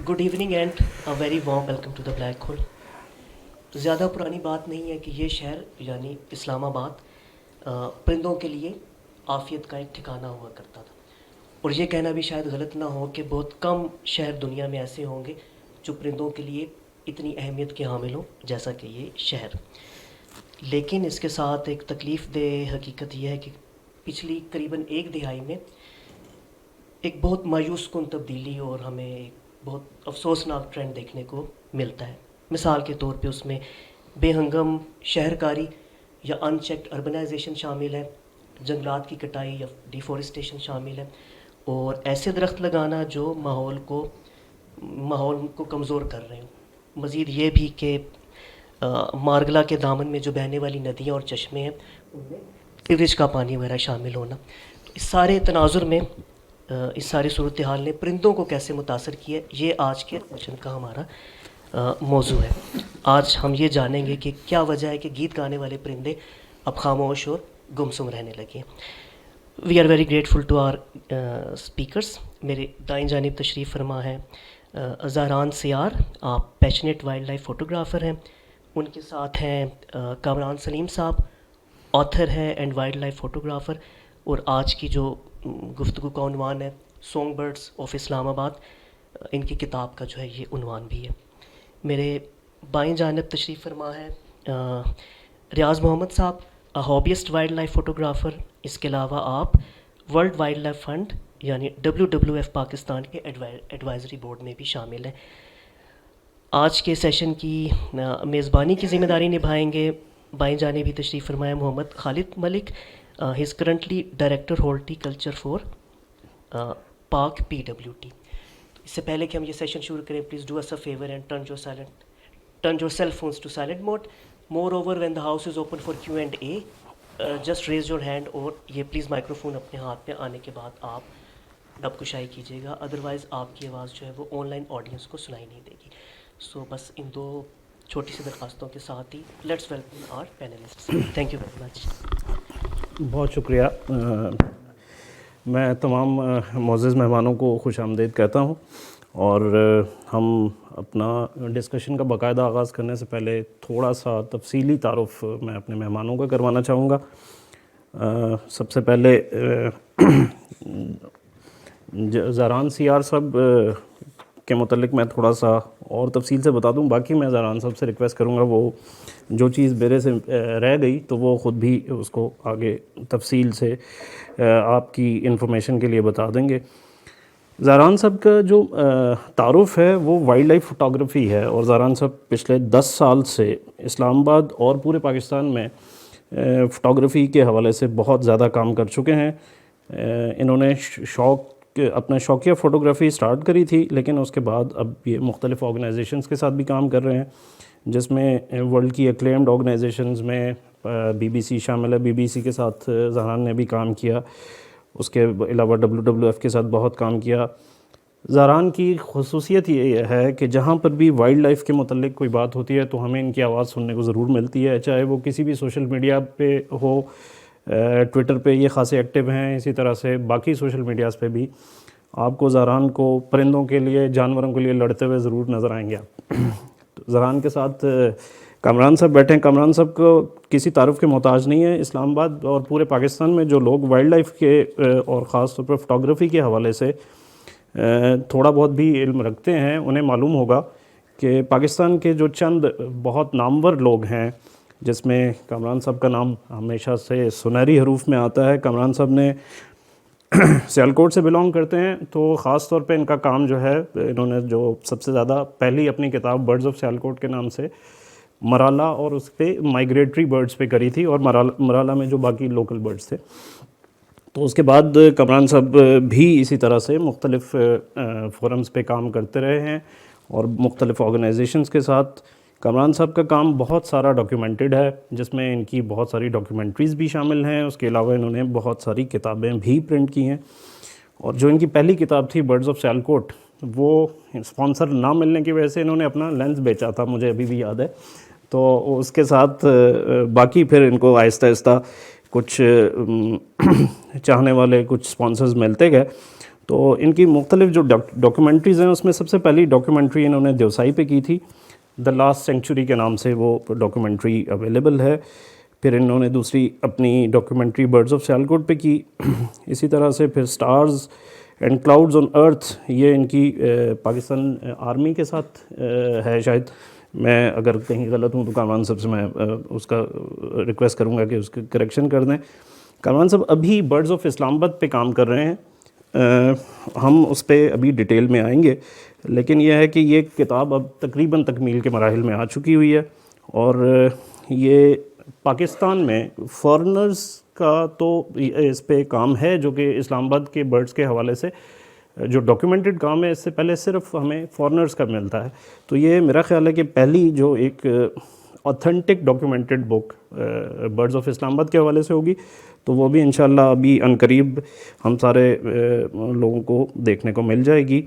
Good evening and very warm welcome to the black hole. زیادہ پرانی بات نہیں ہے کہ یہ شہر یعنی اسلام آباد پرندوں کے لیے عافیت کا ایک ٹھکانہ ہوا کرتا تھا. اور یہ کہنا بھی شاید غلط نہ ہو کہ بہت کم شہر دنیا میں ایسے ہوں گے جو پرندوں کے لیے اتنی اہمیت کے حامل ہوں جیسا کہ یہ شہر. لیکن اس کے ساتھ ایک تکلیف دہ حقیقت یہ ہے کہ پچھلی قریباً ایک دہائی میں ایک بہت مایوس کن تبدیلی اور ہمیں ایک بہت افسوسناک ٹرینڈ دیکھنے کو ملتا ہے. مثال کے طور پہ اس میں بے ہنگم شہرکاری یا ان چیکڈ اربنائزیشن شامل ہے، جنگلات کی کٹائی یا ڈیفورسٹیشن شامل ہے، اور ایسے درخت لگانا جو ماحول کو کمزور کر رہے ہوں. مزید یہ بھی کہ مارگلا کے دامن میں جو بہنے والی ندیاں اور چشمے ہیں ان میں سیوریج کا پانی وغیرہ شامل ہونا. تو اس سارے تناظر میں اس ساری صورتحال نے پرندوں کو کیسے متاثر کیا، یہ آج کے سیشن کا ہمارا موضوع ہے. آج ہم یہ جانیں گے کہ کیا وجہ ہے کہ گیت گانے والے پرندے اب خاموش اور گمسم رہنے لگے ہیں. We are very grateful to our speakers. میرے دائیں جانب تشریف فرما ہے زہران سیار، آپ پیشنیٹ وائلڈ لائف فوٹوگرافر ہیں. ان کے ساتھ ہیں کامران سلیم صاحب، آتھر ہیں اینڈ وائلڈ لائف فوٹوگرافر. اور آج کی جو گفتگو کا عنوان ہے سونگ برڈس آف اسلام آباد، ان کی کتاب کا جو ہے یہ عنوان بھی ہے. میرے بائیں جانب تشریف فرما ہے ریاض محمد صاحب، ہابیسٹ وائلڈ لائف فوٹوگرافر. اس کے علاوہ آپ ورلڈ وائلڈ لائف فنڈ یعنی WWF پاکستان کے ایڈوائزری بورڈ میں بھی شامل ہیں. آج کے سیشن کی میزبانی کی ذمہ داری نبھائیں گے بائیں جانب بھی تشریف فرمایا Muhammad Khalid Malik. He is currently director horticulture for Pak PWT. اس سے پہلے کہ ہم یہ سیشن شروع کریں، please do us a favour and turn your cell phones to silent mode. Moreover, when the house is open for Q&A, just raise your hand. اور یہ پلیز مائکرو فون اپنے ہاتھ میں آنے کے بعد آپ دب کشائی کیجیے گا، ادروائز آپ کی آواز جو ہے وہ آن لائن آڈینس کو سنائی نہیں دے گی. سو بس ان دو چھوٹی سی درخواستوں کے ساتھ ہی let's welcome our panelists. Thank you very much. بہت شکریہ. میں تمام معزز مہمانوں کو خوش آمدید کہتا ہوں، اور ہم اپنا ڈسکشن کا باقاعدہ آغاز کرنے سے پہلے تھوڑا سا تفصیلی تعارف میں اپنے مہمانوں کا کروانا چاہوں گا. سب سے پہلے زہران سیار صاحب کے متعلق میں تھوڑا سا اور تفصیل سے بتا دوں. باقی میں زہران صاحب سے ریکویسٹ کروں گا وہ جو چیز میرے سے رہ گئی تو وہ خود بھی اس کو آگے تفصیل سے آپ کی انفارمیشن کے لیے بتا دیں گے. زہران صاحب کا جو تعارف ہے وہ وائلڈ لائف فوٹوگرافی ہے، اور زہران صاحب پچھلے 10 سال سے اسلام آباد اور پورے پاکستان میں فوٹوگرافی کے حوالے سے بہت زیادہ کام کر چکے ہیں. انہوں نے اپنا شوقیہ فوٹوگرافی سٹارٹ کری تھی، لیکن اس کے بعد اب یہ مختلف آرگنائزیشنز کے ساتھ بھی کام کر رہے ہیں، جس میں ورلڈ کی ایکلیمڈ آرگنائزیشنز میں BBC شامل ہے. BBC کے ساتھ زہران نے بھی کام کیا، اس کے علاوہ WWF کے ساتھ بہت کام کیا. زہران کی خصوصیت یہ ہے کہ جہاں پر بھی وائلڈ لائف کے متعلق کوئی بات ہوتی ہے تو ہمیں ان کی آواز سننے کو ضرور ملتی ہے، چاہے وہ کسی بھی سوشل میڈیا پہ ہو. ٹویٹر پہ یہ خاصے ایکٹیو ہیں، اسی طرح سے باقی سوشل میڈیاز پہ بھی آپ کو زہران کو پرندوں کے لیے، جانوروں کے لیے لڑتے ہوئے ضرور نظر آئیں گے آپ. زہران کے ساتھ کامران صاحب بیٹھے ہیں. کامران صاحب کو کسی تعارف کے محتاج نہیں ہے. اسلام آباد اور پورے پاکستان میں جو لوگ وائلڈ لائف کے اور خاص طور پر فوٹوگرافی کے حوالے سے تھوڑا بہت بھی علم رکھتے ہیں، انہیں معلوم ہوگا کہ پاکستان کے جو چند بہت نامور لوگ ہیں، جس میں کامران صاحب کا نام ہمیشہ سے سنہری حروف میں آتا ہے. کامران صاحب نے سیالکوٹ سے بلانگ کرتے ہیں، تو خاص طور پہ ان کا کام جو ہے، انہوں نے جو سب سے زیادہ پہلی اپنی کتاب برڈز آف سیالکوٹ کے نام سے مرالا اور اس پہ مائیگریٹری برڈز پہ کری تھی، اور مرالا میں جو باقی لوکل برڈز تھے. تو اس کے بعد کامران صاحب بھی اسی طرح سے مختلف فورمز پہ کام کرتے رہے ہیں اور مختلف آرگنائزیشنز کے ساتھ. کامران صاحب کا کام بہت سارا ڈاکیومنٹڈ ہے، جس میں ان کی بہت ساری ڈاکیومنٹریز بھی شامل ہیں. اس کے علاوہ انہوں نے بہت ساری کتابیں بھی پرنٹ کی ہیں، اور جو ان کی پہلی کتاب تھی برڈز آف سیالکوٹ، وہ اسپانسر نہ ملنے کی وجہ سے انہوں نے اپنا لینس بیچا تھا، مجھے ابھی بھی یاد ہے. تو اس کے ساتھ باقی پھر ان کو آہستہ آہستہ کچھ چاہنے والے، کچھ اسپانسرز ملتے گئے. تو ان کی مختلف جو ڈاکیومنٹریز ہیں اس میں سب سے پہلی ڈاکیومنٹری انہوں نے دیوسائی پہ کی تھی، دا لاسٹ سینچوری کے نام سے وہ ڈاکیومنٹری اویلیبل ہے. پھر انہوں نے دوسری اپنی ڈاکیومنٹری برڈز آف سیالکوٹ پہ کی. اسی طرح سے پھر سٹارز اینڈ کلاؤڈز آن ارتھ، یہ ان کی پاکستان آرمی کے ساتھ ہے شاید. میں اگر کہیں غلط ہوں تو کامران صاحب سے میں اس کا ریکویسٹ کروں گا کہ اس کی کریکشن کر دیں. کامران صاحب ابھی برڈز آف اسلام آباد پہ کام کر رہے ہیں. ہم اس پہ ابھی ڈیٹیل میں آئیں گے، لیکن یہ ہے کہ یہ کتاب اب تقریباً تکمیل کے مراحل میں آ چکی ہوئی ہے. اور یہ پاکستان میں فارنرز کا تو اس پہ کام ہے جو کہ اسلام آباد کے برڈز کے حوالے سے جو ڈاکیومنٹڈ کام ہے اس سے پہلے صرف ہمیں فارنرز کا ملتا ہے. تو یہ میرا خیال ہے کہ پہلی جو ایک authentic documented book birds of Islamabad کے حوالے سے ہوگی، تو وہ بھی انشاءاللہ ابھی عنقریب ہم سارے لوگوں کو دیکھنے کو مل جائے گی.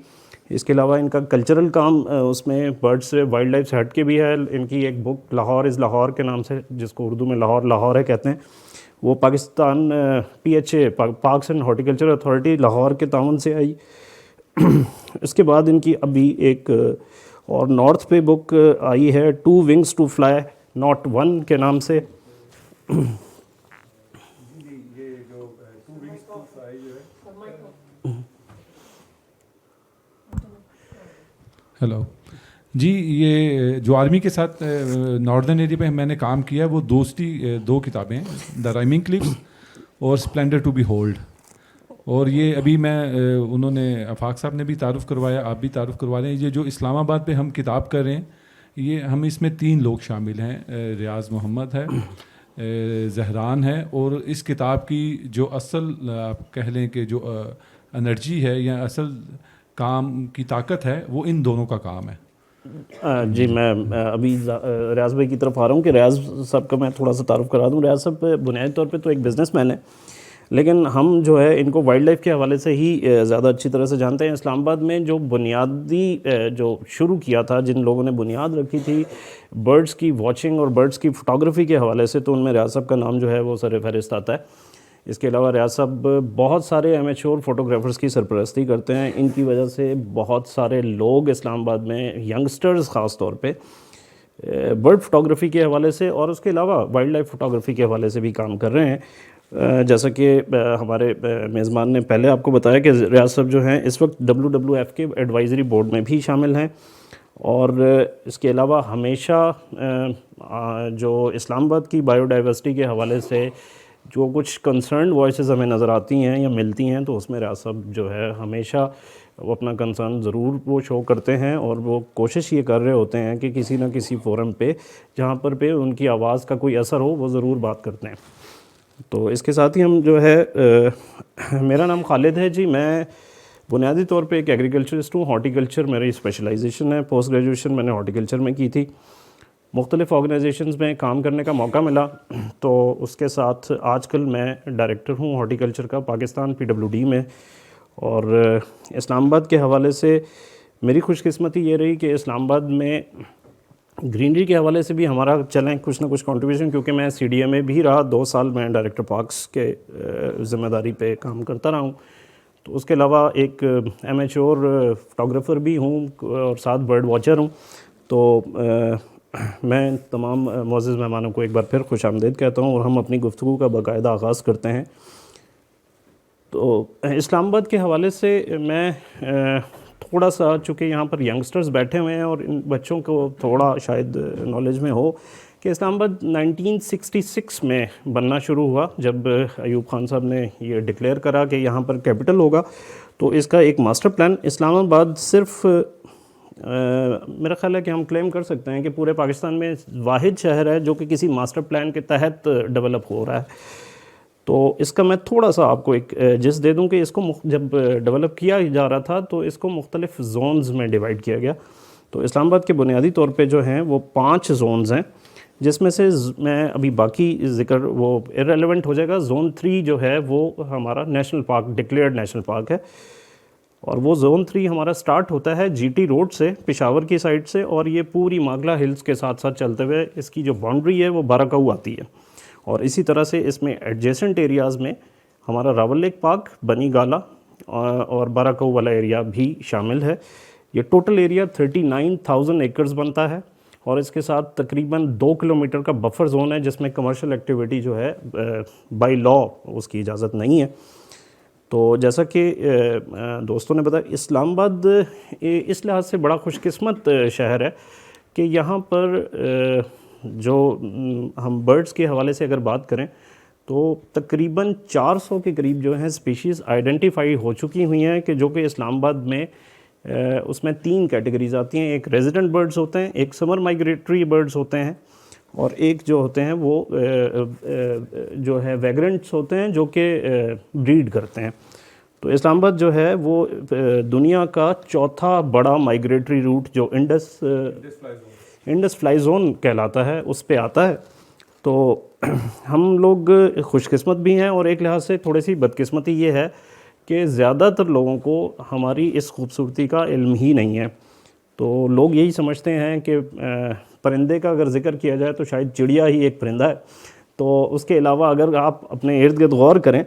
اس کے علاوہ ان کا کلچرل کام اس میں برڈ سے وائلڈ لائف سے ہٹ کے بھی ہے. ان کی ایک بک لاہور از لاہور کے نام سے، جس کو اردو میں لاہور لاہور ہے کہتے ہیں، وہ Pakistan PHA parks and horticulture authority Lahore کے تعاون سے آئی. اس کے بعد ان کی ابھی ایک اور نارتھ پہ بک آئی ہے، 2 Wings to Fly Not One کے نام سے. ہیلو جی، یہ جو آرمی کے ساتھ ناردرن ایریا پہ میں نے کام کیا ہے وہ دو کتابیں ہیں، دا رائمنگ کلپس اور اسپلینڈر ٹو بی ہولڈ. اور یہ ابھی میں انہوں نے آفاق صاحب نے بھی تعارف کروایا، آپ بھی تعارف کروا رہے ہیں. یہ جو اسلام آباد پہ ہم کتاب کر رہے ہیں، یہ ہم اس میں 3 لوگ شامل ہیں. ریاض محمد ہے، زہران ہے، اور اس کتاب کی جو اصل آپ کہہ لیں کہ جو انرجی ہے یا اصل کام کی طاقت ہے وہ ان دونوں کا کام ہے. جی میں ابھی ریاض بھائی کی طرف آ رہا ہوں کہ ریاض صاحب کا میں تھوڑا سا تعارف کرا دوں. ریاض صاحب بنیادی طور پہ تو ایک بزنس مین ہے، لیکن ہم جو ہے ان کو وائلڈ لائف کے حوالے سے ہی زیادہ اچھی طرح سے جانتے ہیں. اسلام آباد میں جو بنیادی جو شروع کیا تھا، جن لوگوں نے بنیاد رکھی تھی برڈز کی واچنگ اور برڈز کی فوٹوگرافی کے حوالے سے، تو ان میں ریاض صاحب کا نام جو ہے وہ سر فہرست آتا ہے. اس کے علاوہ ریاض صاحب بہت سارے ایمیچور فوٹوگرافرز کی سرپرستی کرتے ہیں. ان کی وجہ سے بہت سارے لوگ اسلام آباد میں ینگسٹرز خاص طور پہ برڈ فوٹوگرافی کے حوالے سے اور اس کے علاوہ وائلڈ لائف فوٹوگرافی کے حوالے سے بھی کام کر رہے ہیں. جیسا کہ ہمارے میزبان نے پہلے آپ کو بتایا کہ ریاض صاحب جو ہیں اس وقت WWF کے ایڈوائزری بورڈ میں بھی شامل ہیں. اور اس کے علاوہ ہمیشہ جو اسلام آباد کی بایو ڈائیورسٹی کے حوالے سے جو کچھ کنسرنڈ وائسز ہمیں نظر آتی ہیں یا ملتی ہیں، تو اس میں ریاض صاحب جو ہے ہمیشہ وہ اپنا کنسرن ضرور وہ شو کرتے ہیں، اور وہ کوشش یہ کر رہے ہوتے ہیں کہ کسی نہ کسی فورم پہ جہاں پر ان کی آواز کا کوئی اثر ہو وہ ضرور بات کرتے ہیں. تو اس کے ساتھ ہی ہم جو ہے میرا نام خالد ہے جی. میں بنیادی طور پہ ایک ایگریکلچرسٹ ہوں. ہارٹیکلچر میری اسپیشلائزیشن ہے. پوسٹ گریجویشن میں نے ہارٹیکلچر میں کی تھی. مختلف آرگنائزیشنز میں کام کرنے کا موقع ملا، تو اس کے ساتھ آج کل میں ڈائریکٹر ہوں ہارٹیکلچر کا پاکستان PWD میں. اور اسلام آباد کے حوالے سے میری خوش قسمتی یہ رہی کہ اسلام آباد میں گرینری کے حوالے سے بھی ہمارا چلیں کچھ نہ کچھ کنٹریبیوشن، کیونکہ میں CDMA بھی رہا 2 سال. میں ڈائریکٹر پارکس کے ذمہ داری پہ کام کرتا رہا ہوں. تو اس کے علاوہ ایک ایمیچور فوٹوگرافر بھی ہوں اور ساتھ برڈ واچر ہوں. تو میں تمام معزز مہمانوں کو ایک بار پھر خوش آمدید کہتا ہوں، اور ہم اپنی گفتگو کا باقاعدہ آغاز کرتے ہیں. تو اسلام آباد کے حوالے سے میں تھوڑا سا، چونکہ یہاں پر ینگسٹرز بیٹھے ہوئے ہیں اور ان بچوں کو تھوڑا شاید نالج میں ہو کہ اسلام آباد 1966 میں بننا شروع ہوا، جب ایوب خان صاحب نے یہ ڈکلیئر کرا کہ یہاں پر کیپٹل ہوگا. تو اس کا ایک ماسٹر پلان اسلام آباد صرف میرا خیال ہے کہ ہم کلیم کر سکتے ہیں کہ پورے پاکستان میں واحد شہر ہے جو کہ کسی ماسٹر پلان کے تحت ڈیولپ ہو رہا ہے. تو اس کا میں تھوڑا سا آپ کو ایک جس دے دوں کہ اس کو جب ڈیولپ کیا جا رہا تھا تو اس کو مختلف زونز میں ڈیوائیڈ کیا گیا. تو اسلام آباد کے بنیادی طور پہ جو ہیں وہ 5 زونز ہیں، جس میں سے میں ابھی باقی ذکر وہ ارریلیونٹ ہو جائے گا. زون 3 جو ہے وہ ہمارا national park, declared national park ہے، اور وہ زون 3 ہمارا سٹارٹ ہوتا ہے GT روڈ سے، پشاور کی سائڈ سے، اور یہ پوری ماگلا ہلز کے ساتھ ساتھ چلتے ہوئے اس کی جو باؤنڈری ہے وہ بارکاؤ آتی ہے. اور اسی طرح سے اس میں ایڈجیسنٹ ایریاز میں ہمارا راول لیک پارک، بنی گالا اور باراکو والا ایریا بھی شامل ہے. یہ ٹوٹل ایریا 39,000 ایکڑز بنتا ہے اور اس کے ساتھ تقریباً 2 کلومیٹر کا بفر زون ہے جس میں کمرشل ایکٹیویٹی جو ہے بائی لا اس کی اجازت نہیں ہے. تو جیسا کہ دوستوں نے بتایا اسلام آباد اس لحاظ سے بڑا خوش قسمت شہر ہے کہ یہاں پر جو ہم برڈز کے حوالے سے اگر بات کریں تو تقریباً 400 کے قریب جو ہیں اسپیشیز آئیڈینٹیفائی ہو چکی ہوئی ہیں کہ جو کہ اسلام آباد میں اس میں 3 کیٹیگریز آتی ہیں. ایک ریزیڈنٹ برڈز ہوتے ہیں, ایک سمر مائگریٹری برڈز ہوتے ہیں اور ایک جو ہوتے ہیں وہ جو ہے ویگرنٹس ہوتے ہیں جو کہ بریڈ کرتے ہیں. تو اسلام آباد جو ہے وہ دنیا کا چوتھا بڑا مائگریٹری روٹ جو انڈس فلائی زون کہلاتا ہے اس پہ آتا ہے. تو ہم لوگ خوش قسمت بھی ہیں اور ایک لحاظ سے تھوڑی سی بدقسمتی یہ ہے کہ زیادہ تر لوگوں کو ہماری اس خوبصورتی کا علم ہی نہیں ہے. تو لوگ یہی سمجھتے ہیں کہ پرندے کا اگر ذکر کیا جائے تو شاید چڑیا ہی ایک پرندہ ہے. تو اس کے علاوہ اگر آپ اپنے ارد گرد غور کریں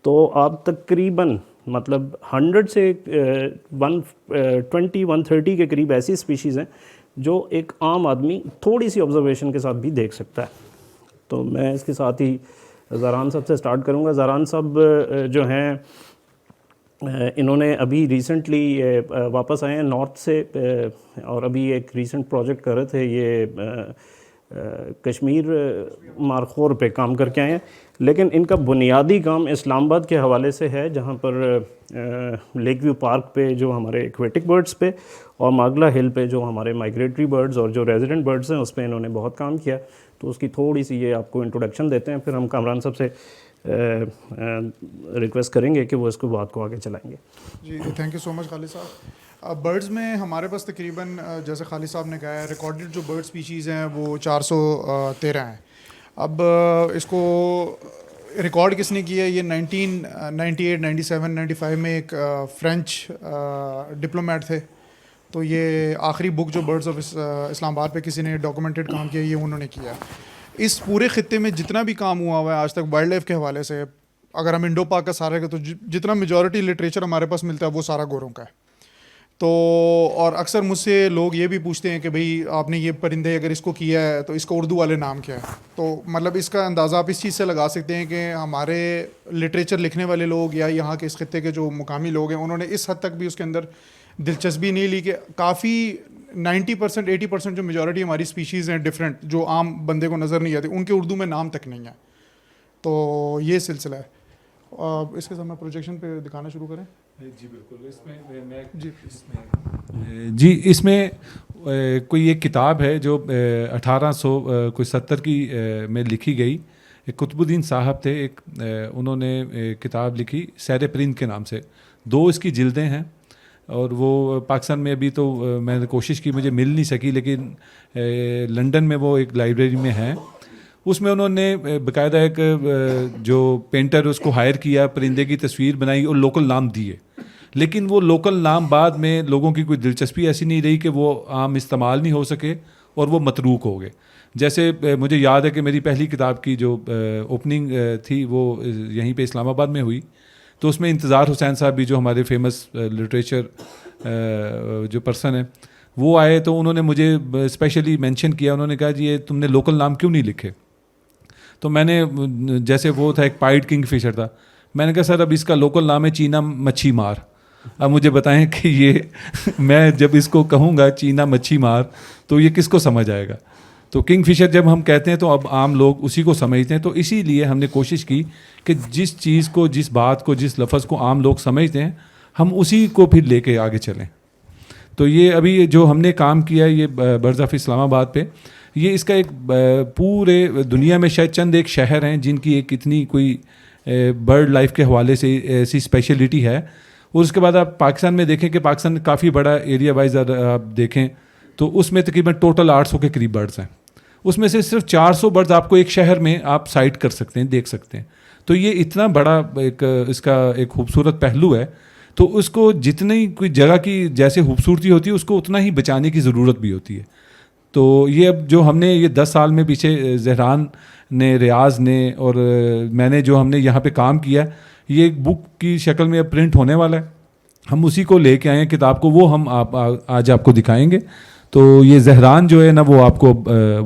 تو آپ تقریباً مطلب 100 سے 120 130 کے قریب ایسی اسپیشیز ہیں جو ایک عام آدمی تھوڑی سی آبزرویشن کے ساتھ بھی دیکھ سکتا ہے. تو میں اس کے ساتھ ہی زہران صاحب سے سٹارٹ کروں گا. زہران صاحب جو ہیں انہوں نے ابھی ریسنٹلی واپس آئے ہیں نارتھ سے اور ابھی ایک ریسنٹ پروجیکٹ کر رہے تھے, یہ کشمیر مارخور پہ کام کر کے آئے ہیں. لیکن ان کا بنیادی کام اسلام آباد کے حوالے سے ہے جہاں پر لیک ویو پارک پہ جو ہمارے ایکویٹک برڈز پہ اور ماگلا ہل پہ جو ہمارے مائگریٹری برڈز اور جو ریزیڈنٹ برڈز ہیں اس پہ انہوں نے بہت کام کیا. تو اس کی تھوڑی سی یہ آپ کو انٹروڈکشن دیتے ہیں, پھر ہم کامران صاحب سے ریکویسٹ کریں گے کہ وہ اس کو بات کو آگے چلائیں گے. جی تھینک یو سو مچ خالد صاحب. برڈز میں ہمارے پاس تقریباً جیسے خالد صاحب نے کہا ہے ریکارڈڈ جو برڈ سپیشیز ہیں وہ 413 ہیں. اب اس کو ریکارڈ کس نے کیا ہے, یہ 1998 97 95 میں ایک فرینچ ڈپلومیٹ تھے. تو یہ آخری بک جو برڈز آف اسلام آباد پہ کسی نے ڈاکومنٹڈ کام کیا یہ انہوں نے کیا. اس پورے خطے میں جتنا بھی کام ہوا ہوا ہے آج تک وائلڈ لائف کے حوالے سے, اگر ہم انڈو پاک کا سارے کا تو جتنا میجورٹی لٹریچر ہمارے پاس ملتا ہے وہ سارا گوروں کا ہے. تو اور اکثر مجھ سے لوگ یہ بھی پوچھتے ہیں کہ بھئی آپ نے یہ پرندے اگر اس کو کیا ہے تو اس کا اردو والے نام کیا ہے. تو مطلب اس کا اندازہ آپ اس چیز سے لگا سکتے ہیں کہ ہمارے لٹریچر لکھنے والے لوگ یا یہاں کے اس خطے کے جو مقامی لوگ ہیں انہوں نے اس حد تک بھی اس کے اندر دلچسپی نہیں لی کہ کافی 90% 80% جو میجورٹی ہماری اسپیشیز ہیں ڈفرینٹ جو عام بندے کو نظر نہیں آتی ان کے اردو میں نام تک نہیں ہے. تو یہ سلسلہ ہے. اس کے ساتھ میں پروجیکشن پہ دکھانا شروع کریں. جی بالکل. اس میں کوئی ایک کتاب ہے جو 1870 کی میں لکھی گئی. ایک قطب الدین صاحب تھے, ایک انہوں نے کتاب لکھی سیر پرند کے نام سے. 2 اس کی جلدیں ہیں اور وہ پاکستان میں ابھی تو میں نے کوشش کی مجھے مل نہیں سکی, لیکن لنڈن میں وہ ایک لائبریری میں ہیں. اس میں انہوں نے باقاعدہ ایک جو پینٹر اس کو ہائر کیا, پرندے کی تصویر بنائی اور لوکل نام دیے. لیکن وہ لوکل نام بعد میں لوگوں کی کوئی دلچسپی ایسی نہیں رہی کہ وہ عام استعمال نہیں ہو سکے اور وہ متروک ہو گئے. جیسے مجھے یاد ہے کہ میری پہلی کتاب کی جو اوپننگ تھی وہ یہیں پہ اسلام آباد میں ہوئی. تو اس میں انتظار حسین صاحب بھی جو ہمارے فیمس لٹریچر جو پرسن ہیں وہ آئے, تو انہوں نے مجھے اسپیشلی مینشن کیا. انہوں نے کہا جی یہ تم نے لوکل نام کیوں نہیں لکھے. تو میں نے جیسے وہ تھا ایک پائڈ کنگ فشر تھا, میں نے کہا سر اب اس کا لوکل نام ہے چینا مچھی مار. اب مجھے بتائیں کہ یہ میں جب اس کو کہوں گا چینا مچھی مار تو یہ کس کو سمجھ آئے گا. تو کنگ فشر جب ہم کہتے ہیں تو اب عام لوگ اسی کو سمجھتے ہیں. تو اسی لیے ہم نے کوشش کی کہ جس چیز کو, جس بات کو, جس لفظ کو عام لوگ سمجھتے ہیں ہم اسی کو پھر لے کے آگے چلیں. تو یہ ابھی جو ہم نے کام کیا ہے یہ برڈز آف اسلام آباد پہ, یہ اس کا ایک پورے دنیا میں شاید چند ایک شہر ہیں جن کی ایک اتنی کوئی برڈ لائف کے حوالے سے ایسی اسپیشلٹی ہے. اور اس کے بعد آپ پاکستان میں دیکھیں کہ پاکستان کافی بڑا ایریا وائز آپ دیکھیں تو اس میں تقریباً ٹوٹل 800 کے قریب برڈز ہیں. اس میں سے صرف 400 برڈز آپ کو ایک شہر میں آپ سائٹ کر سکتے ہیں, دیکھ سکتے ہیں. تو یہ اتنا بڑا ایک اس کا ایک خوبصورت پہلو ہے. تو اس کو جتنی کوئی جگہ کی جیسے خوبصورتی ہوتی ہے اس کو اتنا ہی بچانے کی ضرورت بھی ہوتی ہے. تو یہ اب جو ہم نے یہ 10 سال میں پیچھے زہران نے، ریاض نے اور میں نے جو ہم نے یہاں پہ کام کیا، یہ ایک بک کی شکل میں اب پرنٹ ہونے والا ہے. ہم اسی کو لے کے آئے ہیں کتاب کو، وہ ہم آج آپ کو دکھائیں گے. تو یہ زہران جو ہے نا، وہ آپ کو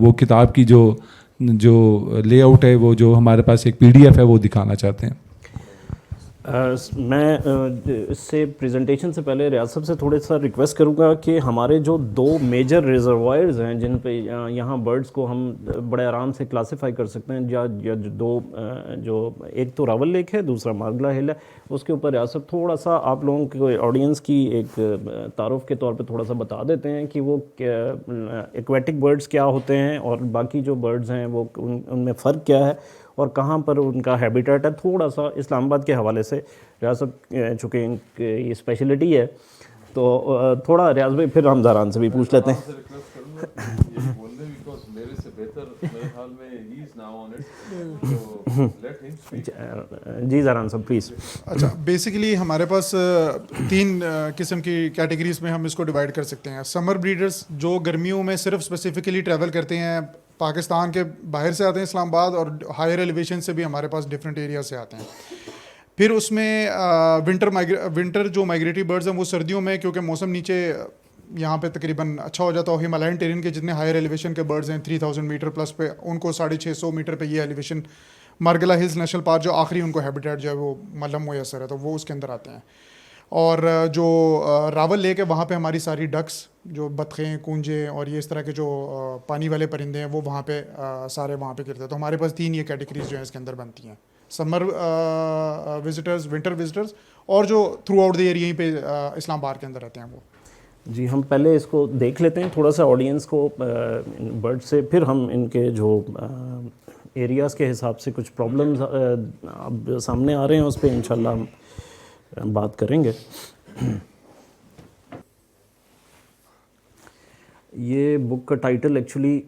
وہ کتاب کی جو لے آؤٹ ہے، وہ جو ہمارے پاس ایک PDF ہے، وہ دکھانا چاہتے ہیں. میں اس سے پریزنٹیشن سے پہلے ریاض صاحب سے تھوڑا سا ریکویسٹ کروں گا کہ ہمارے جو 2 میجر ریزروائرز ہیں جن پہ یہاں برڈز کو ہم بڑے آرام سے کلاسیفائی کر سکتے ہیں، یا جو ایک تو راول لیک ہے، دوسرا مارگلا ہل ہے، اس کے اوپر ریاض صاحب تھوڑا سا آپ لوگوں کے آڈینس کی ایک تعارف کے طور پہ تھوڑا سا بتا دیتے ہیں کہ وہ ایکویٹک برڈز کیا ہوتے ہیں اور باقی جو برڈز ہیں وہ ان میں فرق کیا ہے اور کہاں پر ان کا ہیبیٹیٹ ہے. تھوڑا سا اسلام آباد کے حوالے سے ریاض صاحب چونکہ ان کی یہ اسپیشلٹی ہے تو تھوڑا ریاض بھائی پھر ہم زہران سے بھی پوچھ لیتے ہیں. جی زہران صاحب پلیز. اچھا، بیسیکلی ہمارے پاس 3 قسم کی کیٹیگریز میں ہم اس کو ڈیوائڈ کر سکتے ہیں. سمر بریڈرز جو گرمیوں میں صرف اسپیسیفکلی ٹریول کرتے ہیں، پاکستان کے باہر سے آتے ہیں اسلام آباد، اور ہائر ایلیویشن سے بھی ہمارے پاس ڈفرینٹ ایریا سے آتے ہیں. پھر اس میں ونٹر جو مائگریٹری برڈز ہیں وہ سردیوں میں، کیونکہ موسم نیچے یہاں پہ تقریباً اچھا ہو جاتا ہے، ہمالین ٹیرین کے جتنے ہائر ایلیویشن کے برڈز ہیں 3000 میٹر پلس پہ، ان کو 650 میٹر پہ یہ elevation Margalla hills national park جو آخری ان کو ہیبیٹیٹ جو ہے وہ ملم میسر ہے، تو وہ اس کے اندر آتے ہیں. اور جو راول لیک ہے وہاں پہ ہماری ساری ڈکس، جو بطخیں، کونجے اور یہ اس طرح کے جو پانی والے پرندے ہیں وہ وہاں پہ سارے وہاں پہ کرتے ہیں. تو ہمارے پاس 3 یہ کیٹیگریز جو ہیں اس کے اندر بنتی ہیں: سمر وزٹرز، ونٹر وزٹرز، اور جو تھرو آؤٹ دی ایئر یہیں پہ اسلام آباد کے اندر رہتے ہیں وہ. جی ہم پہلے اس کو دیکھ لیتے ہیں تھوڑا سا آڈینس کو برڈ سے، پھر ہم ان کے جو ایریاز کے حساب سے کچھ پرابلمز اب سامنے آ رہے ہیں اس پہ انشاءاللہ ہم بات کریں گے. یہ بک کا ٹائٹل ایکچولی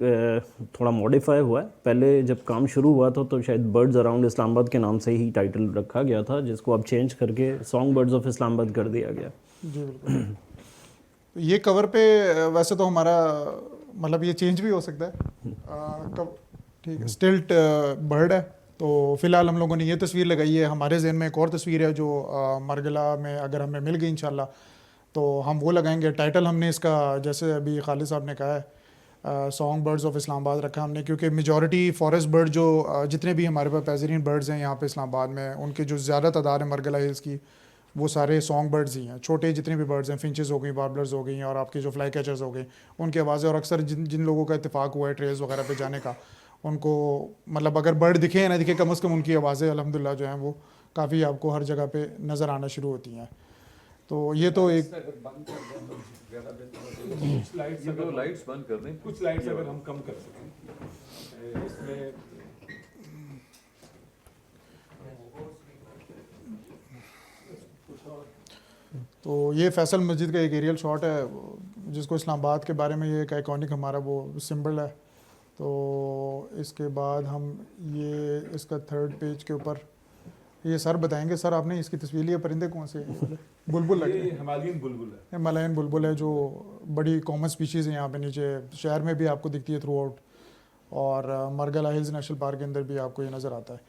تھوڑا ماڈیفائی ہوا ہے. پہلے جب کام شروع ہوا تھا تو شاید برڈز اراؤنڈ اسلام آباد کے نام سے ہی ٹائٹل رکھا گیا تھا، جس کو اب چینج کر کے سانگ برڈز آف اسلام آباد کر دیا گیا. جی بالکل. یہ کور پہ ویسے تو ہمارا مطلب یہ چینج بھی ہو سکتا ہے، ٹھیک ہے، اسٹلٹ برڈ ہے. تو فی الحال ہم لوگوں نے یہ تصویر لگائی ہے. ہمارے ذہن میں ایک اور تصویر ہے جو مرگلا میں اگر ہمیں مل گئی انشاءاللہ تو ہم وہ لگائیں گے. ٹائٹل ہم نے اس کا جیسے ابھی خالد صاحب نے کہا ہے سانگ برڈز آف اسلام آباد رکھا ہم نے، کیونکہ میجورٹی فارسٹ برڈ جو جتنے بھی ہمارے پاس پیزرین برڈز ہیں یہاں پہ اسلام آباد میں، ان کے جو زیادہ تعداد ہے مرگلا ہلز کی وہ سارے سانگ برڈز ہی ہیں. چھوٹے جتنے بھی برڈز ہیں، فنچز ہو گئی، واربلرز ہو گئی، اور آپ کے جو فلائی کیچرز ہو گئے، ان کی آوازیں. اور اکثر جن لوگوں کا اتفاق ہوا ہے ٹریلز وغیرہ پہ جانے کا، ان کو مطلب اگر برڈ دکھے یا نہ دکھے، کم از کم ان کی آوازیں الحمدللہ جو ہیں وہ کافی آپ کو ہر جگہ پہ نظر آنا شروع ہوتی ہیں. تو یہ تو ایک لائٹس بند کر دیں، کچھ لائٹس اگر ہم کم کر سکیں اس میں. تو یہ فیصل مسجد کا ایک ایریل شاٹ ہے جس کو اسلام آباد کے بارے میں یہ ایک آئیکونک ہمارا وہ سمبل ہے. تو اس کے بعد ہم یہ اس کا 3rd پیج کے اوپر یہ سر بتائیں گے. سر آپ نے اس کی تصویر لی ہے، پرندے کون سے ہیں؟ بلبل ہے، ہمالین بلبل ہے. ہمالین بلبل ہے جو بڑی کامن سپیشیز ہے یہاں پہ نیچے شہر میں بھی آپ کو دکھتی ہے تھرو آؤٹ، اور مرگلا ہلز نیشنل پارک کے اندر بھی آپ کو یہ نظر آتا ہے.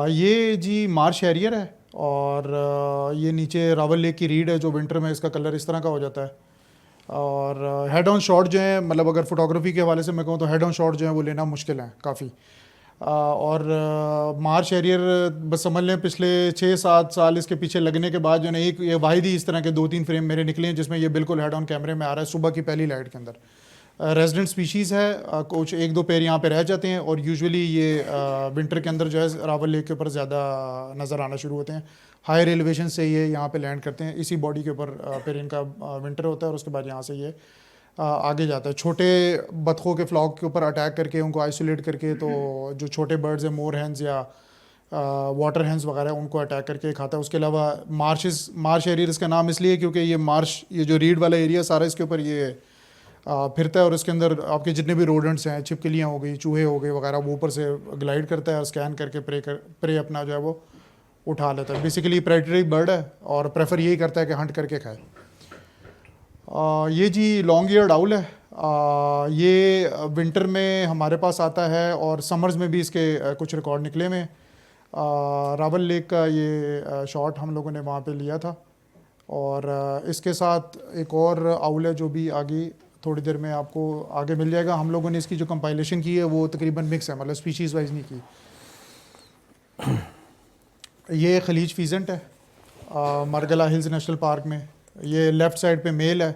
یہ جی مارش ہیریئر ہے، اور یہ نیچے راول لیک کی ریڈ ہے جو ونٹر میں اس کا کلر اس طرح کا ہو جاتا ہے. اور ہیڈ آن شاٹ جو ہیں، مطلب اگر فوٹوگرافی کے حوالے سے میں کہوں تو ہیڈ آن شاٹ جو ہیں وہ لینا مشکل ہیں کافی. اور مارش ہیریئر بس سمجھ لیں پچھلے 6-7 سال اس کے پیچھے لگنے کے بعد جو ہے ایک یہ واحد ہی اس طرح کے 2-3 فریم میرے نکلے ہیں جس میں یہ بالکل ہیڈ آن کیمرے میں آ رہا ہے صبح کی پہلی لائٹ کے اندر. ریزیڈنٹ سپیشیز ہے، کچھ 1-2 پیر یہاں پہ رہ جاتے ہیں، اور یوزولی یہ ونٹر کے اندر جو ہے راول لیک کے اوپر زیادہ نظر آنا شروع ہوتے ہیں. ہائر ایلیویشن سے یہ یہاں پہ لینڈ کرتے ہیں، اسی باڈی کے اوپر پھر ان کا ونٹر ہوتا ہے، اور اس کے بعد یہاں سے یہ آگے جاتا ہے. چھوٹے بطخوں کے فلاک کے اوپر اٹیک کر کے ان کو آئسولیٹ کر کے، تو جو چھوٹے برڈز ہیں مور ہینز یا واٹر ہینز وغیرہ ان کو اٹیک کر کے کھاتا ہے. اس کے علاوہ مارش ایریئر اس کا نام اس لیے کیونکہ یہ مارش، یہ جو ریڈ والا ایریا سارا اس کے اوپر یہ پھرتا ہے، اور اس کے اندر آپ کے جتنے بھی روڈنٹس ہیں، چھپکلیاں ہو گئی، چوہے ہو گئے وغیرہ، وہ اوپر سے گلائڈ کرتا ہے اور اسکین کر کے پرے اپنا جو ہے وہ اٹھا لیتا ہے. بیسیکلی پریڈیٹری برڈ ہے اور پریفر یہی کرتا ہے کہ ہنٹ کر کے کھائے. یہ جی لانگ ایئرڈ آؤل ہے. یہ ونٹر میں ہمارے پاس آتا ہے اور سمرز میں بھی اس کے کچھ ریکارڈ نکلے ہوئے ہیں. راول لیک کا یہ شاٹ ہم لوگوں نے وہاں پہ لیا تھا, اور اس کے ساتھ ایک اور آؤل ہے جو بھی آگے تھوڑی دیر میں آپ کو آگے مل جائے گا. ہم لوگوں نے اس کی جو کمپائلیشن کی ہے وہ تقریباً مکس ہے, مطلب اسپیشیز وائز نہیں کی. یہ خلیج فیزنٹ ہے مرگلا ہلز نیشنل پارک میں. یہ لیفٹ سائڈ پہ میل ہے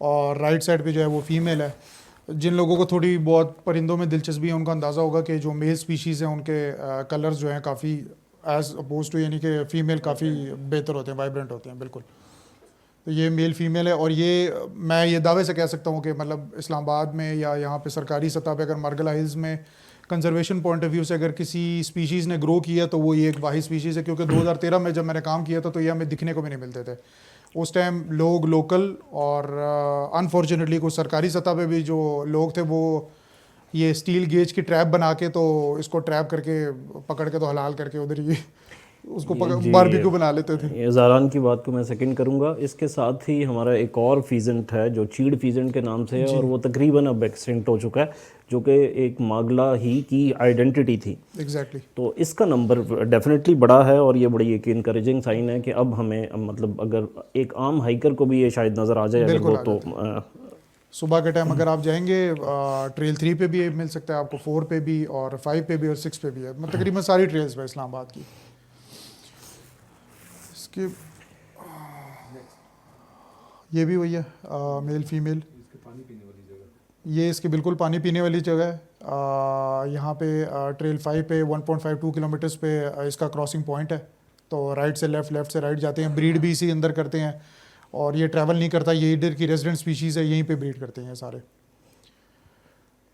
اور رائٹ سائڈ پہ جو ہے وہ فیمیل ہے. جن لوگوں کو تھوڑی بہت پرندوں میں دلچسپی ہے ان کا اندازہ ہوگا کہ جو میل اسپیشیز ہیں ان کے کلرز جو ہیں کافی ایز اپوز ٹو, یعنی کہ فیمیل کافی بہتر ہوتے ہیں, وائبرنٹ ہوتے ہیں. بالکل, تو یہ میل فیمیل ہے. اور یہ میں یہ دعوے سے کہہ سکتا ہوں کہ مطلب اسلام آباد میں یا یہاں پہ سرکاری سطح پہ اگر مرگلا ہلز میں کنزرویشن پوائنٹ آف ویو سے اگر کسی اسپیشیز نے گرو کیا تو وہ یہ ایک واحد اسپیشیز ہے, کیونکہ 2013 میں جب میں نے کام کیا تھا تو یہ ہمیں دکھنے کو بھی نہیں ملتے تھے. اس ٹائم لوگ لوکل اور انفارچونیٹلی کچھ سرکاری سطح پہ بھی جو لوگ تھے وہ یہ اسٹیل گیج کی ٹریپ بنا کے تو اس کو ٹریپ کر کے پکڑ کے تو حلال کر کے ادھر ہی اس کو باربیکیو بنا لیتے تھے. یہ زاران کی بات کو میں سیکنڈ کروں گا. اس کے ساتھ ہی ہمارا ایک اور فیزنٹ ہے جو چیڑ فیزنٹ کے نام سے ہے, اور وہ تقریباً اب ایکسٹنکٹ ہو چکا ہے, جو کہ ایک ماگلا ہی کی آئیڈینٹی تھی. ایگزیکٹلی. تو اس کا نمبر ڈیفینیٹلی بڑا ہے, اور یہ بڑی ایک انکریجنگ سائن ہے کہ اب ہمیں مطلب اگر ایک عام ہائیکر کو بھی یہ شاید نظر آ جائے اگر وہ تو صبح کے ٹائم اگر آپ جائیں گے ٹریل 3 پہ بھی مل سکتا ہے آپ کو, 4 پہ بھی اور 5 پہ بھی اور 6 پہ بھی ہے. تقریباً ساری ٹریلز پہ اسلام آباد کی. اس کے یہ بھی وہی ہے میل فیمیل. یہ اس کی بالکل پانی پینے والی جگہ ہے. یہاں پہ ٹریل 5 پہ 1.52 کلومیٹرز پہ اس کا کراسنگ پوائنٹ ہے. تو رائٹ سے لیفٹ, لیفٹ سے رائٹ جاتے ہیں. بریڈ بھی اسی اندر کرتے ہیں, اور یہ ٹریول نہیں کرتا, یہ ادھر کی ریزیڈنٹ اسپیشیز ہے, یہیں پہ بریڈ کرتے ہیں سارے.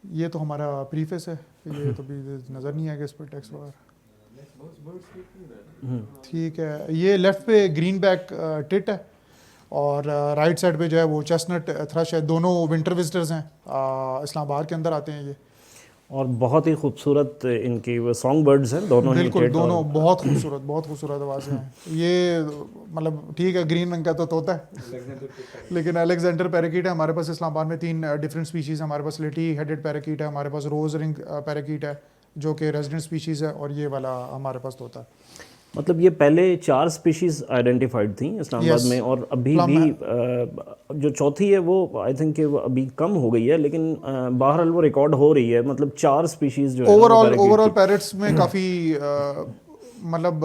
یہ تو ہمارا پریفیس ہے, یہ تو بھی نظر نہیں آئے گا اس پہ ٹیکسٹ وغیرہ. ٹھیک ہے. یہ لیفٹ پہ گرین بیک ٹٹ ہے, اور رائٹ سائڈ پہ جو ہے وہ چیسنٹ تھرش ہے. دونوں ونٹر وزٹرز ہیں, اسلام آباد کے اندر آتے ہیں یہ, اور بہت ہی خوبصورت ان کی وہ سانگ برڈز ہیں دونوں. بالکل دونوں بہت خوبصورت, بہت خوبصورت آوازیں ہیں. یہ مطلب ٹھیک ہے گرین رنگ کا تو طوطا ہے, لیکن الیگزینڈر پیراکیٹ ہے ہمارے پاس اسلام آباد میں. 3 ڈفرینٹ اسپیشیز ہیں ہمارے پاس. سلیٹی ہیڈڈ پیراکیٹ ہے ہمارے پاس, روز رنگ پیراکیٹ ہے جو کہ ریزیڈنٹ اسپیشیز ہے, اور یہ والا ہمارے پاس طوطا ہے. مطلب یہ پہلے 4 اسپیشیز آئیڈینٹیفائڈ تھیں اسلام آباد میں, اور ابھی بھی جو چوتھی ہے وہ آئی تھنک کہ ابھی کم ہو گئی ہے, لیکن بہرحال وہ ریکارڈ ہو رہی ہے. مطلب 4 اسپیشیز جو ہے اوور آل پیرٹس میں کافی مطلب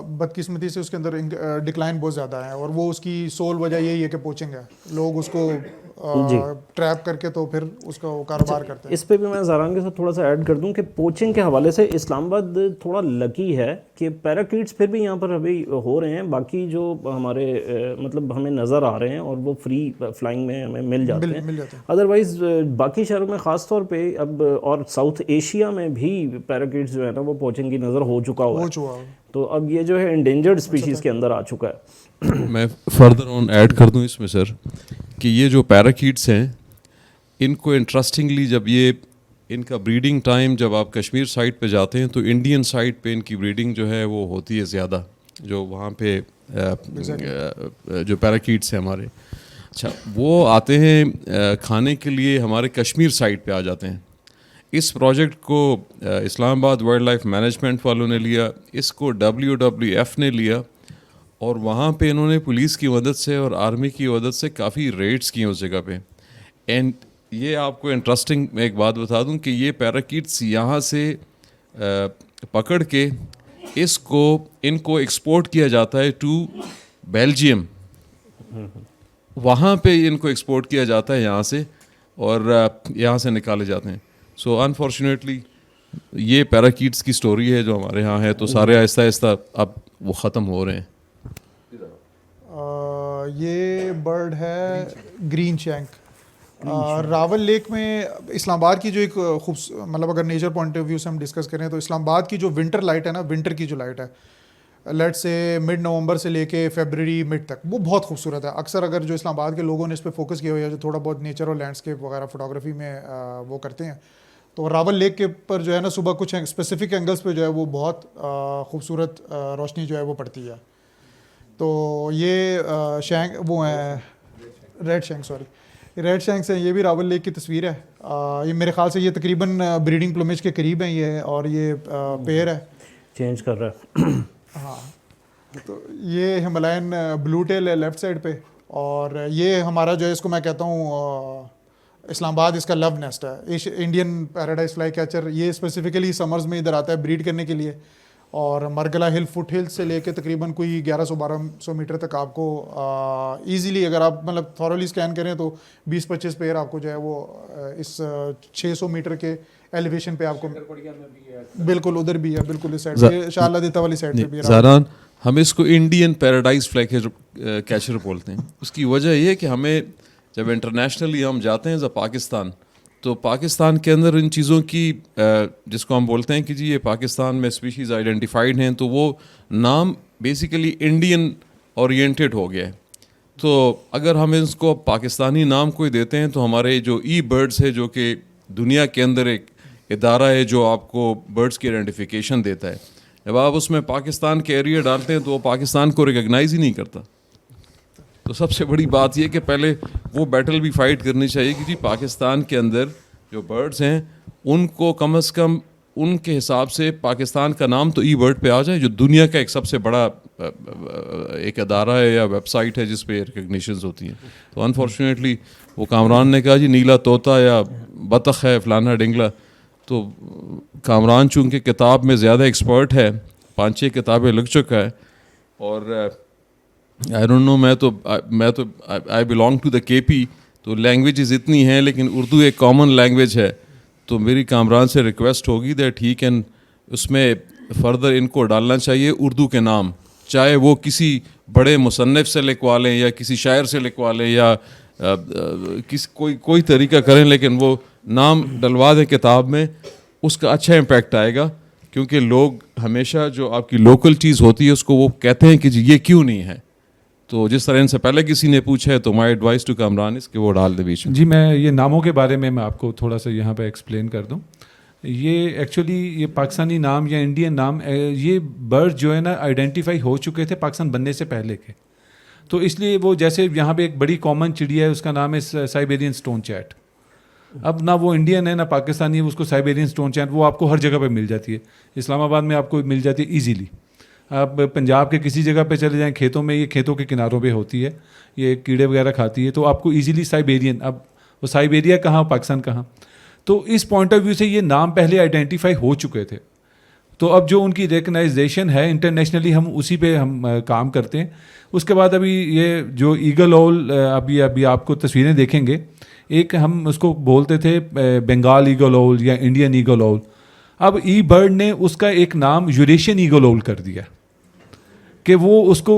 بدقسمتی سے اس کے اندر ڈکلائن بہت زیادہ ہے, اور وہ اس کی سول وجہ یہی ہے کہ پوچنگ ہے. لوگ اس کو ٹریپ کر کے تو پھر اس کا کاروبار کرتے ہیں. اس پہ بھی میں زاران کے ساتھ تھوڑا سا ایڈ کر دوں کہ پوچنگ کے حوالے سے اسلام آباد تھوڑا لکی ہے کہ پیراکیٹس پھر بھی یہاں پر ابھی ہو رہے ہیں. باقی جو ہمارے مطلب ہمیں نظر آ رہے ہیں اور وہ فری فلائنگ میں ہمیں مل جاتے ہیں. ادروائز باقی شہروں میں خاص طور پہ اب اور ساؤتھ ایشیا میں بھی پیراکیٹس جو ہے نا وہ پوچنگ کی نظر ہو چکا ہوا ہے. تو اب یہ جو ہے انڈینجرڈ اسپیشیز کے اندر آ چکا ہے. میں فردر آن ایڈ کر دوں اس میں سر کہ یہ جو پیراکیٹس ہیں ان کو انٹرسٹنگلی جب یہ ان کا بریڈنگ ٹائم جب آپ کشمیر سائٹ پہ جاتے ہیں تو انڈین سائٹ پہ ان کی بریڈنگ جو ہے وہ ہوتی ہے زیادہ, جو وہاں پہ جو پیراکیٹس ہیں ہمارے. اچھا وہ آتے ہیں کھانے کے لیے ہمارے کشمیر سائٹ پہ آ جاتے ہیں. اس پروجیکٹ کو اسلام آباد وائلڈ لائف مینجمنٹ والوں نے لیا, اس کو WWF نے لیا, اور وہاں پہ انہوں نے پولیس کی مدد سے اور آرمی کی مدد سے کافی ریڈس کی اس جگہ پہ. اینڈ یہ آپ کو انٹرسٹنگ میں ایک بات بتا دوں کہ یہ پیراکیٹس یہاں سے پکڑ کے ان کو ایکسپورٹ کیا جاتا ہے ٹو بیلجیم. وہاں پہ ان کو ایکسپورٹ کیا جاتا ہے یہاں سے, اور یہاں سے نکالے جاتے ہیں. سو انفارچونیٹلی یہ پیراکیٹس کی سٹوری ہے جو ہمارے یہاں ہے. تو سارے آہستہ آہستہ اب وہ ختم ہو رہے ہیں. یہ برڈ ہے گرین شینک. راول لیک میں اسلام آباد کی جو ایک مطلب اگر نیچر پوائنٹ آف ویو سے ہم ڈسکس کریں تو اسلام آباد کی جو ونٹر لائٹ ہے نا, ونٹر کی جو لائٹ ہے لیٹ سے مڈ نومبر سے لے کے فیبرری مڈ تک, وہ بہت خوبصورت ہے. اکثر اگر جو اسلام آباد کے لوگوں نے اس پہ فوکس کیا ہوا ہے, جو تھوڑا بہت نیچر اور لینڈسکیپ وغیرہ فوٹوگرافی میں وہ کرتے ہیں, تو راول لیک کے پر جو ہے نا صبح کچھ اسپیسیفک اینگلس پہ جو ہے وہ بہت خوبصورت روشنی جو ہے وہ پڑتی ہے. تو یہ شینک وہ ہیں ریڈ شینک, سوری, ریڈ شینکس ہیں, یہ بھی راول لیک کی تصویر ہے. یہ میرے خیال سے یہ تقریباً بریڈنگ پلومیج کے قریب ہیں یہ, اور یہ پیر ہے. چینج کر رہا ہے. ہاں, تو یہ ہمالین بلو ٹیل ہے لیفٹ سائڈ پہ, اور یہ ہمارا جو ہے اس کو میں کہتا ہوں اسلام آباد اس کا لو نیسٹ ہے, انڈین پیراڈائز فلائی کیچر. یہ اسپیسیفکلی سمرز میں ادھر آتا ہے بریڈ کرنے کے لیے, اور مرگلا ہل فٹ ہل سے لے کے تقریباً کوئی 1100-1200 میٹر تک آپ کو ایزیلی, اگر آپ مطلب تھورلی اسکین کریں تو 20-25 پیر آپ کو جو ہے وہ اس 600 میٹر کے ایلیویشن پہ آپ کو بالکل ادھر بھی ہے, بالکل اس سائڈ پہ شاہ اللہ دیتا والی سائڈ پہ بھی. زاران, ہم اس کو انڈین پیراڈائز فلائی کیچر بولتے ہیں. اس کی وجہ یہ ہے کہ ہمیں جب انٹرنیشنلی ہم جاتے ہیں پاکستان, تو پاکستان کے اندر ان چیزوں کی جس کو ہم بولتے ہیں کہ جی یہ پاکستان میں اسپیشیز آئیڈینٹیفائڈ ہیں, تو وہ نام بیسیکلی انڈین اورینٹیڈ ہو گیا ہے. تو اگر ہم اس کو پاکستانی نام کوئی دیتے ہیں تو ہمارے جو ای برڈس ہے, جو کہ دنیا کے اندر ایک ادارہ ہے جو آپ کو برڈس کی آئیڈینٹیفیکیشن دیتا ہے, جب آپ اس میں پاکستان کے ایریا ڈالتے ہیں تو وہ پاکستان کو ریکگنائز ہی نہیں کرتا. تو سب سے بڑی بات یہ کہ پہلے وہ بیٹل بھی فائٹ کرنی چاہیے کہ جی پاکستان کے اندر جو برڈز ہیں ان کو کم از کم ان کے حساب سے پاکستان کا نام تو ای برڈ پہ آ جائے, جو دنیا کا ایک سب سے بڑا ایک ادارہ ہے یا ویب سائٹ ہے جس پہ ریکگنیشنز ہوتی ہیں. تو انفارچونیٹلی وہ کامران نے کہا جی نیلا طوطا یا بطخ ہے فلانا ڈنگلا, تو کامران چونکہ کتاب میں زیادہ ایکسپرٹ ہے, 5-6 کتابیں لکھ چکا ہے, اور آئی ڈونٹ نو, میں تو آئی بلانگ ٹو دا کے پی, تو لینگویجز اتنی ہیں لیکن اردو ایک کامن لینگویج ہے. تو میری کامران سے ریکویسٹ ہوگی دیٹ ہی کین اس میں فردر ان کو ڈالنا چاہیے اردو کے نام, چاہے وہ کسی بڑے مصنف سے لکھوا لیں یا کسی شاعر سے لکھوا لیں یا کوئی طریقہ کریں, لیکن وہ نام ڈلوا دیں کتاب میں, اس کا اچھا امپیکٹ آئے گا. کیونکہ لوگ ہمیشہ جو آپ کی لوکل چیز ہوتی ہے اس کو وہ کہتے ہیں کہ جی یہ کیوں نہیں ہے. تو جس طرح ان سے پہلے کسی نے پوچھا ہے تو مائی ایڈوائس ٹو کامران اس کہ وہ ڈال دے بیچ میں. جی میں یہ ناموں کے بارے میں آپ کو تھوڑا سا یہاں پہ ایکسپلین کر دوں. یہ ایکچولی یہ پاکستانی نام یا انڈین نام, یہ برڈ جو ہے نا آئیڈینٹیفائی ہو چکے تھے پاکستان بننے سے پہلے کے. تو اس لیے وہ جیسے یہاں پہ ایک بڑی کامن چڑیا ہے اس کا نام ہے سائبیرین اسٹون چیٹ. اب نہ وہ انڈین ہے نہ پاکستانی ہے, اس کو سائبیرین اسٹون چیٹ وہ آپ کو ہر جگہ پہ مل جاتی ہے. اسلام آباد میں آپ کو مل جاتی ہے ایزیلی. آپ پنجاب کے کسی جگہ پہ چلے جائیں کھیتوں میں, یہ کھیتوں کے کناروں پہ ہوتی ہے, یہ کیڑے وغیرہ کھاتی ہے, تو آپ کو ایزیلی سائبیرین. اب وہ سائبیریا کہاں, پاکستان کہاں. تو اس پوائنٹ آف ویو سے یہ نام پہلے آئیڈینٹیفائی ہو چکے تھے. تو اب جو ان کی ریکگنائزیشن ہے انٹرنیشنلی ہم اسی پہ ہم کام کرتے ہیں. اس کے بعد ابھی یہ جو ایگل اول ابھی آپ کو تصویریں دیکھیں گے, ایک ہم اس کو بولتے تھے بنگال ایگل اول یا انڈین ایگل اول. اب ای برڈ نے اس کا ایک نام یوریشین ایگل اول کر دیا کہ وہ اس کو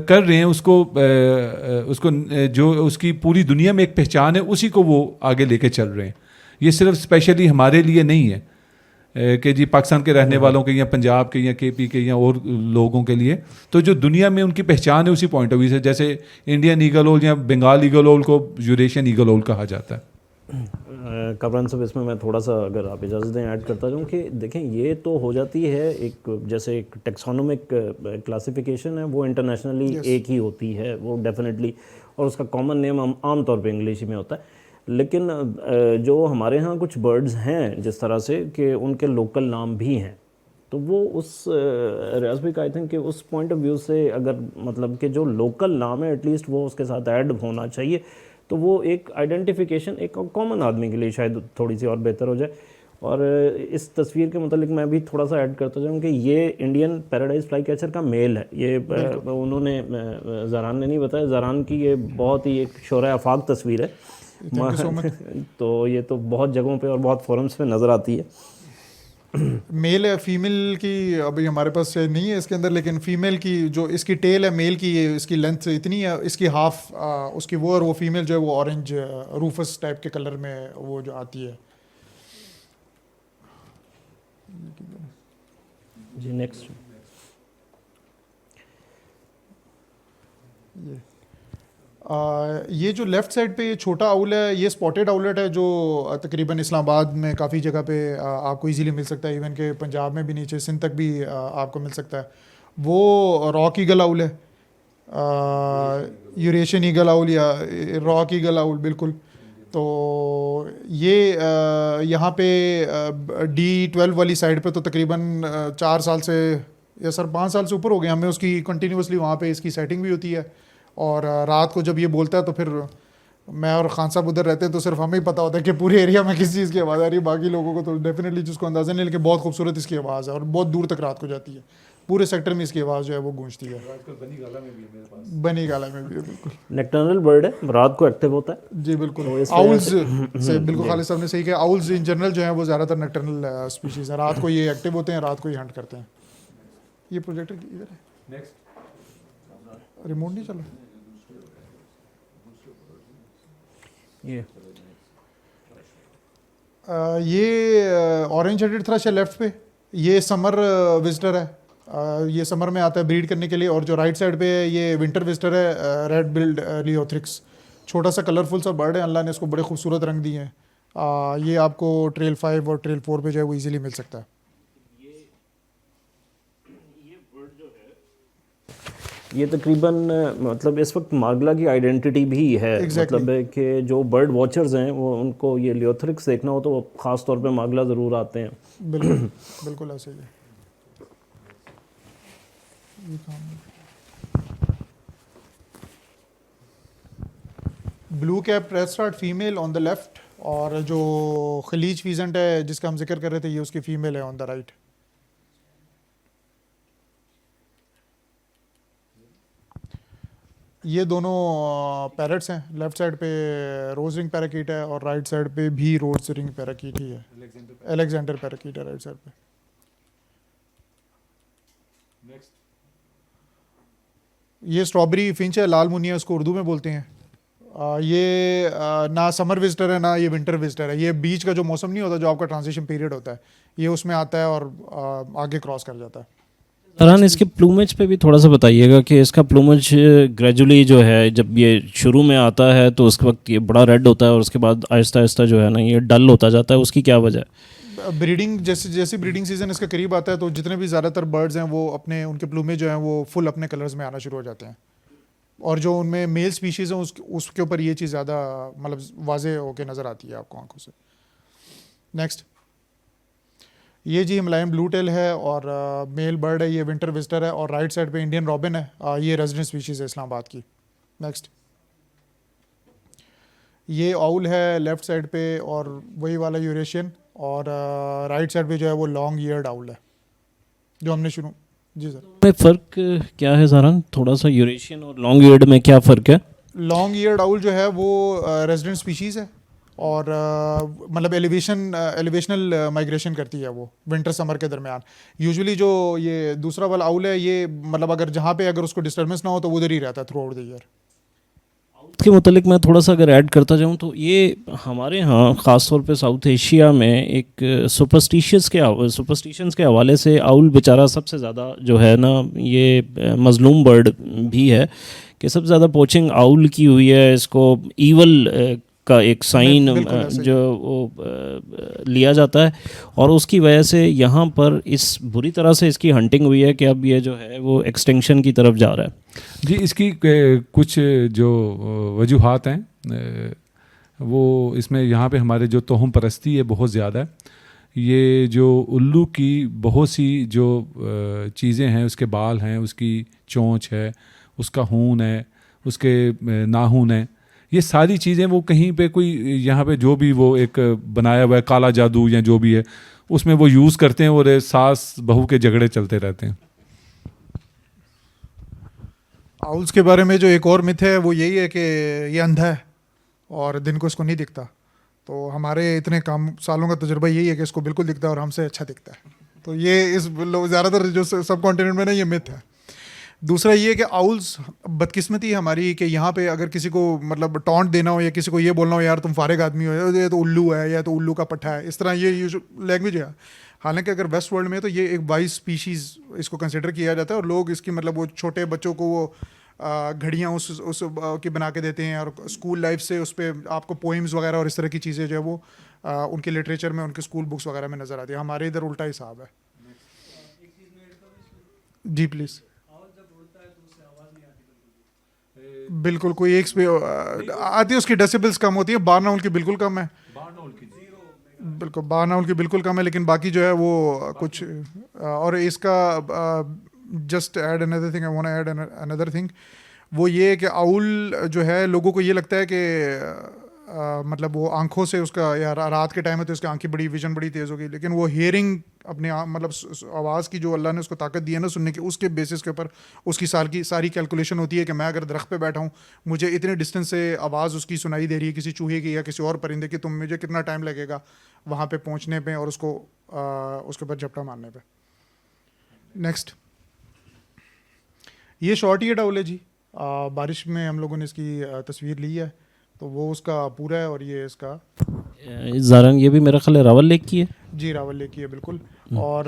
کر رہے ہیں, اس کو جو اس کی پوری دنیا میں ایک پہچان ہے اسی کو وہ آگے لے کے چل رہے ہیں. یہ صرف اسپیشلی ہمارے لیے نہیں ہے کہ جی پاکستان کے رہنے والوں کے یا پنجاب کے یا کے پی کے یا اور لوگوں کے لیے. تو جو دنیا میں ان کی پہچان ہے اسی پوائنٹ آف ویو سے, جیسے انڈین ایگل اول یا بنگال ایگل اول کو یوریشین ایگل اول کہا جاتا ہے. کامران صاحب اس میں طوڑا سا اگر آپ اجازت دیں ایڈ کرتا جاؤں کہ دیکھیں یہ تو ہو جاتی ہے ایک جیسے ایک ٹیکسانومک کلاسیفیکیشن ہے, وہ انٹرنیشنلی ایک ہی ہوتی ہے وہ ڈیفینیٹلی, اور اس کا کامن نیم عام طور پہ انگلش میں ہوتا ہے. لیکن جو ہمارے ہاں کچھ برڈز ہیں جس طرح سے کہ ان کے لوکل نام بھی ہیں, تو وہ اس ریاض بھی آئی تھنک کہ اس پوائنٹ آف ویو سے اگر مطلب کہ جو لوکل نام ہے ایٹ لیسٹ وہ اس کے ساتھ ایڈ ہونا چاہیے, تو وہ ایک آئیڈینٹیفیکیشن ایک کامن آدمی کے لیے شاید تھوڑی سی اور بہتر ہو جائے. اور اس تصویر کے متعلق میں بھی تھوڑا سا ایڈ کرتا جاؤں کہ یہ انڈین پیراڈائز فلائی کیچر کا میل ہے. یہ انہوں نے زاران نے نہیں بتایا, زاران کی یہ بہت ہی ایک شورۂ آفاق تصویر ہے. تو یہ تو بہت جگہوں پہ اور بہت فورمز پہ نظر آتی ہے. میل ہے, فیمیل کی ابھی ہمارے پاس نہیں ہے اس کے اندر, لیکن فیمیل کی جو اس کی ٹیل ہے میل کی, اس کی لینتھ اتنی ہے, اس کی ہاف اس کی وہ, اور وہ فیمیل جو ہے وہ اورنج روفس ٹائپ کے کلر میں وہ جو آتی ہے. جی نیکسٹ. یہ جو لیفٹ سائڈ پہ یہ چھوٹا اول ہے, یہ اسپاٹڈ آؤلٹ ہے جو تقریباً اسلام آباد میں کافی جگہ پہ آپ کو ایزیلی مل سکتا ہے, ایون کہ پنجاب میں بھی نیچے سندھ تک بھی آپ کو مل سکتا ہے. وہ راک ایگل آؤل ہے, یوریشین ایگل آؤل یا راک ایگل آؤل بالکل. تو یہ یہاں پہ D12 والی سائڈ پہ تو تقریباً 4 سال سے یا سر 5 سال سے اوپر ہو گیا ہمیں اس کی کنٹینیوسلی وہاں پہ اس کی سیٹنگ بھی ہوتی ہے. اور رات کو جب یہ بولتا ہے تو پھر میں اور خان صاحب ادھر رہتے ہیں تو صرف ہمیں ہی پتہ ہوتا ہے کہ پورے ایریا میں کس چیز کی آواز آ رہی ہے. باقی لوگوں کو تو ڈیفینیٹلی جس کو اندازہ نہیں, لیکن بہت خوبصورت اس کی آواز ہے اور بہت دور تک رات کو جاتی ہے. پورے سیکٹر میں اس کی آواز جو ہے وہ گونجتی ہے. بنی گالا میں بھی ہے بالکل. نیکٹرنل برڈ ہے, رات کو ایکٹیو ہوتا ہے. جی بالکل. آؤلز سے بالکل خالد صاحب نے صحیح کہا. آؤلز ان جنرل جو ہیں وہ زیادہ تر نیکٹرنل اسپیشیز ہیں. رات کو یہ ایکٹیو ہوتے ہیں, رات کو یہ ہنٹ کرتے ہیں. یہ پروجیکٹر ادھر ہے, ریموٹ نہیں چل رہا. یہ اورنج ہیڈڈ تھرش ہے لیفٹ پہ. یہ سمر وزٹر ہے, یہ سمر میں آتا ہے بریڈ کرنے کے لیے. اور جو رائٹ سائڈ پہ ہے یہ ونٹر وزٹر ہے, ریڈ بلڈ لیوتھرکس. چھوٹا سا کلرفل سا برڈ ہے, اللہ نے اس کو بڑے خوبصورت رنگ دیے ہیں. یہ آپ کو ٹریل 5 اور ٹریل 4 پہ جو ہے وہ ایزیلی مل سکتا ہے. یہ تقریباً مطلب اس وقت مارگلا کی آئیڈینٹی بھی ہے. مطلب ہے کہ جو برڈ واچرز ہیں وہ ان کو یہ لیوتھرکس دیکھنا ہو تو وہ خاص طور پہ مارگلا ضرور آتے ہیں. بالکل بالکل ایسے ہی ہے. Blue cap redstart female on the left, اور جو خلیج فیزنٹ ہے جس کا ہم ذکر کر رہے تھے یہ اس کی فیمیل ہے آن دا رائٹ. یہ دونوں پیرٹس ہیں. لیفٹ سائڈ پہ روز رنگ پیراکیٹ ہے اور رائٹ سائڈ پہ بھی روز رنگ پیراکیٹ ہی ہے. الیگزینڈر پیراکیٹ ہے رائٹ سائڈ پہ. یہ اسٹرابری فنچ ہے, لال منیا اس کو اردو میں بولتے ہیں. یہ نہ سمر وزٹر ہے نہ یہ ونٹر وزٹر ہے. یہ بیچ کا جو موسم نہیں ہوتا جو آپ کا ٹرانزیشن پیریڈ ہوتا ہے یہ اس میں آتا ہے اور آگے کراس کر جاتا ہے. اران اس کے پلومج پہ بھی تھوڑا سا بتائیے گا کہ اس کا پلومج گریجولی جو ہے جب یہ شروع میں آتا ہے تو اس وقت یہ بڑا ریڈ ہوتا ہے اور اس کے بعد آہستہ آہستہ جو ہے نا یہ ڈل ہوتا جاتا ہے. اس کی کیا وجہ ہے؟ بریڈنگ جیسے بریڈنگ سیزن اس کے قریب آتا ہے تو جتنے بھی زیادہ تر برڈز ہیں وہ اپنے ان کے پلومے جو ہیں وہ فل اپنے کلرز میں آنا شروع ہو جاتے ہیں. اور جو ان میں میل سپیشیز ہیں اس کے اوپر یہ چیز زیادہ مطلب واضح ہو کے نظر آتی ہے آپ کو آنکھوں سے. نیکسٹ, یہ جی ہملائن بلو ٹیل ہے اور میل برڈ ہے, یہ ونٹر وزٹر ہے. اور رائٹ سائڈ پہ انڈین رابن ہے, یہ ریزیڈنٹ سپیشیز ہے اسلام آباد کی. نیکسٹ, یہ آؤل ہے لیفٹ سائڈ پہ اور وہی والا یوریشین, اور رائٹ سائڈ پہ جو ہے وہ لانگ ایئرڈ آؤل ہے جو ہم نے شروع. جی سر, میں فرق کیا ہے زاران, تھوڑا سا یوریشین اور لانگ ایئرڈ میں کیا فرق ہے؟ لانگ ایئرڈ آؤل جو ہے وہ ریزیڈنٹ سپیشیز ہے اور مطلب ایلیویشنل مائگریشن کرتی ہے وہ ونٹر سمر کے درمیان. یوزولی جو یہ دوسرا والا آؤل ہے یہ مطلب اگر جہاں پہ اگر اس کو ڈسٹربنس نہ ہو تو وہ ادھر ہی رہتا ہے تھرو آؤٹ دا ایئر. اس کے متعلق میں تھوڑا سا اگر ایڈ کرتا جاؤں تو یہ ہمارے ہاں خاص طور پہ ساؤتھ ایشیا میں ایک سپرسٹیشنز کے حوالے سے آؤل بیچارہ سب سے زیادہ جو ہے نا یہ مظلوم برڈ بھی ہے کہ سب سے زیادہ پوچنگ آؤل کی ہوئی ہے. اس کو ایول کا ایک سائن جو وہ لیا جاتا ہے اور اس کی وجہ سے یہاں پر اس بری طرح سے اس کی ہنٹنگ ہوئی ہے کہ اب یہ جو ہے وہ ایکسٹینکشن کی طرف جا رہا ہے. جی اس کی کچھ جو وجوہات ہیں وہ اس میں یہاں پہ ہمارے جو توہم پرستی ہے بہت زیادہ ہے. یہ جو الو کی بہت سی جو چیزیں ہیں, اس کے بال ہیں, اس کی چونچ ہے, اس کا خون ہے, اس کے ناخن ہیں, یہ ساری چیزیں وہ کہیں پہ کوئی یہاں پہ جو بھی وہ ایک بنایا ہوا ہے کالا جادو یا جو بھی ہے اس میں وہ یوز کرتے ہیں اور ساس بہو کے جھگڑے چلتے رہتے ہیں. آؤلس کے بارے میں جو ایک اور مت ہے وہ یہی ہے کہ یہ اندھا ہے اور دن کو اس کو نہیں دکھتا. تو ہمارے اتنے کام سالوں کا تجربہ یہی ہے کہ اس کو بالکل دکھتا ہے اور ہم سے اچھا دکھتا ہے. تو یہ اس زیادہ تر جو سب کانٹیننٹ میں نا یہ مت ہے. دوسرا یہ کہ آؤلس بدقسمتی ہے ہماری کہ یہاں پہ اگر کسی کو مطلب ٹونٹ دینا ہو یا کسی کو یہ بولنا ہو یار تم فارغ آدمی ہو, یہ تو الو ہے یا تو الو کا پٹھا ہے, اس طرح یہ لینگویج ہے. حالانکہ اگر ویسٹ ورلڈ میں تو یہ ایک وائز اسپیشیز اس کو کنسیڈر کیا جاتا ہے اور لوگ اس کی مطلب وہ چھوٹے بچوں کو وہ گھڑیاں اس کی بنا کے دیتے ہیں اور اسکول لائف سے اس پہ آپ کو پوئمز وغیرہ اور اس طرح کی چیزیں جو ہے وہ ان کے لٹریچر میں ان کے اسکول بکس وغیرہ میں نظر آتی ہے. ہمارے ادھر الٹا حساب ہے. جی پلیز. بالکل کوئی ایک آتی ہے اس کی ڈیسیبلس کم ہوتی ہے, بارناول کی بالکل کم ہے, بالکل بارناول کی بالکل کم ہے, لیکن باقی جو ہے وہ کچھ. اور اس کا just add another thing, I want add another thing, وہ یہ ہے کہ اول جو ہے لوگوں کو یہ لگتا ہے کہ مطلب وہ آنکھوں سے اس کا, یا رات کے ٹائم ہے تو اس کی آنکھیں بڑی ویژن بڑی تیز ہوگی, لیکن وہ ہیئرنگ اپنے مطلب آواز کی جو اللہ نے اس کو طاقت دی ہے نا سننے کی, اس کے بیسس کے اوپر اس کی ساری کیلکولیشن ہوتی ہے کہ میں اگر درخت پہ بیٹھا ہوں, مجھے اتنے ڈسٹینس سے آواز اس کی سنائی دے رہی ہے کسی چوہے کی یا کسی اور پرندے کی, تو مجھے کتنا ٹائم لگے گا وہاں پہ پہنچنے پہ اور اس کے اوپر جھپٹا مارنے پہ. نیکسٹ, یہ شارٹ ہی ڈاؤل ہے جی, بارش میں ہم لوگوں نے اس کی تصویر لی ہے, تو وہ اس کا پورا ہے, اور یہ اس کا زارنگ یہ بھی میرا خیال ہے راول لیک کی ہے. جی راول لیک کی ہے بالکل. اور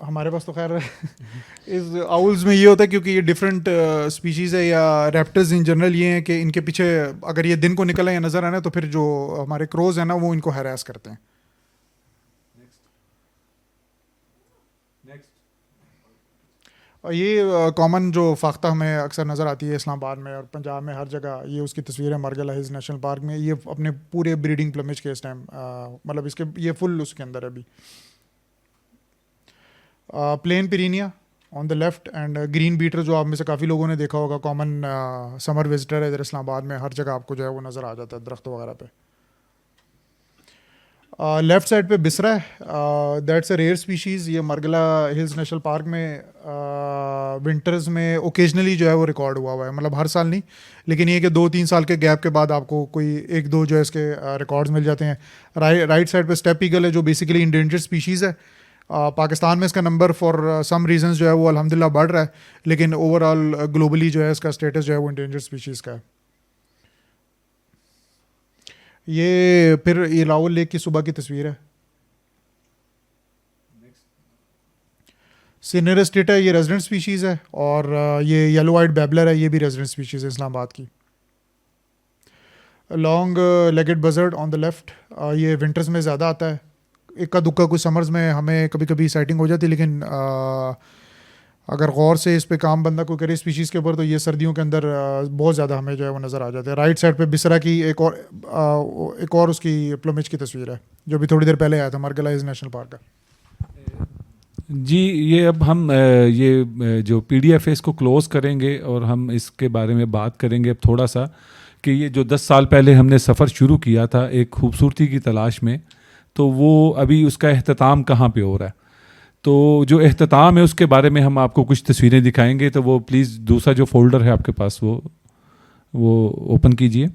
ہمارے پاس تو خیر اس آؤلز میں یہ ہوتا ہے کیونکہ یہ ڈفرینٹ اسپیشیز ہے, یا ریپٹرز ان جنرل یہ ہیں کہ ان کے پیچھے اگر یہ دن کو نکل آئے یا نظر آنا, تو پھر جو ہمارے کروز ہیں نا وہ ان کو ہیراس کرتے ہیں. اور یہ کامن جو فاختہ ہمیں اکثر نظر آتی ہے اسلام آباد میں اور پنجاب میں ہر جگہ, یہ اس کی تصویر ہے مارگلا ہلز نیشنل پارک میں. یہ اپنے پورے بریڈنگ پلمج کے اس ٹائم مطلب اس کے یہ فل اس کے اندر ہے ابھی. Plain prinia on the left, and green bee eater جو آپ میں سے کافی لوگوں نے دیکھا ہوگا, کامن سمر وزٹر ہے ادھر اسلام آباد میں, ہر جگہ آپ کو جو ہے وہ نظر آ جاتا ہے درخت وغیرہ پہ. لیفٹ سائڈ پہ بسرا ہے, دیٹس اے ریئر اسپیشیز. یہ مارگلا ہلز نیشنل پارک میں ونٹرز میں اوکیجنلی جو ہے وہ ریکارڈ ہوا ہے, مطلب ہر سال نہیں, لیکن یہ کہ 2-3 سال کے گیپ کے بعد آپ کو کوئی 1-2 جو ہے اس کے ریکارڈز مل جاتے ہیں. رائٹ سائڈ پہ اسٹیپ ایگل ہے جو بیسیکلی انڈینجرڈ اسپیشیز ہے. پاکستان میں اس کا نمبر فار سم ریزنز جو ہے وہ الحمدللہ بڑھ رہا ہے, لیکن اوور آل گلوبلی جو ہے اس کا اسٹیٹس جو ہے وہ انڈینجرڈ اسپیشیز کا ہے. یہ پھر یہ راول لیک کی صبح کی تصویر ہے. سینئر اسٹیٹ ہے, یہ ریزیڈنٹ اسپیشیز ہے, اور یہ یلو آئڈ بیبلر ہے, یہ بھی ریزیڈنٹ اسپیشیز ہے اسلام آباد کی. Long legged بزرڈ on the left, یہ ونٹرز میں زیادہ آتا ہے, اکا دکا کچھ سمرز میں ہمیں کبھی کبھی سائٹنگ ہو جاتی ہے, لیکن اگر غور سے اس پہ کام بندہ کوئی کرے اسپیشیز کے اوپر تو یہ سردیوں کے اندر بہت زیادہ ہمیں جو ہے وہ نظر آ جاتا ہے. رائٹ سائڈ پہ بسرا کی ایک اور اس کی پلومج کی تصویر ہے جو بھی تھوڑی دیر پہلے آیا تھا مارگلا ہلز نیشنل پارک کا. جی یہ اب ہم یہ جو پی ڈی ایف ہے اس کو کلوز کریں گے, اور ہم اس کے بارے میں بات کریں گے اب تھوڑا سا کہ یہ جو 10 سال پہلے ہم نے سفر شروع کیا تھا ایک خوبصورتی کی تلاش میں, تو وہ ابھی اس کا اختتام کہاں پہ ہو رہا ہے. تو جو اختتام ہے اس کے بارے میں ہم آپ کو کچھ تصویریں دکھائیں گے, تو وہ پلیز دوسرا جو فولڈر ہے آپ کے پاس وہ اوپن کیجئے.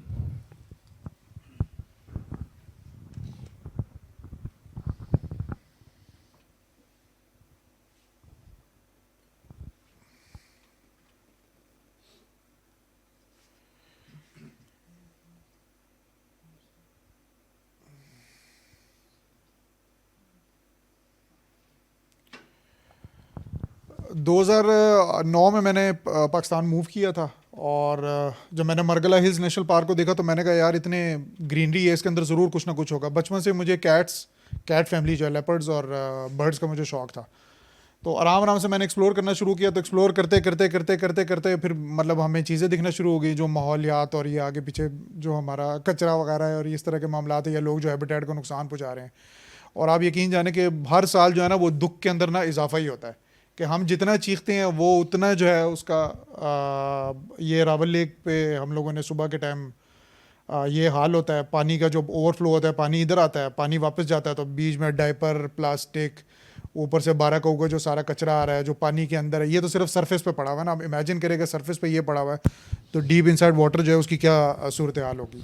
دو 2009 میں نے پاکستان موو کیا تھا, اور جب میں نے مارگلا ہلز نیشنل پارک کو دیکھا تو میں نے کہا یار اتنے گرینری ہے اس کے اندر, ضرور کچھ نہ کچھ ہوگا. بچپن سے مجھے کیٹ فیملی جو ہے لیپرڈز اور برڈز کا مجھے شوق تھا, تو آرام سے میں نے ایکسپلور کرنا شروع کیا. تو ایکسپلور کرتے پھر مطلب ہمیں چیزیں دکھنا شروع ہو گئی, جو ماحولیات اور یہ آگے پیچھے جو ہمارا کچرا وغیرہ ہے اور اس طرح کے معاملات ہیں, یا لوگ جو ہیبیٹیٹ کو نقصان پہنچا رہے ہیں. اور آپ یقین جانیں کہ ہر سال جو ہے نا وہ دکھ کے اندر نا اضافہ ہی ہوتا ہے, کہ ہم جتنا چیختے ہیں وہ اتنا جو ہے اس کا یہ راول لیک پہ ہم لوگوں نے صبح کے ٹائم یہ حال ہوتا ہے, پانی کا جو اوور فلو ہوتا ہے, پانی ادھر آتا ہے, پانی واپس جاتا ہے, تو بیچ میں ڈائپر, پلاسٹک, اوپر سے 12 کا جو سارا کچرا آ رہا ہے جو پانی کے اندر ہے. یہ تو صرف سرفیس پہ پڑا ہوا ہے نا, آپ امیجن کریں کہ سرفیس پہ یہ پڑا ہوا ہے تو ڈیپ انسائڈ واٹر جو ہے اس کی کیا صورتحال ہوگی.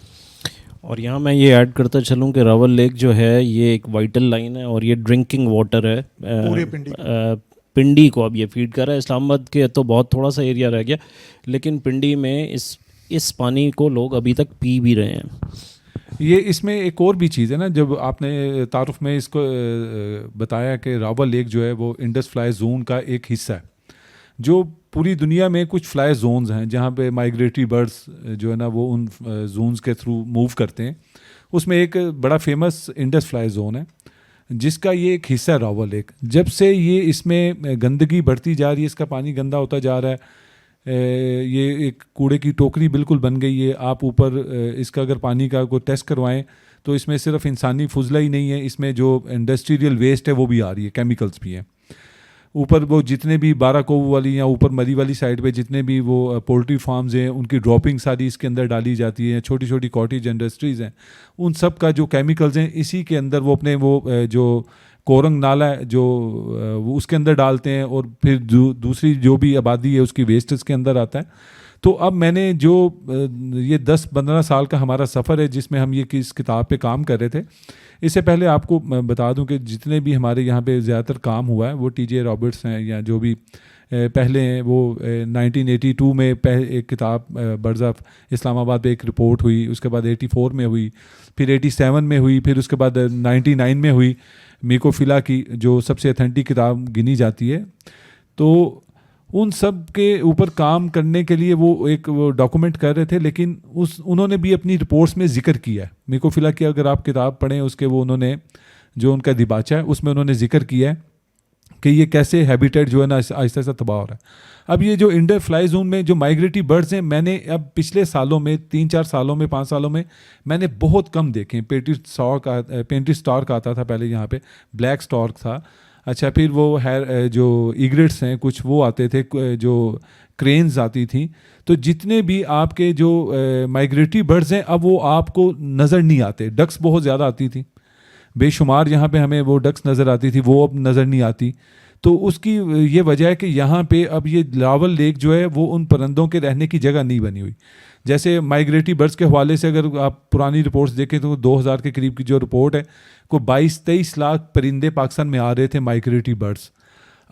اور یہاں میں یہ ایڈ کرتا چلوں کہ راول لیک جو ہے یہ ایک وائٹل لائن ہے, اور یہ ڈرنکنگ واٹر ہے پورے پنڈی کو اب یہ فیڈ کر رہا ہے. اسلام آباد کے تو بہت تھوڑا سا ایریا رہ گیا, لیکن پنڈی میں اس پانی کو لوگ ابھی تک پی بھی رہے ہیں. یہ اس میں ایک اور بھی چیز ہے نا, جب آپ نے تعارف میں اس کو بتایا کہ راول لیک جو ہے وہ انڈس فلائی زون کا ایک حصہ ہے, جو پوری دنیا میں کچھ فلائی زونز ہیں جہاں پہ مائیگریٹری برڈز جو ہے نا وہ ان زونز کے تھرو موو کرتے ہیں. اس میں ایک بڑا فیمس انڈس فلائی زون ہے جس کا یہ ایک حصہ ہے راول لیک. جب سے یہ اس میں گندگی بڑھتی جا رہی ہے, اس کا پانی گندا ہوتا جا رہا ہے, یہ ایک کوڑے کی ٹوکری بالکل بن گئی ہے. آپ اوپر اس کا اگر پانی کا کوئی ٹیسٹ کروائیں تو اس میں صرف انسانی فضلہ ہی نہیں ہے, اس میں جو انڈسٹریل ویسٹ ہے وہ بھی آ رہی ہے, کیمیکلز بھی ہیں. اوپر وہ جتنے بھی بارہ کوو والی یا اوپر مری والی سائڈ پہ جتنے بھی وہ پولٹری فارمز ہیں ان کی ڈراپنگ ساری اس کے اندر ڈالی جاتی ہے, چھوٹی چھوٹی کاٹیج انڈسٹریز ہیں, ان سب کا جو کیمیکلز ہیں اسی کے اندر وہ اپنے وہ جو کورنگ نالا ہے جو وہ اس کے اندر ڈالتے ہیں, اور پھر دوسری جو بھی آبادی ہے اس کی ویسٹ اس کے اندر آتا ہے. تو اب میں نے جو یہ 10-15 سال کا ہمارا سفر ہے جس میں ہم یہ اس کتاب پہ کام کر رہے تھے, اس سے پہلے آپ کو بتا دوں کہ جتنے بھی ہمارے یہاں پہ زیادہ تر کام ہوا ہے وہ ٹی جے رابرٹس ہیں یا جو بھی پہلے ہیں, وہ 1982 میں ایک کتاب برڈز آف اسلام آباد پہ ایک رپورٹ ہوئی, اس کے بعد 84 میں ہوئی, پھر 87 میں ہوئی, پھر اس کے بعد 99 میں ہوئی میکوفیلا کی جو سب سے اتھینٹک کتاب گنی جاتی ہے. تو ان سب کے اوپر کام کرنے کے لیے وہ ایک ڈاکومنٹ کر رہے تھے, لیکن انہوں نے بھی اپنی رپورٹس میں ذکر کیا ہے میکوفیلا کی. اگر آپ کتاب پڑھیں اس کے وہ انہوں نے جو ان کا دیباچہ ہے اس میں انہوں نے ذکر کیا ہے کہ یہ کیسے ہیبیٹیٹ جو ہے نا آہستہ آہستہ تباہ ہو رہا ہے. اب یہ جو انڈر فلائی زون میں جو مائیگریٹری برڈز ہیں, میں نے اب پچھلے سالوں میں 3-4 سالوں میں 5 سالوں میں میں نے بہت کم دیکھے. پینٹی اسٹارک آتا تھا پہلے یہاں پہ, بلیک اسٹارک تھا, اچھا پھر وہ جو ایگریٹس ہیں کچھ وہ آتے تھے, جو کرینز آتی تھیں. تو جتنے بھی آپ کے جو مائیگریٹری برڈز ہیں اب وہ آپ کو نظر نہیں آتے. ڈکس بہت زیادہ آتی تھی, بے شمار یہاں پہ ہمیں وہ ڈکس نظر آتی تھی, وہ اب نظر نہیں آتی. تو اس کی یہ وجہ ہے کہ یہاں پہ اب یہ لاول لیک جو ہے وہ ان پرندوں کے رہنے کی جگہ نہیں بنی ہوئی. جیسے مائیگریٹری برڈز کے حوالے سے اگر آپ پرانی رپورٹس دیکھیں تو 2000 کے قریب کی جو رپورٹ ہے کو 22-23 لاکھ پرندے پاکستان میں آ رہے تھے مائیگریٹری برڈز.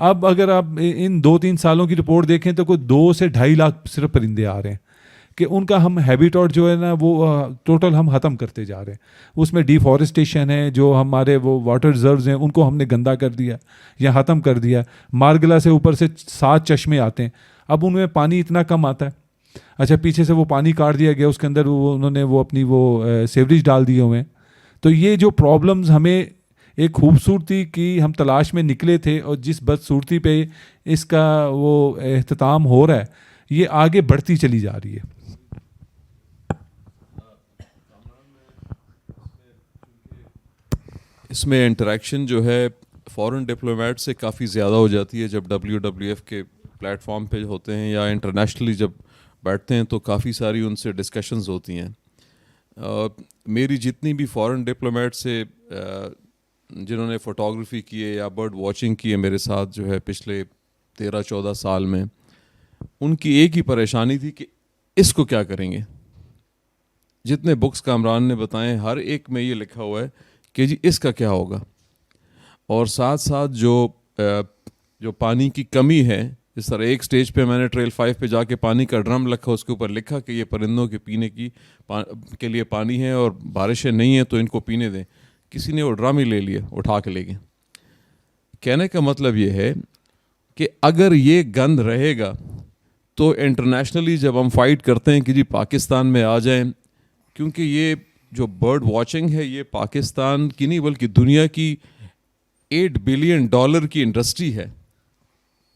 اب اگر آپ ان 2-3 سالوں کی رپورٹ دیکھیں تو کوئی 2 سے 2.5 لاکھ صرف پرندے آ رہے ہیں کہ ان کا ہم ہیبیٹاٹ جو ہے نا وہ ٹوٹل ہم ختم کرتے جا رہے ہیں. اس میں ڈیفارسٹیشن ہے, جو ہمارے وہ واٹر ریزروز ہیں ان کو ہم نے گندا کر دیا یا ختم کر دیا. مارگلا سے اوپر سے 7 چشمے آتے ہیں, اب ان میں پانی اتنا کم آتا ہے. اچھا پیچھے سے وہ پانی کاٹ دیا گیا, اس کے اندر وہ انہوں نے وہ اپنی وہ سیوریج ڈال دیے ہوئے ہیں. تو یہ جو پرابلمز ہمیں ایک خوبصورتی کی ہم تلاش میں نکلے تھے اور جس بدصورتی پہ اس کا وہ اختتام ہو رہا ہے یہ آگے بڑھتی چلی جا رہی ہے. اس میں انٹریکشن جو ہے فورن ڈپلومیٹ سے کافی زیادہ ہو جاتی ہے جب WWF کے پلیٹ فارم پہ ہوتے ہیں یا انٹرنیشنلی جب بیٹھتے ہیں تو کافی ساری ان سے ڈسکشنز ہوتی ہیں. میری جتنی بھی فورن ڈپلومیٹ سے جنہوں نے فوٹوگرافی کی ہے یا برڈ واچنگ کی ہے میرے ساتھ جو ہے پچھلے 13-14 سال میں, ان کی ایک ہی پریشانی تھی کہ اس کو کیا کریں گے. جتنے بکس کامران نے بتائیں ہر ایک میں یہ لکھا ہوا ہے کہ جی اس کا کیا ہوگا. اور ساتھ ساتھ جو پانی کی کمی ہے, اس طرح ایک سٹیج پہ میں نے ٹریل 5 پہ جا کے پانی کا ڈرم رکھا, اس کے اوپر لکھا کہ یہ پرندوں کے پینے کے لیے پانی ہے اور بارشیں نہیں ہیں تو ان کو پینے دیں. کسی نے وہ ڈرم ہی لے لیا, اٹھا کے لے گئے. کہنے کا مطلب یہ ہے کہ اگر یہ گند رہے گا تو انٹرنیشنلی جب ہم فائٹ کرتے ہیں کہ جی پاکستان میں آ جائیں, کیونکہ یہ جو برڈ واچنگ ہے یہ پاکستان کی نہیں بلکہ دنیا کی $8 بلین کی انڈسٹری ہے.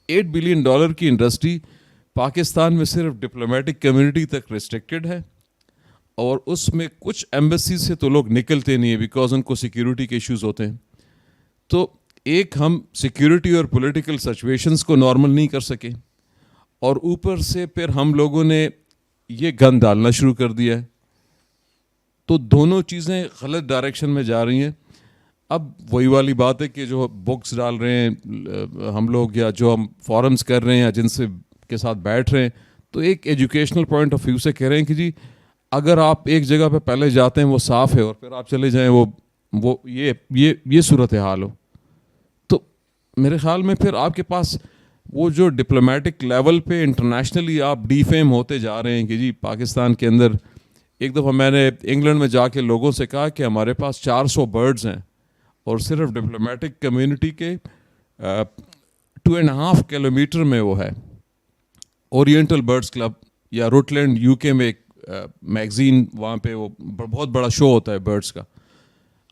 $8 بلین کی انڈسٹری پاکستان میں صرف ڈپلومیٹک کمیونٹی تک ریسٹرکٹڈ ہے, اور اس میں کچھ ایمبیسی سے تو لوگ نکلتے نہیں ہیں بیکاز ان کو سیکیورٹی کے ایشوز ہوتے ہیں. تو ایک ہم سیکیورٹی اور پولیٹیکل سچویشنز کو نارمل نہیں کر سکے, اور اوپر سے پھر ہم لوگوں نے یہ گند ڈالنا شروع کر دیا ہے. تو دونوں چیزیں غلط ڈائریکشن میں جا رہی ہیں. اب وہی والی بات ہے کہ جو بکس ڈال رہے ہیں ہم لوگ یا جو ہم فورمز کر رہے ہیں یا جن سے کے ساتھ بیٹھ رہے ہیں, تو ایک ایجوکیشنل پوائنٹ آف ویو سے کہہ رہے ہیں کہ جی اگر آپ ایک جگہ پہ پہلے جاتے ہیں وہ صاف ہے اور پھر آپ چلے جائیں وہ یہ صورت حال ہو, تو میرے خیال میں پھر آپ کے پاس وہ جو ڈپلومیٹک لیول پہ انٹرنیشنلی آپ ڈی فیم ہوتے جا رہے ہیں کہ جی پاکستان کے اندر. ایک دفعہ میں نے انگلینڈ میں جا کے لوگوں سے کہا کہ ہمارے پاس 400 برڈز ہیں اور صرف ڈپلومیٹک کمیونٹی کے 2.5 کلومیٹر میں وہ ہے اورینٹل برڈز کلب یا روٹلینڈ UK میں ایک میگزین, وہاں پہ وہ بہت بڑا شو ہوتا ہے برڈز کا.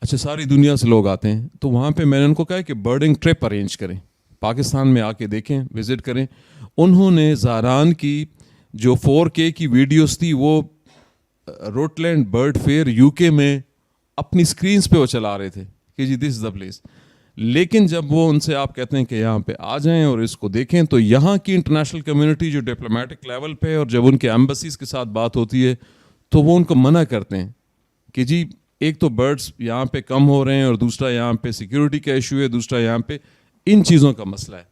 اچھا ساری دنیا سے لوگ آتے ہیں, تو وہاں پہ میں نے ان کو کہا کہ برڈنگ ٹرپ ارینج کریں پاکستان میں آ کے دیکھیں, وزٹ کریں. انہوں نے زاران کی جو 4K کی ویڈیوز تھی وہ روٹلینڈ برڈ فیئر UK میں اپنی سکرینز پہ وہ چلا رہے تھے کہ جی دس از دا پلیس. لیکن جب وہ ان سے آپ کہتے ہیں کہ یہاں پہ آ جائیں اور اس کو دیکھیں, تو یہاں کی انٹرنیشنل کمیونٹی جو ڈپلومیٹک لیول پہ, اور جب ان کے ایمبیسیز کے ساتھ بات ہوتی ہے تو وہ ان کو منع کرتے ہیں کہ جی ایک تو برڈس یہاں پہ کم ہو رہے ہیں, اور دوسرا یہاں پہ سیکیورٹی کا ایشو ہے, دوسرا یہاں پہ ان چیزوں کا مسئلہ ہے.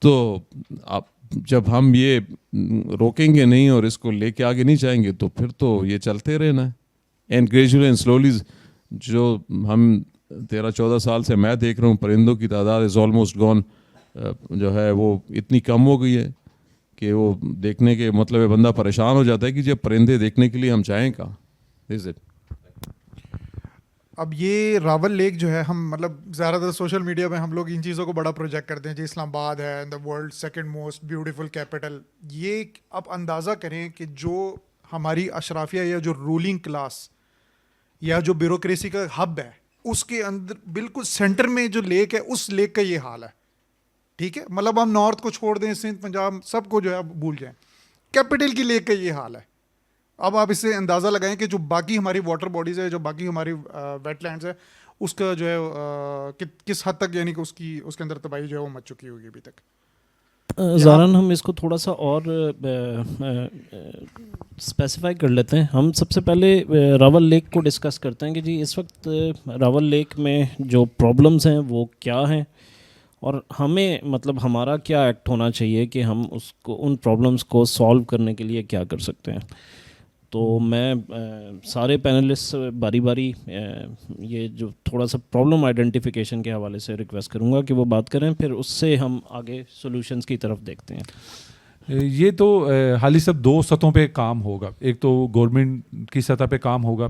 تو آپ جب ہم یہ روکیں گے نہیں اور اس کو لے کے آگے نہیں جائیں گے تو پھر تو یہ چلتے رہنا ہے. اینڈ گریجولی اینڈ سلولی جو ہم 13-14 سال سے میں دیکھ رہا ہوں, پرندوں کی تعداد از آلموسٹ گون, جو ہے وہ اتنی کم ہو گئی ہے کہ وہ دیکھنے کے مطلب بندہ پریشان ہو جاتا ہے کہ جب پرندے دیکھنے کے لیے ہم جائیں کہاں. Is it. اب یہ راول لیک جو ہے, ہم مطلب زیادہ تر سوشل میڈیا پہ ہم لوگ ان چیزوں کو بڑا پروجیکٹ کرتے ہیں, جی اسلام آباد ہے the world second most beautiful capital. یہ آپ اندازہ کریں کہ جو ہماری اشرافیہ یا جو رولنگ کلاس یا جو بیوروکریسی کا ہب ہے, اس کے اندر بالکل سینٹر میں جو لیک ہے, اس لیک کا یہ حال ہے. ٹھیک ہے, مطلب ہم نارتھ کو چھوڑ دیں, سندھ پنجاب سب کو جو ہے بھول جائیں, کیپٹل کی لیک کا یہ حال ہے. اب آپ اس سے اندازہ لگائیں کہ جو باقی ہماری واٹر باڈیز ہے, جو باقی ہماری ویٹ لینڈز ہے, اس کا جو ہے کس حد تک یعنی کہ اس کے اندر تباہی جو ہے وہ مچ چکی ہوگی ابھی تک. زاران ہم اس کو تھوڑا سا اور اسپیسیفائی کر لیتے ہیں. ہم سب سے پہلے راول لیک کو ڈسکس کرتے ہیں کہ جی اس وقت راول لیک میں جو پرابلمز ہیں وہ کیا ہیں, اور ہمیں مطلب ہمارا کیا ایکٹ ہونا چاہیے کہ ہم اس کو ان پرابلمز کو سالو کرنے کے لیے کیا کر سکتے ہیں. تو میں سارے پینلسٹ باری باری یہ جو تھوڑا سا پرابلم آئیڈینٹیفیکیشن کے حوالے سے ریکویسٹ کروں گا کہ وہ بات کریں, پھر اس سے ہم آگے سولوشنز کی طرف دیکھتے ہیں. یہ تو حالی سب 2 سطحوں پہ کام ہوگا. ایک تو گورنمنٹ کی سطح پہ کام ہوگا,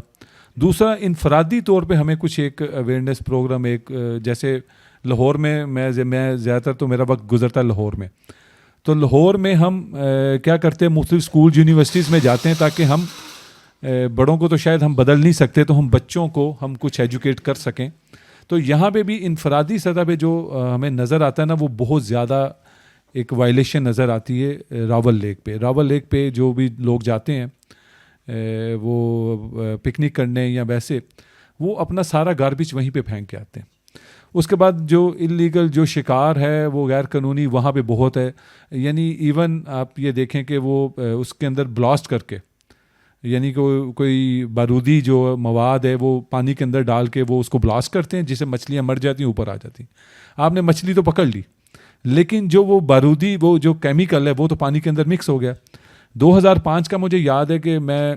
دوسرا انفرادی طور پہ ہمیں کچھ ایک اویئرنیس پروگرام, ایک جیسے لاہور میں زیادہ تر تو میرا وقت گزرتا ہے لاہور میں, تو لاہور میں ہم کیا کرتے ہیں, مختلف اسکول یونیورسٹیز میں جاتے ہیں تاکہ ہم بڑوں کو تو شاید ہم بدل نہیں سکتے, تو ہم بچوں کو ہم کچھ ایجوکیٹ کر سکیں. تو یہاں پہ بھی انفرادی سطح پہ جو ہمیں نظر آتا ہے نا, وہ بہت زیادہ ایک وائلیشن نظر آتی ہے راول لیک پہ. راول لیک پہ جو بھی لوگ جاتے ہیں وہ پکنک کرنے یا ویسے, وہ اپنا سارا گاربیج وہیں پہ پھینک کے آتے ہیں. اس کے بعد جو انلیگل جو شکار ہے وہ غیر قانونی وہاں پہ بہت ہے. یعنی ایون آپ یہ دیکھیں کہ وہ اس کے اندر بلاسٹ کر کے, یعنی کوئی بارودی جو مواد ہے وہ پانی کے اندر ڈال کے وہ اس کو بلاسٹ کرتے ہیں, جس سے مچھلیاں مر جاتی ہیں, اوپر آ جاتی ہیں. آپ نے مچھلی تو پکڑ لی, لیکن جو وہ بارودی وہ جو کیمیکل ہے وہ تو پانی کے اندر مکس ہو گیا. 2005 کا مجھے یاد ہے کہ میں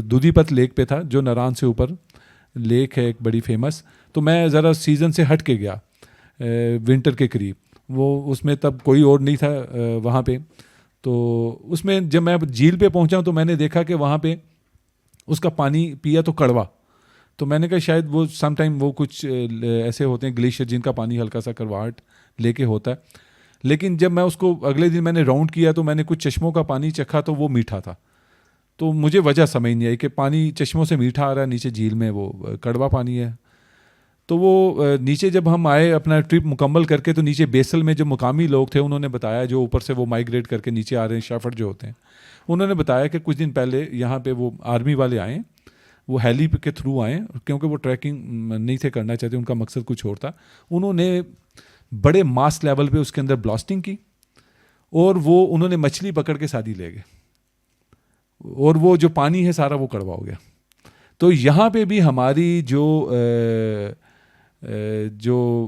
دودھی پت لیک پہ تھا, جو ناران سے اوپر لیک ہے ایک بڑی فیمس. تو میں ذرا سیزن سے ہٹ کے گیا ونٹر کے قریب, وہ اس میں تب کوئی اور نہیں تھا وہاں پہ. تو اس میں جب میں جھیل پہ پہنچا تو میں نے دیکھا کہ وہاں پہ اس کا پانی پیا تو کڑوا. تو میں نے کہا شاید وہ سم ٹائم وہ کچھ ایسے ہوتے ہیں گلیشیئر جن کا پانی ہلکا سا کرواہٹ لے کے ہوتا ہے. لیکن جب میں اس کو اگلے دن میں نے راؤنڈ کیا تو میں نے کچھ چشموں کا پانی چکھا تو وہ میٹھا تھا. تو مجھے وجہ سمجھ نہیں آئی کہ پانی چشموں سے میٹھا آ رہا ہے, نیچے جھیل میں وہ کڑوا پانی ہے. تو وہ نیچے جب ہم آئے اپنا ٹرپ مکمل کر کے, تو نیچے بیسل میں جو مقامی لوگ تھے انہوں نے بتایا, جو اوپر سے وہ مائیگریٹ کر کے نیچے آ رہے ہیں شیفرڈ جو ہوتے ہیں, انہوں نے بتایا کہ کچھ دن پہلے یہاں پہ وہ آرمی والے آئے, وہ ہیلی کے تھرو آئے, کیونکہ وہ ٹریکنگ نہیں تھے کرنا چاہتے, ان کا مقصد کچھ اور تھا. انہوں نے بڑے ماس لیول پہ اس کے اندر بلاسٹنگ کی, اور وہ انہوں نے مچھلی پکڑ کے سادھی لے گئے, اور وہ جو پانی ہے سارا وہ کڑوا ہو گیا. تو یہاں پہ بھی ہماری جو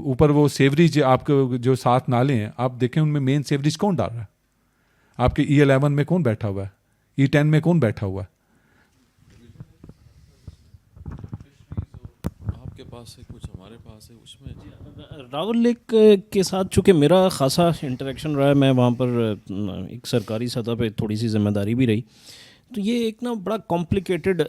اوپر وہ سیوریج آپ کو جو 7 نالے ہیں آپ دیکھیں, ان میں مین سیوریج کون ڈال رہا ہے؟ آپ کے E11 میں کون بیٹھا ہوا ہے, E10 میں کون بیٹھا ہوا ہے؟ آپ کے پاس ہے کچھ, ہمارے پاس ہے. اس میں راول لیک کے ساتھ چونکہ میرا خاصا انٹریکشن رہا ہے, میں وہاں پر ایک سرکاری سطح پہ تھوڑی سی ذمہ داری بھی رہی, تو یہ ایک نا بڑا کمپلیکیٹڈ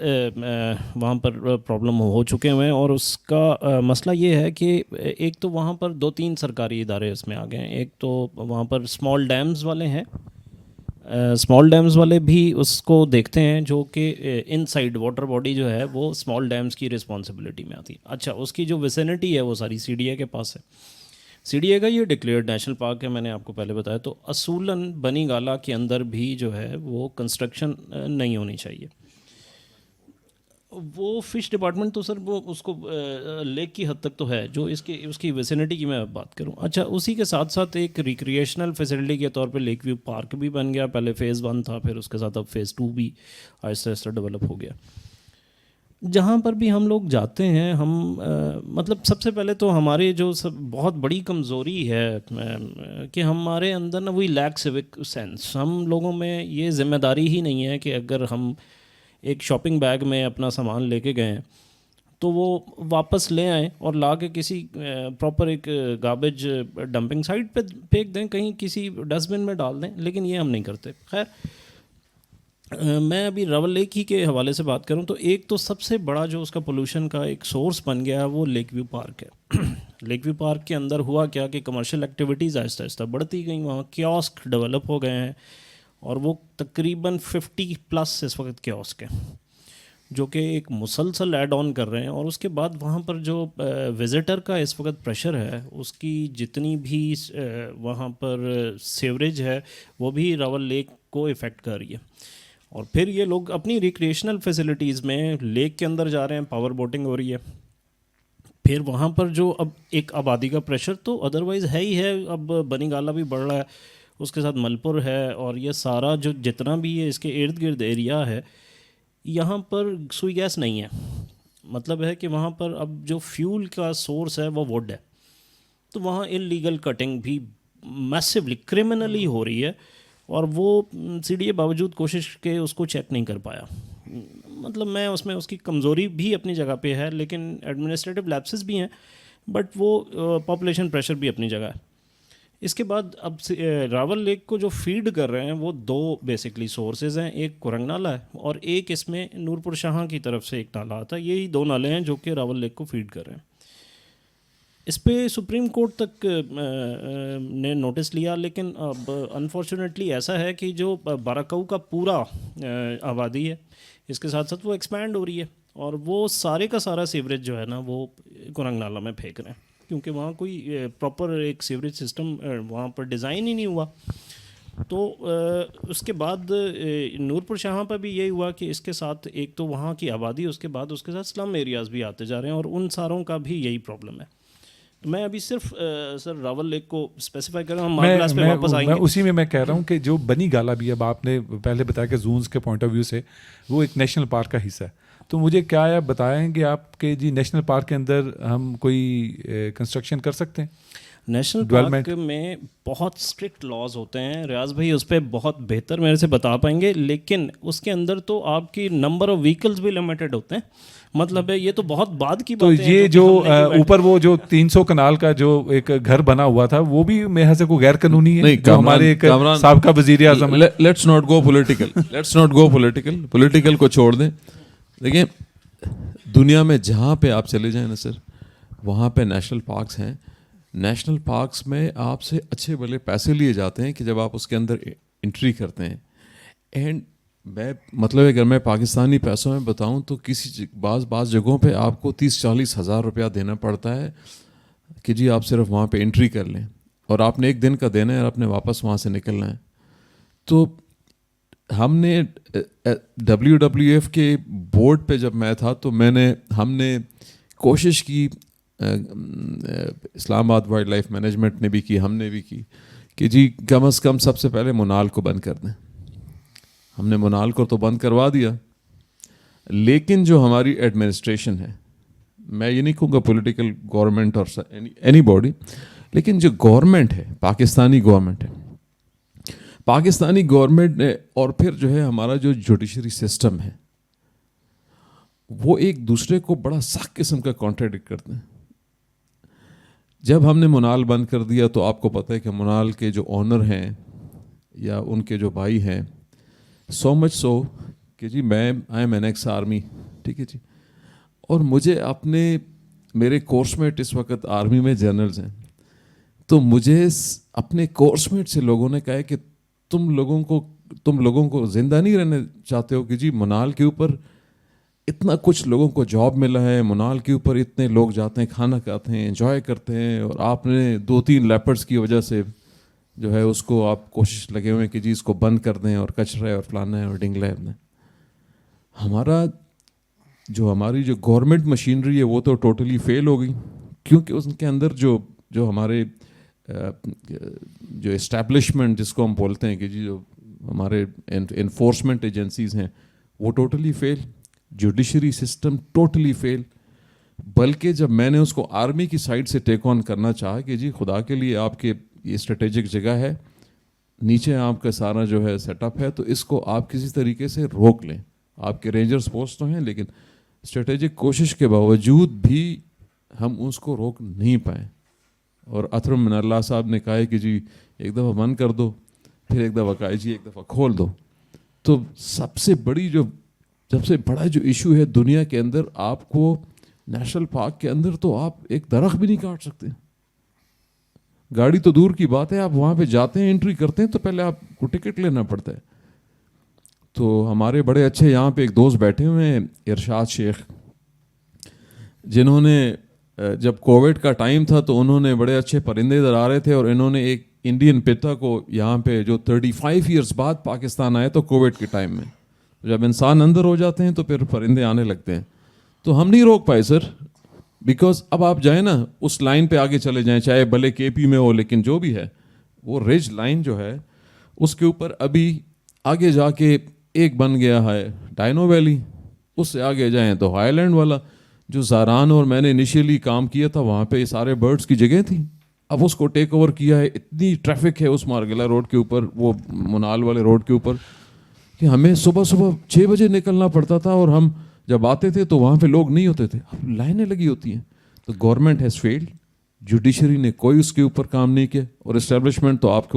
وہاں پر پرابلم ہو چکے ہوئے ہیں. اور اس کا مسئلہ یہ ہے کہ ایک تو وہاں پر 2-3 سرکاری ادارے اس میں آ گئے ہیں. ایک تو وہاں پر اسمال ڈیمز والے ہیں, اسمال ڈیمز والے بھی اس کو دیکھتے ہیں, جو کہ ان سائڈ واٹر باڈی جو ہے وہ اسمال ڈیمز کی رسپانسبلٹی میں آتی ہے. اچھا, اس کی جو ویسینٹی ہے وہ ساری CDA کے پاس ہے. سی ڈی اے کا یہ ڈکلیئرڈ نیشنل پارک ہے، میں نے آپ کو پہلے بتایا. تو اصولاً بنی گالا کے اندر بھی جو ہے وہ کنسٹرکشن نہیں ہونی چاہیے. وہ فش ڈپارٹمنٹ تو سر وہ اس کو لیک کی حد تک تو ہے، جو اس کی ویسینٹی کی میں بات کروں. اچھا، اسی کے ساتھ ساتھ ایک ریکریشنل فیسلٹی کے طور پہ لیک ویو پارک بھی بن گیا. پہلے فیز 1 تھا، پھر اس کے ساتھ اب فیز 2 بھی آہستہ آہستہ ڈیولپ ہو گیا. جہاں پر بھی ہم لوگ جاتے ہیں، ہم مطلب سب سے پہلے تو ہمارے جو بہت بڑی کمزوری ہے کہ ہمارے اندر نا وہی لیک سیوک سینس. ہم لوگوں میں یہ ذمہ داری ہی نہیں ہے کہ اگر ہم ایک شاپنگ بیگ میں اپنا سامان لے کے گئے ہیں تو وہ واپس لے آئیں اور لا کے کسی پراپر ایک گاربیج ڈمپنگ سائٹ پہ پھینک دیں، کہیں کسی ڈسٹ بن میں ڈال دیں. لیکن یہ ہم نہیں کرتے. خیر، میں ابھی راول لیک ہی کے حوالے سے بات کروں تو ایک تو سب سے بڑا جو اس کا پولوشن کا ایک سورس بن گیا ہے وہ لیک ویو پارک ہے. لیک ویو پارک کے اندر ہوا کیا کہ کمرشل ایکٹیویٹیز آہستہ آہستہ بڑھتی گئیں. وہاں کیاسک ڈیولپ ہو گئے ہیں اور وہ تقریباً 50+ اس وقت کیاسک ہیں جو کہ ایک مسلسل ایڈ آن کر رہے ہیں. اور اس کے بعد وہاں پر جو وزٹر کا اس وقت پریشر ہے، اس کی جتنی بھی وہاں پر سیوریج ہے وہ بھی راول لیک کو افیکٹ کر رہی ہے. اور پھر یہ لوگ اپنی ریکریشنل فیسلٹیز میں لیک کے اندر جا رہے ہیں، پاور بوٹنگ ہو رہی ہے. پھر وہاں پر جو اب ایک آبادی کا پریشر تو ادروائز ہے ہی ہے. اب بنی گالا بھی بڑھ رہا ہے، اس کے ساتھ ملپور ہے، اور یہ سارا جو جتنا بھی ہے اس کے ارد گرد ایریا ہے، یہاں پر سوئی گیس نہیں ہے. مطلب ہے کہ وہاں پر اب جو فیول کا سورس ہے وہ ووڈ ہے. تو وہاں انلیگل کٹنگ بھی میسیولی کرمنلی ہو رہی ہے، اور وہ سی ڈی اے باوجود کوشش کے اس کو چیک نہیں کر پایا. مطلب میں اس کی کمزوری بھی اپنی جگہ پہ ہے، لیکن ایڈمنسٹریٹو لیپسز بھی ہیں، بٹ وہ پاپولیشن پریشر بھی اپنی جگہ ہے. اس کے بعد اب راول لیک کو جو فیڈ کر رہے ہیں وہ 2 بیسکلی سورسز ہیں. ایک کرنگ نالا ہے اور ایک اس میں نورپور شاہاں کی طرف سے ایک نالا آتا ہے. یہی 2 نالے ہیں جو کہ راول لیک کو فیڈ کر رہے ہیں. اس پہ سپریم کورٹ تک نے نوٹس لیا، لیکن اب انفارچونیٹلی ایسا ہے کہ جو باراکاؤ کا پورا آبادی ہے، اس کے ساتھ ساتھ وہ ایکسپینڈ ہو رہی ہے، اور وہ سارے کا سارا سیوریج جو ہے نا وہ کرنگ نالا میں پھینک رہے ہیں، کیونکہ وہاں کوئی پراپر ایک سیوریج سسٹم وہاں پر ڈیزائن ہی نہیں ہوا. تو اس کے بعد نورپور شاہاں پہ بھی یہی ہوا کہ اس کے ساتھ ایک تو وہاں کی آبادی، اس کے بعد اس کے ساتھ سلم ایریاز بھی آتے جا رہے ہیں، اور ان ساروں کا بھی یہی پرابلم ہے. میں ابھی صرف سر راول لیک کو اسپیسیفائی کر رہا ہوں، ہمارے کلاس پہ واپس آئیں گے. میں اسی میں کہہ رہا ہوں کہ جو بنی گالا بھی اب آپ نے پہلے بتایا کہ زونز کے پوائنٹ آف ویو سے وہ ایک نیشنل پارک کا حصہ ہے. تو مجھے کیا آپ بتائیں گے آپ کہ جی نیشنل پارک کے اندر ہم کوئی کنسٹرکشن کر سکتے ہیں؟ نیشنل پارک میں بہت اسٹرکٹ لاز ہوتے ہیں، ریاض بھائی اس پہ بہت بہتر میرے سے بتا پائیں گے، لیکن اس کے اندر تو آپ کی نمبر آف وہیکلز بھی لمیٹڈ ہوتے ہیں. مطلب ہے یہ تو بہت بعد کی بات ہے. تو یہ جو اوپر وہ جو 300 کنال کا جو ایک گھر بنا ہوا تھا وہ بھی میرے سے کوئی غیر قانونی ہے؟ جو ہمارے ایک سابقہ وزیر اعظم، let's not go political, political کو چھوڑ دیں. دیکھیں، دنیا میں جہاں پہ آپ چلے جائیں نا سر، وہاں پہ نیشنل پارکس ہیں. نیشنل پارکس میں آپ سے اچھے بھلے پیسے لیے جاتے ہیں کہ جب آپ اس کے اندر انٹری کرتے ہیں. اینڈ میں مطلب اگر میں پاکستانی پیسوں میں بتاؤں تو کسی بعض جگہوں پہ آپ کو 30-40 ہزار روپیہ دینا پڑتا ہے کہ جی آپ صرف وہاں پہ انٹری کر لیں، اور آپ نے 1 دن کا دینا ہے اور آپ نے واپس وہاں سے نکلنا ہے. تو ہم نے WWF کے بورڈ پہ جب میں تھا تو ہم نے کوشش کی، اسلام آباد وائلڈ لائف مینجمنٹ نے بھی کی، ہم نے بھی کی کہ جی کم از کم سب سے پہلے منال کو بند کر دیں. ہم نے منال کو تو بند کروا دیا، لیکن جو ہماری ایڈمنسٹریشن ہے، میں یہ نہیں کہوں گا پولیٹیکل گورنمنٹ اور اینی باڈی، لیکن جو گورنمنٹ ہے، پاکستانی گورنمنٹ نے، اور پھر جو ہے ہمارا جو جوڈیشری سسٹم ہے، وہ ایک دوسرے کو بڑا سخت قسم کا کانٹراڈکٹ کرتے ہیں. جب ہم نے منال بند کر دیا تو آپ کو پتہ ہے کہ منال کے جو آنر ہیں یا ان کے جو بھائی ہیں، سو مچ سو کہ جی I am an ex army, ٹھیک ہے جی، اور مجھے میرے کورس میٹ اس وقت آرمی میں جنرلز ہیں، تو مجھے اپنے کورس میٹ سے لوگوں نے کہا ہے کہ تم لوگوں کو زندہ نہیں رہنے چاہتے ہو کہ جی منال کے اوپر اتنا کچھ لوگوں کو جاب ملا ہے, منال کے اوپر اتنے لوگ جاتے ہیں, کھانا کھاتے ہیں, انجوائے کرتے ہیں, اور آپ نے 2-3 لیپرڈس کی وجہ سے جو ہے اس کو آپ کوشش لگے ہوئے ہیں کہ جی اس کو بند کر دیں, اور کچرا ہے اور فلانا ہے اور ڈنگلا ہے. ہماری جو گورنمنٹ مشینری ہے وہ تو ٹوٹلی فیل ہو گئی, کیونکہ اس کے اندر جو ہمارے جو اسٹیبلشمنٹ جس کو ہم بولتے ہیں کہ جی جو ہمارے انفورسمنٹ ایجنسیز ہیں وہ ٹوٹلی فیل, جوڈیشری سسٹم ٹوٹلی فیل. بلکہ جب میں نے اس کو آرمی کی سائڈ سے ٹیک آن کرنا چاہا کہ جی خدا کے لیے آپ کے یہ اسٹریٹجک جگہ ہے, نیچے آپ کا سارا جو ہے سیٹ اپ ہے, تو اس کو آپ کسی طریقے سے روک لیں. آپ کے رینجرز پوسٹ تو ہیں, لیکن اسٹریٹجک کوشش کے باوجود بھی ہم اس کو روک نہیں پائے. اور اطہر من اللہ صاحب نے کہا ہے کہ جی ایک دفعہ بند کر دو, پھر ایک دفعہ کہا جی ایک دفعہ کھول دو. تو سب سے بڑا جو ایشو ہے دنیا کے اندر, آپ کو نیشنل پارک کے اندر تو آپ ایک درخت بھی نہیں کاٹ سکتے. گاڑی تو دور کی بات ہے, آپ وہاں پہ جاتے ہیں, انٹری کرتے ہیں تو پہلے آپ کو ٹکٹ لینا پڑتا ہے. تو ہمارے بڑے اچھے یہاں پہ ایک دوست بیٹھے ہوئے ہیں, ارشاد شیخ, جنہوں نے جب کووڈ کا ٹائم تھا تو انہوں نے بڑے اچھے پرندے ادھر آ رہے تھے, اور انہوں نے ایک انڈین پیتا کو یہاں پہ جو 35 ایئرس بعد پاکستان آئے تو کووڈ کے ٹائم میں, جب انسان اندر ہو جاتے ہیں تو پھر پرندے آنے لگتے ہیں. تو ہم نہیں روک پائے سر, بیکاز اب آپ جائیں نا اس لائن پہ آگے چلے جائیں, چاہے بھلے کے پی میں ہو, لیکن جو بھی ہے وہ رج لائن جو ہے اس کے اوپر ابھی آگے جا کے ایک بن گیا ہے ڈائنو ویلی, اس سے آگے جائیں تو ہائی لینڈ والا. جو زاران اور میں نے انیشیلی کام کیا تھا وہاں پہ سارے برڈز کی جگہ تھی, اب اس کو ٹیک اوور کیا ہے. اتنی ٹریفک ہے اس مارگلا روڈ کے اوپر, وہ منال والے روڈ کے اوپر, کہ ہمیں صبح 6 بجے نکلنا پڑتا تھا, اور ہم جب آتے تھے تو وہاں پہ لوگ نہیں ہوتے تھے. اب لائنیں لگی ہوتی ہیں. تو گورنمنٹ ہیز فیلڈ, جوڈیشری نے کوئی اس کے اوپر کام نہیں کیا, اور اسٹیبلشمنٹ تو آپ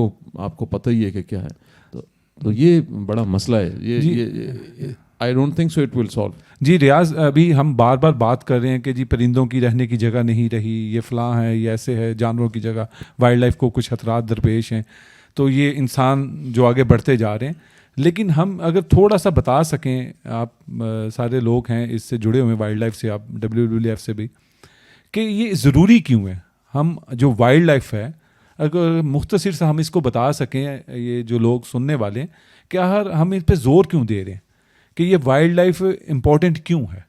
کو پتہ ہی ہے کہ کیا ہے. تو یہ بڑا مسئلہ ہے. یہ I don't think so it will solve. جی ریاض, ابھی ہم بار بار بات کر رہے ہیں کہ جی پرندوں کی رہنے کی جگہ نہیں رہی, یہ فلاں ہے, یہ ایسے ہے, جانوروں کی جگہ, وائلڈ لائف کو کچھ خطرات درپیش ہیں, تو یہ انسان جو آگے بڑھتے جا رہے ہیں. لیکن ہم اگر تھوڑا سا بتا سکیں, آپ سارے لوگ ہیں اس سے جڑے ہوئے وائلڈ لائف سے, آپ WWF سے بھی, کہ یہ ضروری کیوں ہے. ہم جو وائلڈ لائف ہے اگر مختصر سے ہم اس کو بتا سکیں, یہ جو لوگ سننے والے ہیں, کہ ہم اس پہ زور کیوں دے رہے ہیں کہ یہ وائلڈ لائف امپورٹنٹ کیوں ہے.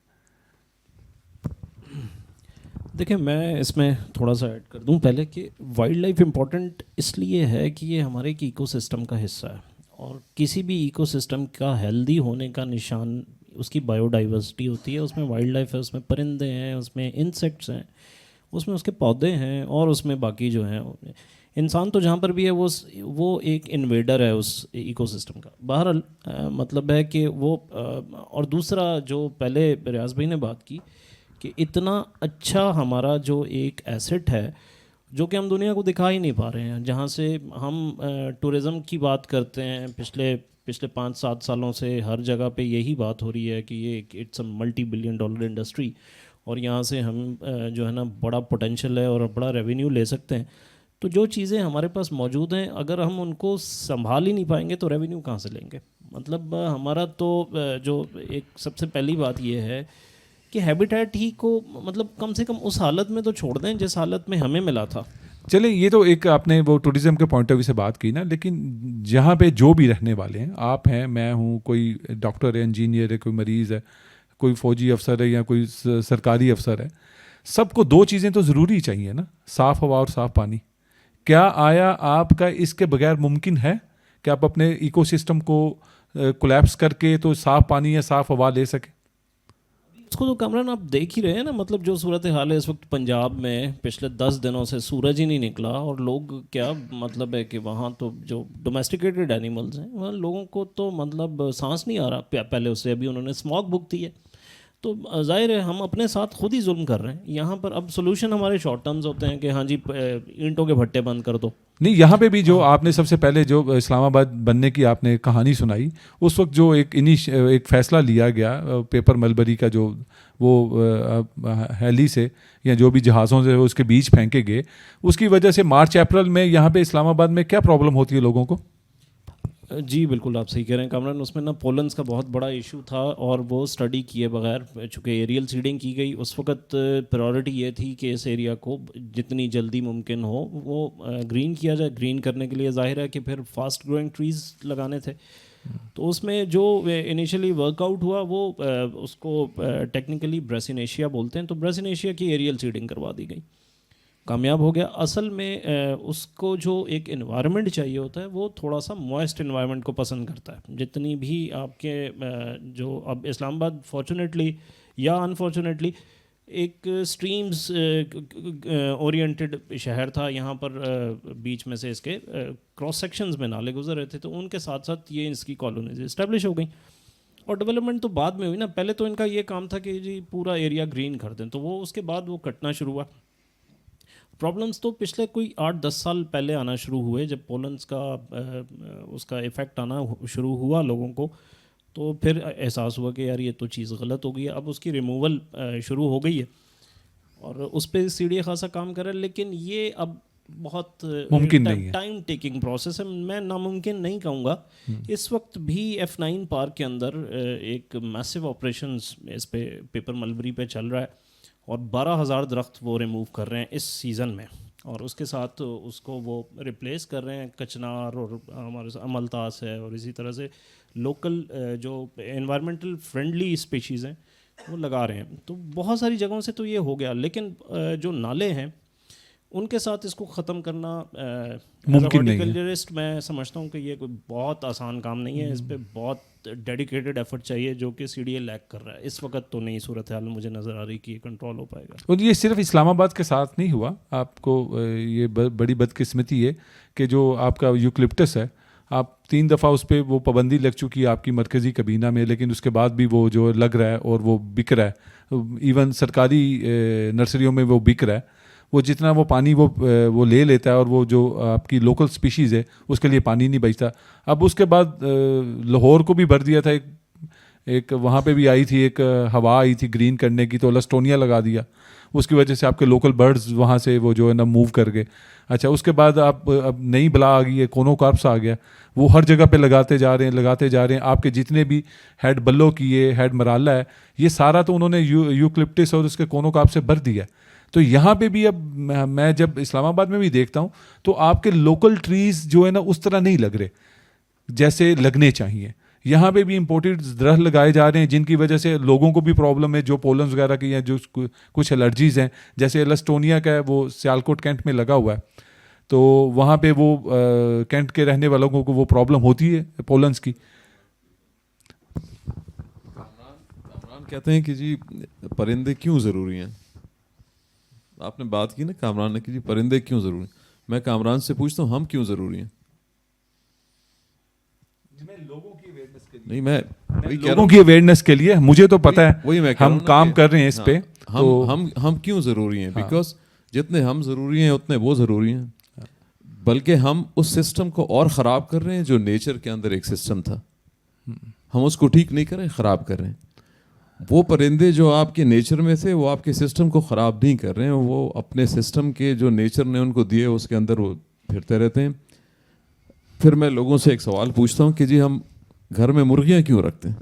دیکھیں میں اس میں تھوڑا سا ایڈ کر دوں پہلے, کہ وائلڈ لائف امپورٹنٹ اس لیے ہے کہ یہ ہمارے ایک ایکو سسٹم کا حصہ ہے, اور کسی بھی ایکو سسٹم کا ہیلدی ہونے کا نشان اس کی بایو ڈائیورسٹی ہوتی ہے. اس میں وائلڈ لائف ہے, اس میں پرندے ہیں, اس میں انسیکٹس ہیں, اس میں اس کے پودے ہیں, اور اس میں باقی جو ہیں انسان تو جہاں پر بھی ہے وہ ایک انویڈر ہے اس ایکو سسٹم کا. بہرحال مطلب ہے کہ وہ, اور دوسرا جو پہلے ریاض بھائی نے بات کی کہ اتنا اچھا ہمارا جو ایک ایسٹ ہے جو کہ ہم دنیا کو دکھا ہی نہیں پا رہے ہیں. جہاں سے ہم ٹورزم کی بات کرتے ہیں, پچھلے 5-7 سالوں سے ہر جگہ پہ یہی بات ہو رہی ہے کہ یہ اٹس اے $multi-billion انڈسٹری, اور یہاں سے ہم جو ہے نا بڑا پوٹینشیل ہے اور بڑا ریونیو لے سکتے ہیں. تو جو چیزیں ہمارے پاس موجود ہیں اگر ہم ان کو سنبھال ہی نہیں پائیں گے تو ریونیو کہاں سے لیں گے. مطلب ہمارا تو جو ایک سب سے پہلی بات یہ ہے کہ ہیبیٹیٹ ہی کو مطلب کم سے کم اس حالت میں تو چھوڑ دیں جس حالت میں ہمیں ملا تھا. چلیں یہ تو ایک آپ نے وہ ٹورزم کے پوائنٹ آف ویو سے بات کی نا, لیکن جہاں پہ جو بھی رہنے والے ہیں, آپ ہیں, میں ہوں, کوئی ڈاکٹر ہے, انجینئر ہے, کوئی مریض ہے, کوئی فوجی افسر ہے یا کوئی سرکاری افسر ہے, سب کو 2 چیزیں تو ضروری چاہیے نا, صاف ہوا اور صاف پانی. کیا آیا آپ کا اس کے بغیر ممکن ہے کہ آپ اپنے ایکو سسٹم کو کولیپس کر کے تو صاف پانی یا صاف ہوا لے سکیں؟ اس کو تو کامران آپ دیکھ ہی رہے ہیں نا, مطلب جو صورت حال ہے اس وقت پنجاب میں, پچھلے 10 دنوں سے سورج ہی نہیں نکلا, اور لوگ کیا مطلب ہے کہ وہاں تو جو ڈومیسٹیکیٹڈ اینیملز ہیں وہاں لوگوں کو تو مطلب سانس نہیں آ رہا پہلے اس سے. ابھی انہوں نے اسموگ بھگتی ہے, تو ظاہر ہے ہم اپنے ساتھ خود ہی ظلم کر رہے ہیں یہاں پر. اب سولوشن ہمارے شارٹ ٹرمز ہوتے ہیں کہ ہاں جی اینٹوں کے بھٹے بند کر دو. نہیں, یہاں پہ بھی جو آپ نے سب سے پہلے جو اسلام آباد بننے کی آپ نے کہانی سنائی, اس وقت جو ایک فیصلہ لیا گیا پیپر ملبری کا, جو وہ ہیلی سے یا جو بھی جہازوں سے اس کے بیچ پھینکے گئے, اس کی وجہ سے مارچ اپریل میں یہاں پہ اسلام آباد میں کیا پرابلم ہوتی ہے لوگوں کو؟ جی بالکل آپ صحیح کہہ رہے ہیں کامران. اس میں نا پولنس کا بہت بڑا ایشو تھا اور وہ اسٹڈی کیے بغیر, چونکہ ایریل سیڈنگ کی گئی اس وقت پرائورٹی یہ تھی کہ اس ایریا کو جتنی جلدی ممکن ہو وہ گرین کیا جائے. گرین کرنے کے لیے ظاہر ہے کہ پھر فاسٹ گروئنگ ٹریز لگانے تھے. تو اس میں جو انیشلی ورک آؤٹ ہوا وہ اس کو ٹیکنیکلی بریسینیشیا بولتے ہیں. تو بریسینیشیا کی ایریل سیڈنگ کروا دی گئی, کامیاب ہو گیا. اصل میں اس کو جو ایک انوائرمنٹ چاہیے ہوتا ہے وہ تھوڑا سا موائسٹ انوائرمنٹ کو پسند کرتا ہے. جتنی بھی آپ کے جو اب اسلام آباد فارچونیٹلی یا انفارچونیٹلی ایک اسٹریمز اورینٹڈ شہر تھا. یہاں پر بیچ میں سے اس کے کراس سیکشنز میں نالے گزر رہے تھے, تو ان کے ساتھ ساتھ یہ اس کی کالونیز اسٹیبلش ہو گئیں. اور ڈیولپمنٹ تو بعد میں ہوئی نا, پہلے تو ان کا یہ کام تھا کہ جی پورا ایریا گرین کر دیں, تو وہ اس کے بعد وہ کٹنا شروع ہوا. پرابلمس تو پچھلے کوئی 8-10 سال پہلے آنا شروع ہوئے, جب پولنس کا اس کا ایفیکٹ آنا شروع ہوا لوگوں کو, تو پھر احساس ہوا کہ یار یہ تو چیز غلط ہو گئی ہے. اب اس کی ریموول شروع ہو گئی ہے اور اس پہ سی ڈی اے خاصا کام کر رہا ہے, لیکن یہ اب بہت ممکن نہیں ہے, ٹائم ٹیکنگ پروسیس ہے. میں ناممکن نہیں کہوں گا. اس وقت بھی F9 پارک کے اندر ایک میسو آپریشنز اس پہ پیپر ملبری پہ چل رہا ہے اور 12,000 درخت وہ ریموو کر رہے ہیں اس سیزن میں, اور اس کے ساتھ اس کو وہ ریپلیس کر رہے ہیں کچنار اور ہمارے املتاس ہے, اور اسی طرح سے لوکل جو انوائرمنٹل فرینڈلی اسپیشیز ہیں وہ لگا رہے ہیں. تو بہت ساری جگہوں سے تو یہ ہو گیا, لیکن جو نالے ہیں ان کے ساتھ اس کو ختم کرنا ممکن نہیں ہے. میں سمجھتا ہوں کہ یہ کوئی بہت آسان کام نہیں ہے. اس پہ بہت ڈیڈیکیٹڈ ایفرٹ چاہیے, جو کہ سی ڈی اے لیک کر رہا ہے. اس وقت تو نہیں صورتحال مجھے نظر آ رہی کہ یہ کنٹرول ہو پائے گا. اور یہ صرف اسلام آباد کے ساتھ نہیں ہوا. آپ کو یہ بڑی بدقسمتی ہے کہ جو آپ کا یوکلپٹس ہے, آپ 3 دفعہ اس پہ وہ پابندی لگ چکی ہے آپ کی مرکزی کابینہ میں, لیکن اس کے بعد بھی وہ جو لگ رہا ہے اور وہ بک رہا ہے. ایون سرکاری نرسریوں میں وہ بک رہا ہے. وہ جتنا وہ پانی وہ لے لیتا ہے, اور وہ جو آپ کی لوکل اسپیشیز ہے اس کے لیے پانی نہیں بچتا. اب اس کے بعد لاہور کو بھی بھر دیا تھا, ایک وہاں پہ بھی آئی تھی, ایک ہوا آئی تھی گرین کرنے کی, تو لسٹونیا لگا دیا. اس کی وجہ سے آپ کے لوکل برڈز وہاں سے وہ جو ہے نا موو کر گئے. اچھا, اس کے بعد اب نئی بلا آ گئی ہے, کونوکارپس آ گیا, وہ ہر جگہ پہ لگاتے جا رہے ہیں. آپ کے جتنے بھی ہیڈ بلو کی ہے, ہیڈ مرالا ہے, یہ سارا تو انہوں نے یوکلپٹس اور اس کے کونوکارپ سے بھر دیا. تو یہاں پہ بھی اب میں جب اسلام آباد میں بھی دیکھتا ہوں تو آپ کے لوکل ٹریز جو ہے نا اس طرح نہیں لگ رہے جیسے لگنے چاہیے. یہاں پہ بھی امپورٹڈ درخت لگائے جا رہے ہیں, جن کی وجہ سے لوگوں کو بھی پرابلم ہے, جو پولنز وغیرہ کی ہیں, جو کچھ الرجیز ہیں, جیسے لسٹونیا کا ہے وہ سیالکوٹ کینٹ میں لگا ہوا ہے. تو وہاں پہ وہ کینٹ کے رہنے والوں کو وہ پرابلم ہوتی ہے پولنز کی. کامران کہتے ہیں کہ جی پرندے کیوں ضروری ہیں. آپ نے بات کی نا کامران نے کہ جی پرندے کیوں ضروری ہیں. میں کامران سے پوچھتا ہوں ہم کیوں ضروری ہیں. نہیں, میں لوگوں کی اویئرنیس کے لیے مجھے تو پتہ ہے ہم کام کر رہے ہیں اس پہ. ہم کیوں ضروری ہیں, بیکاز جتنے ہم ضروری ہیں اتنے وہ ضروری ہیں, بلکہ ہم اس سسٹم کو اور خراب کر رہے ہیں جو نیچر کے اندر ایک سسٹم تھا. ہم اس کو ٹھیک نہیں کر رہے, خراب کر رہے ہیں. وہ پرندے جو آپ کے نیچر میں تھے وہ آپ کے سسٹم کو خراب نہیں کر رہے ہیں, وہ اپنے سسٹم کے جو نیچر نے ان کو دیے اس کے اندر وہ پھرتے رہتے ہیں. پھر میں لوگوں سے ایک سوال پوچھتا ہوں کہ جی ہم گھر میں مرغیاں کیوں رکھتے ہیں.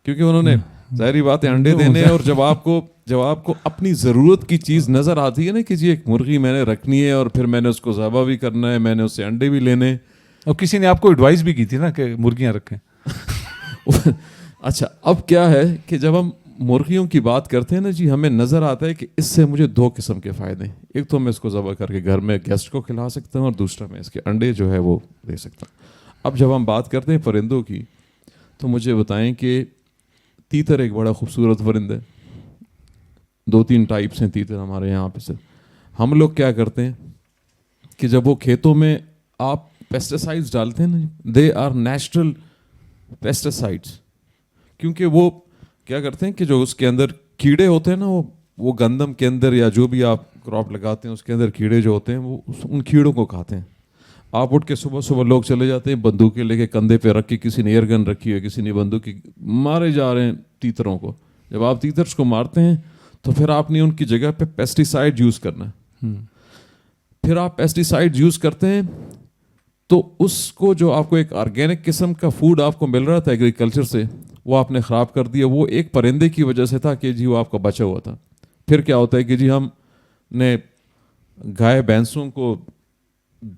کیونکہ انہوں نے ظاہری بات ہے انڈے دینے, اور جب آپ کو اپنی ضرورت کی چیز نظر آتی ہے نا کہ جی ایک مرغی میں نے رکھنی ہے اور پھر میں نے اس کو ذبح بھی کرنا ہے, میں نے اس سے انڈے بھی لینے. اور کسی نے آپ کو ایڈوائز بھی کی تھی نا کہ مرغیاں رکھیں. اچھا, اب کیا ہے کہ جب ہم مرغیوں کی بات کرتے ہیں نا جی, ہمیں نظر آتا ہے کہ اس سے مجھے 2 قسم کے فائدے ہیں. ایک تو میں اس کو ذبح کر کے گھر میں گیسٹ کو کھلا سکتا ہوں, اور دوسرا میں اس کے انڈے جو ہے وہ دے سکتا ہوں. اب جب ہم بات کرتے ہیں پرندوں کی, تو مجھے بتائیں کہ تیتر ایک بڑا خوبصورت پرند ہے. 2-3 ٹائپس ہیں تیتر ہمارے یہاں پہ سے. ہم لوگ کیا کرتے ہیں کہ جب وہ کھیتوں میں آپ پیسٹیسائڈس ڈالتے ہیں نا, دے آر نیچرل پیسٹیسائڈس, کیونکہ وہ کیا کرتے ہیں کہ جو اس کے اندر کیڑے ہوتے ہیں نا, وہ گندم کے اندر یا جو بھی آپ کراپ لگاتے ہیں اس کے اندر کیڑے جو ہوتے ہیں وہ ان کیڑوں کو کھاتے ہیں. آپ اٹھ کے صبح لوگ چلے جاتے ہیں بندوقیں لے کے کندھے پہ رکھ کے, کسی نے ایئر گن رکھی ہے, کسی نے بندوق کی, مارے جا رہے ہیں تیتروں کو. جب آپ تیترس کو مارتے ہیں تو پھر آپ نے ان کی جگہ پہ پیسٹیسائڈ یوز کرنا ہے. پھر آپ پیسٹیسائڈ یوز کرتے ہیں تو اس کو جو آپ کو ایک آرگینک قسم کا فوڈ آپ کو مل رہا تھا ایگریکلچر سے، وہ آپ نے خراب کر دیا. وہ ایک پرندے کی وجہ سے تھا کہ جی وہ آپ کا بچا ہوا تھا. پھر کیا ہوتا ہے کہ جی ہم نے گائے بھینسوں کو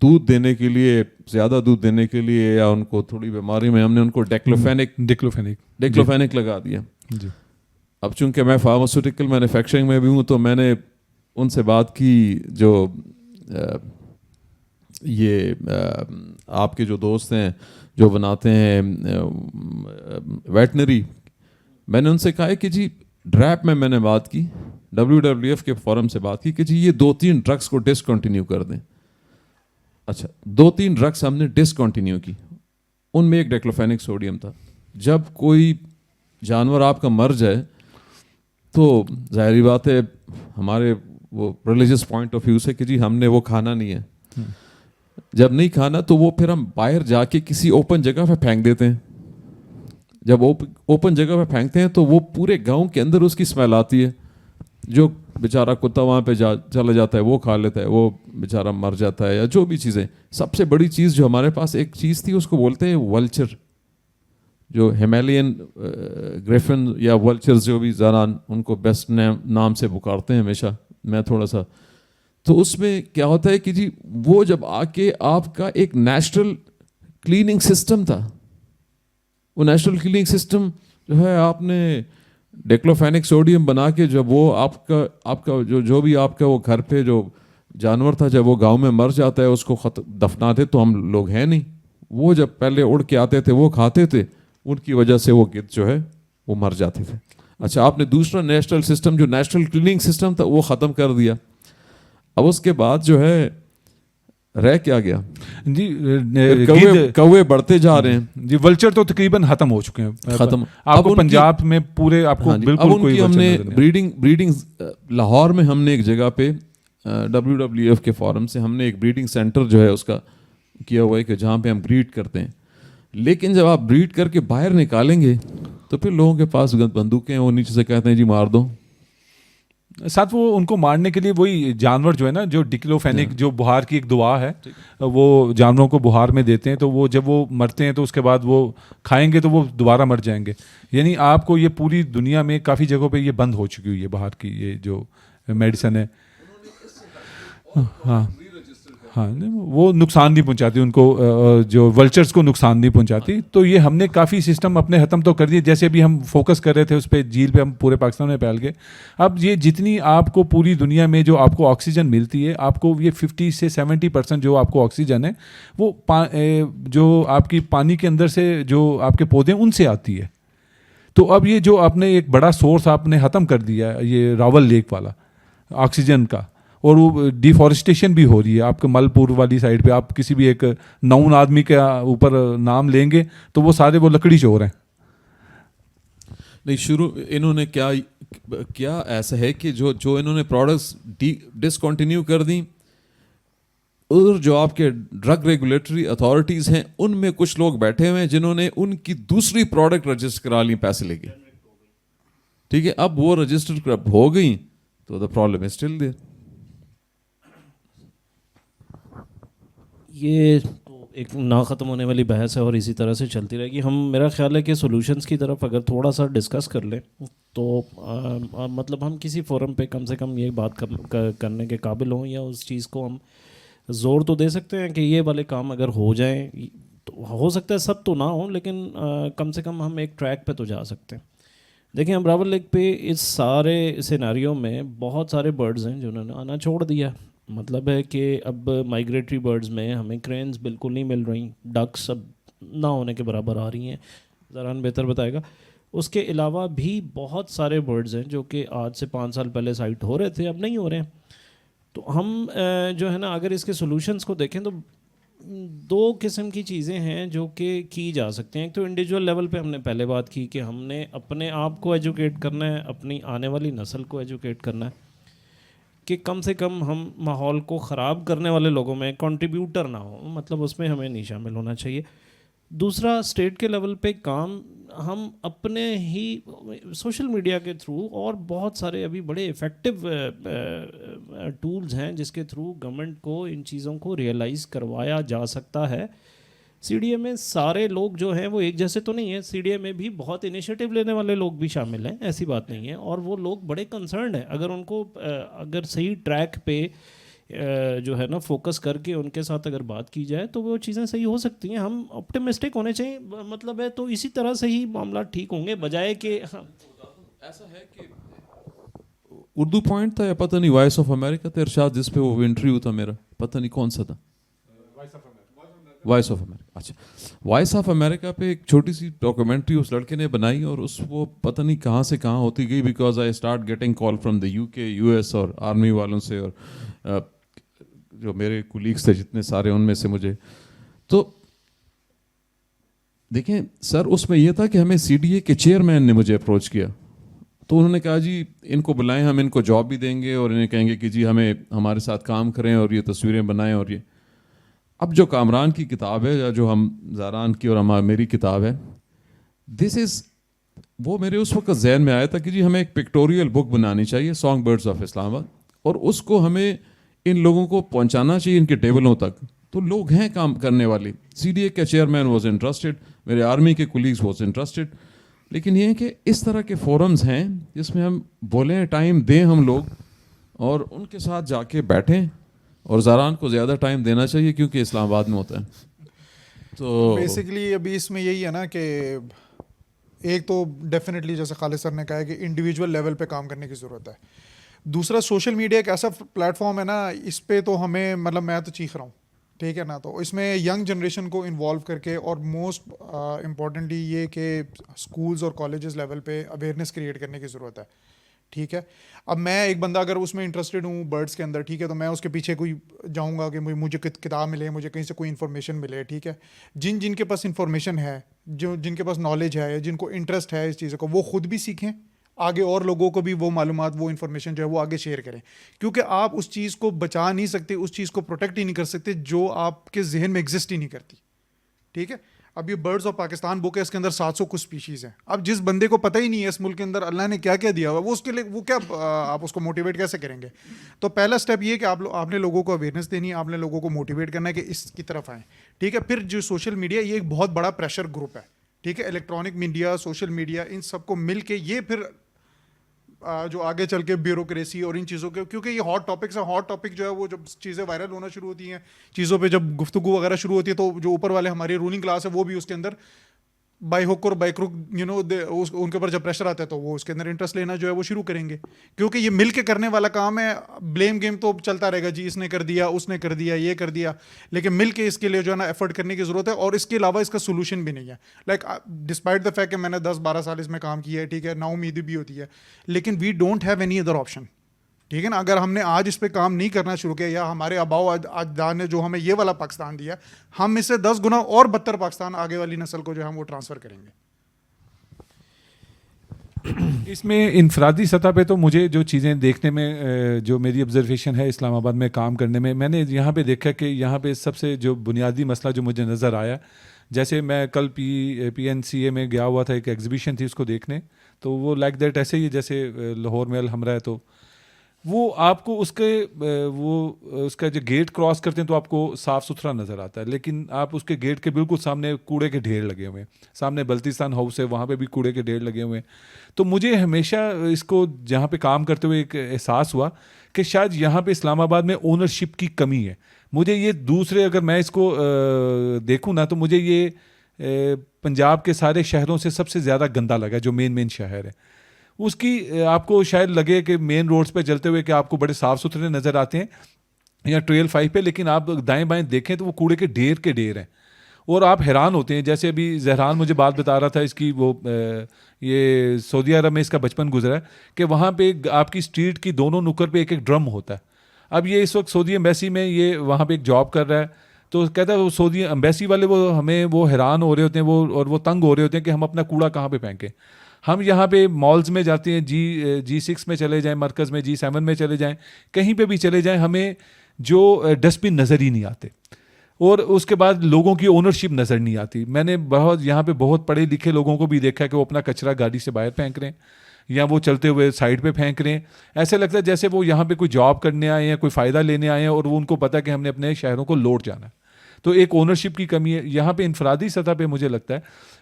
دودھ دینے کے لیے، زیادہ دودھ دینے کے لیے، یا ان کو تھوڑی بیماری میں ہم نے ان کو ڈیکلوفینک لگا دیا. جی. اب چونکہ میں فارماسیوٹیکل مینوفیکچرنگ میں بھی ہوں تو میں نے ان سے بات کی، جو یہ آپ کے جو دوست ہیں جو بناتے ہیں ویٹنری، میں نے ان سے کہا ہے کہ جی ڈریپ میں نے بات کی، WWF کے فورم سے بات کی کہ جی یہ 2-3 ڈرگس کو ڈسکنٹینیو کر دیں. اچھا 2-3 ڈرگس ہم نے ڈسکنٹینیو کی، ان میں ایک ڈیکلوفینک سوڈیم تھا. جب کوئی جانور آپ کا مر جائے تو ظاہری بات ہے ہمارے وہ ریلیجس پوائنٹ آف ویو سے کہ جی ہم نے وہ کھانا نہیں ہے. جب نہیں کھانا تو وہ پھر ہم باہر جا کے کسی اوپن جگہ پہ پھینک دیتے ہیں. جب اوپن جگہ پہ پھینکتے ہیں تو وہ پورے گاؤں کے اندر اس کی اسمیل آتی ہے. جو بیچارہ کتا وہاں پہ چلا جاتا ہے وہ کھا لیتا ہے، وہ بیچارہ مر جاتا ہے، یا جو بھی چیزیں. سب سے بڑی چیز جو ہمارے پاس ایک چیز تھی اس کو بولتے ہیں ولچر، جو ہیمالین گریفن یا ولچرز جو بھی زاران ان کو بیسٹ نام سے پکارتے ہیں ہمیشہ، میں تھوڑا سا. تو اس میں کیا ہوتا ہے کہ جی وہ جب آ کے آپ کا ایک نیچرل کلیننگ سسٹم تھا، وہ نیچرل کلیننگ سسٹم جو ہے آپ نے ڈیکلوفینک سوڈیم بنا کے، جب وہ آپ کا جو بھی آپ کا وہ گھر پہ جو جانور تھا جب وہ گاؤں میں مر جاتا ہے اس کو دفناتے تو ہم لوگ ہیں نہیں، وہ جب پہلے اڑ کے آتے تھے وہ کھاتے تھے، ان کی وجہ سے وہ گدھ جو ہے وہ مر جاتے تھے. اچھا آپ نے دوسرا نیچرل سسٹم جو نیچرل کلیننگ سسٹم تھا وہ ختم کر دیا. اب اس کے بعد جو ہے رہ کیا گیا جی، کوے بڑھتے جا رہے ہیں جی. ولچر تو تقریباً ختم ہو چکے ہیں، ختم. آپ کو پنجاب میں پورے آپ کو بالکل کوئی ہم نے بریڈنگ لاہور میں ہم نے ایک جگہ پہ WWF کے فورم سے ہم نے ایک بریڈنگ سینٹر جو ہے اس کا کیا ہوا ہے کہ جہاں پہ ہم بریڈ کرتے ہیں. لیکن جب آپ بریڈ کر کے باہر نکالیں گے تو پھر لوگوں کے پاس بندوقیں ہیں، وہ نیچے سے کہتے ہیں جی مار دو. ساتھ وہ ان کو مارنے کے لیے وہی جانور جو ہے نا، جو ڈیکلوفینک جو بہار کی ایک دوا ہے، وہ جانوروں کو بہار میں دیتے ہیں، تو وہ جب وہ مرتے ہیں تو اس کے بعد وہ کھائیں گے تو وہ دوبارہ مر جائیں گے. یعنی آپ کو یہ پوری دنیا میں کافی جگہوں پہ یہ بند ہو چکی ہوئی ہے بہار کی یہ جو میڈیسن ہے. ہاں ہاں، وہ نقصان نہیں پہنچاتی ان کو، جو ولچرز کو نقصان نہیں پہنچاتی. تو یہ ہم نے کافی سسٹم اپنے ختم تو کر دیے. جیسے ابھی ہم فوکس کر رہے تھے اس پہ جھیل پہ، ہم پورے پاکستان میں پھیل گئے. اب یہ جتنی آپ کو پوری دنیا میں جو آپ کو آکسیجن ملتی ہے، آپ کو یہ 50 سے 70% جو آپ کو آکسیجن ہے وہ جو آپ کی پانی کے اندر سے جو آپ کے پودے ہیں ان سے آتی ہے. تو اب یہ جو آپ نے ایک بڑا سورس آپ نے ختم کر دیا ہے یہ راول لیک والا آکسیجن کا، اور وہ ڈیفارسٹیشن بھی ہو رہی ہے آپ کے مل پور والی سائڈ پہ. آپ کسی بھی ایک نون آدمی کے اوپر نام لیں گے تو وہ سارے وہ لکڑی چور ہیں. نہیں، شروع انہوں نے کیا ایسا ہے کہ جو انہوں نے پروڈکٹس ڈسکنٹینیو کر دیں، اور جو آپ کے ڈرگ ریگولیٹری اتھارٹیز ہیں ان میں کچھ لوگ بیٹھے ہوئے ہیں جنہوں نے ان کی دوسری پروڈکٹ رجسٹر کرا لی پیسے لے کے. ٹھیک ہے، اب وہ رجسٹر ہو گئی تو the problem is still there. یہ تو ایک نہ ختم ہونے والی بحث ہے اور اسی طرح سے چلتی رہے گی. ہم میرا خیال ہے کہ سولوشنز کی طرف اگر تھوڑا سا ڈسکس کر لیں تو مطلب ہم کسی فورم پہ کم سے کم یہ بات کرنے کے قابل ہوں، یا اس چیز کو ہم زور تو دے سکتے ہیں کہ یہ والے کام اگر ہو جائیں تو ہو سکتا ہے سب تو نہ ہوں، لیکن کم سے کم ہم ایک ٹریک پہ تو جا سکتے ہیں. دیکھیں ہم راول لیک پہ اس سارے سیناریوں میں بہت سارے برڈز ہیں جنہوں نے آنا چھوڑ دیا. مطلب ہے کہ اب مائگریٹری برڈز میں ہمیں کرینز بالکل نہیں مل رہی، ڈکس اب نہ ہونے کے برابر آ رہی ہیں، ذرا بہتر بتائے گا. اس کے علاوہ بھی بہت سارے برڈز ہیں جو کہ آج سے 5 سال پہلے سائٹ ہو رہے تھے، اب نہیں ہو رہے ہیں. تو ہم جو ہے نا اگر اس کے سولوشنز کو دیکھیں تو 2 قسم کی چیزیں ہیں جو کہ کی جا سکتے ہیں. ایک تو انڈیویجول لیول پہ ہم نے پہلے بات کی کہ ہم نے اپنے آپ کو ایجوکیٹ کرنا ہے، اپنی آنے والی نسل کو ایجوکیٹ کرنا ہے کہ کم سے کم ہم ماحول کو خراب کرنے والے لوگوں میں کنٹریبیوٹر نہ ہوں، مطلب اس میں ہمیں نہیں شامل ہونا چاہیے. دوسرا اسٹیٹ کے لیول پہ کام ہم اپنے ہی سوشل میڈیا کے تھرو، اور بہت سارے ابھی بڑے افیکٹو ٹولز ہیں جس کے تھرو گورنمنٹ کو ان چیزوں کو ریئلائز کروایا جا سکتا ہے سی ڈی اے میں سارے لوگ جو ہیں وہ ایک جیسے تو نہیں ہیں, سی ڈی اے میں بھی بہت انیشیٹو لینے والے لوگ بھی شامل ہیں, ایسی بات نہیں ہے, اور وہ لوگ بڑے کنسرنڈ ہیں. اگر ان کو اگر صحیح ٹریک پہ جو ہے نا فوکس کر کے ان کے ساتھ اگر بات کی جائے تو وہ چیزیں صحیح ہو سکتی ہیں. ہم آپٹیمسٹک ہونے چاہیے, مطلب ہے تو اسی طرح سے ہی معاملات ٹھیک ہوں گے, بجائے کہ ایسا ہے کہ اردو پوائنٹ تھا یا پتہ نہیں وائس آف امریکہ تھا ارشاد, جس پہ وہ انٹرویو تھا میرا, پتہ نہیں کون سا تھا, وائس آف امریکہ. اچھا, وائس آف امریکہ پہ ایک چھوٹی سی ڈاکومنٹری اس لڑکے نے بنائی, اور اس وہ پتہ نہیں کہاں سے کہاں ہوتی گئی, because I start getting call from the you کے, یو ایس اور آرمی والوں سے, اور جو میرے کولیگس تھے جتنے سارے ان میں سے مجھے. تو دیکھیں سر, اس میں یہ تھا کہ ہمیں سی ڈی اے کے چیئرمین نے مجھے اپروچ کیا, تو انہوں نے کہا جی ان کو بلائیں, ہم ان کو جاب بھی دیں گے, اور انہیں کہیں گے کہ جی ہمیں ہمارے ساتھ کام کریں اور یہ تصویریں بنائیں. اور یہ اب جو کامران کی کتاب ہے, یا جو ہم زاران کی اور میری کتاب ہے, دس از وہ میرے اس وقت ذہن میں آیا تھا کہ جی ہمیں ایک پکٹوریل بک بنانی چاہیے, سانگ برڈز آف اسلام آباد, اور اس کو ہمیں ان لوگوں کو پہنچانا چاہیے ان کے ٹیبلوں تک. تو لوگ ہیں کام کرنے والے, سی ڈی اے کا چیئرمین واز انٹرسٹڈ, میرے آرمی کے کولیگز واز انٹرسٹڈ, لیکن یہ ہے کہ اس طرح کے فورمز ہیں جس میں ہم بولیں, ٹائم دیں ہم لوگ, اور ان کے ساتھ جا کے بیٹھیں, اور زاران کو زیادہ ٹائم دینا چاہیے کیونکہ اسلام آباد میں ہوتا ہے. تو بیسکلی ابھی اس میں یہی ہے نا کہ ایک تو ڈیفینیٹلی جیسے خالد سر نے کہا ہے کہ انڈیویجول لیول پہ کام کرنے کی ضرورت ہے. دوسرا, سوشل میڈیا ایک ایسا پلیٹ فارم ہے نا, اس پہ تو ہمیں مطلب میں تو چیخ رہا ہوں, ٹھیک ہے نا, تو اس میں ینگ جنریشن کو انوالو کر کے, اور موسٹ امپورٹنٹلی یہ کہ اسکولز اور کالجز لیول پہ اویئرنیس کریٹ کرنے کی ضرورت ہے, ٹھیک ہے. اب میں ایک بندہ اگر اس میں انٹرسٹڈ ہوں برڈس کے اندر, ٹھیک ہے, تو میں اس کے پیچھے کوئی جاؤں گا کہ مجھے کتاب ملے, مجھے کہیں سے کوئی انفارمیشن ملے, ٹھیک ہے. جن کے پاس انفارمیشن ہے, جن کے پاس نالج ہے, جن کو انٹرسٹ ہے اس چیزوں کو, وہ خود بھی سیکھیں آگے, اور لوگوں کو بھی وہ معلومات, وہ انفارمیشن جو ہے وہ آگے شیئر کریں, کیونکہ آپ اس چیز کو بچا نہیں سکتے, اس چیز کو پروٹیکٹ ہی نہیں کر سکتے جو آپ کے ذہن میں ایگزسٹ ہی نہیں کرتی, ٹھیک ہے. اب یہ برڈز آف پاکستان بک ہے, اس کے اندر 700 کچھ اسپیشیز ہیں. اب جس بندے کو پتہ ہی نہیں ہے اس ملک کے اندر اللہ نے کیا کیا دیا ہوا, وہ اس کے لیے وہ کیا آپ اس کو موٹیویٹ کیسے کریں گے؟ تو پہلا اسٹیپ یہ کہ آپ نے لوگوں کو اویئرنیس دینی ہے, آپ نے لوگوں کو موٹیویٹ کرنا ہے کہ اس کی طرف آئیں, ٹھیک ہے. پھر جو سوشل میڈیا, یہ ایک بہت بڑا پریشر گروپ ہے, ٹھیک ہے. الیکٹرانک میڈیا, سوشل میڈیا, ان سب کو مل کے یہ پھر جو آگے چل کے بیوروکریسی اور ان چیزوں کے, کیونکہ یہ ہاٹ ٹاپکس ہیں, ہاٹ ٹاپک جو ہے وہ جب چیزیں وائرل ہونا شروع ہوتی ہیں, چیزوں پہ جب گفتگو وغیرہ شروع ہوتی ہے, تو جو اوپر والے ہماری رولنگ کلاس ہے وہ بھی اس کے اندر بائی ہک اور بائی کروک ان کے اوپر جب پریشر آتا ہے تو وہ اس کے اندر انٹرسٹ لینا جو ہے وہ شروع کریں گے, کیونکہ یہ مل کے کرنے والا کام ہے. بلیم گیم تو چلتا رہے گا, جی اس نے کر دیا, اس نے کر دیا, یہ کر دیا, لیکن مل کے اس کے لیے جو ہے نا ایفرٹ کرنے کی ضرورت ہے, اور اس کے علاوہ اس کا سولوشن بھی نہیں ہے. لائک ڈسپائٹ دا فیکٹ کہ میں نے 10-12 سال اس میں کام کیا ہے, ٹھیک ہے, نا امیدی بھی ہوتی ہے, لیکن we don't have any other option, ٹھیک ہے نا. اگر ہم نے آج اس پہ کام نہیں کرنا شروع کیا, یا ہمارے آباؤ اجداد نے جو ہمیں یہ والا پاکستان دیا, ہم اس سے 10 گنا اور بدتر پاکستان آگے والی نسل کو جو ہے وہ ٹرانسفر کریں گے. اس میں انفرادی سطح پہ تو مجھے جو چیزیں دیکھنے میں, جو میری آبزرویشن ہے اسلام آباد میں کام کرنے میں نے یہاں پہ دیکھا کہ یہاں پہ سب سے جو بنیادی مسئلہ جو مجھے نظر آیا, جیسے میں کل پی این سی اے میں گیا ہوا تھا, ایک ایگزیبیشن تھی, اس کو دیکھنے, تو وہ لائک دیٹ ایسے ہی جیسے لاہور میں الحمرہ ہے, تو وہ آپ کو اس کا جو گیٹ کراس کرتے ہیں تو آپ کو صاف ستھرا نظر آتا ہے, لیکن آپ اس کے گیٹ کے بالکل سامنے کوڑے کے ڈھیر لگے ہوئے ہیں, سامنے بلتستان ہاؤس ہے وہاں پہ بھی کوڑے کے ڈھیر لگے ہوئے ہیں. تو مجھے ہمیشہ اس کو جہاں پہ کام کرتے ہوئے ایک احساس ہوا کہ شاید یہاں پہ اسلام آباد میں اونرشپ کی کمی ہے. مجھے یہ دوسرے اگر میں اس کو دیکھوں نا, تو مجھے یہ پنجاب کے سارے شہروں سے سب سے زیادہ گندا لگا, جو مین شہر ہے. اس کی آپ کو شاید لگے کہ مین روڈز پہ چلتے ہوئے کہ آپ کو بڑے صاف ستھرے نظر آتے ہیں, یا ٹریل 5 پہ, لیکن آپ دائیں بائیں دیکھیں تو وہ کوڑے کے ڈھیر ہیں, اور آپ حیران ہوتے ہیں. جیسے ابھی زہران مجھے بات بتا رہا تھا اس کی, وہ یہ سعودی عرب میں اس کا بچپن گزرا ہے کہ وہاں پہ آپ کی اسٹریٹ کی دونوں نکر پہ ایک ڈرم ہوتا ہے. اب یہ اس وقت سعودی ایمبیسی میں یہ وہاں پہ ایک جاب کر رہا ہے, تو کہتا ہے وہ سعودی ایمبیسی والے وہ ہمیں وہ حیران ہو رہے ہوتے ہیں, اور وہ تنگ ہو رہے ہوتے ہیں کہ ہم اپنا کوڑا کہاں پہ پھینکیں. ہم یہاں پہ مالز میں جاتے ہیں, جی 6 میں چلے جائیں, مرکز میں G7 میں چلے جائیں, کہیں پہ بھی چلے جائیں, ہمیں جو ڈسٹ بن نظر ہی نہیں آتے, اور اس کے بعد لوگوں کی اونرشپ نظر نہیں آتی. میں نے یہاں پہ بہت پڑھے لکھے لوگوں کو بھی دیکھا کہ وہ اپنا کچرا گاڑی سے باہر پھینک رہے ہیں, یا وہ چلتے ہوئے سائڈ پہ پھینک رہے ہیں. ایسے لگتا ہے جیسے وہ یہاں پہ کوئی جاب کرنے آئے ہیں, کوئی فائدہ لینے آئے ہیں, اور وہ ان کو پتہ ہے کہ ہم نے اپنے شہروں کو لوٹ جانا ہے. تو ایک اونرشپ کی کمی ہے یہاں پہ. انفرادی سطح پہ مجھے لگتا ہے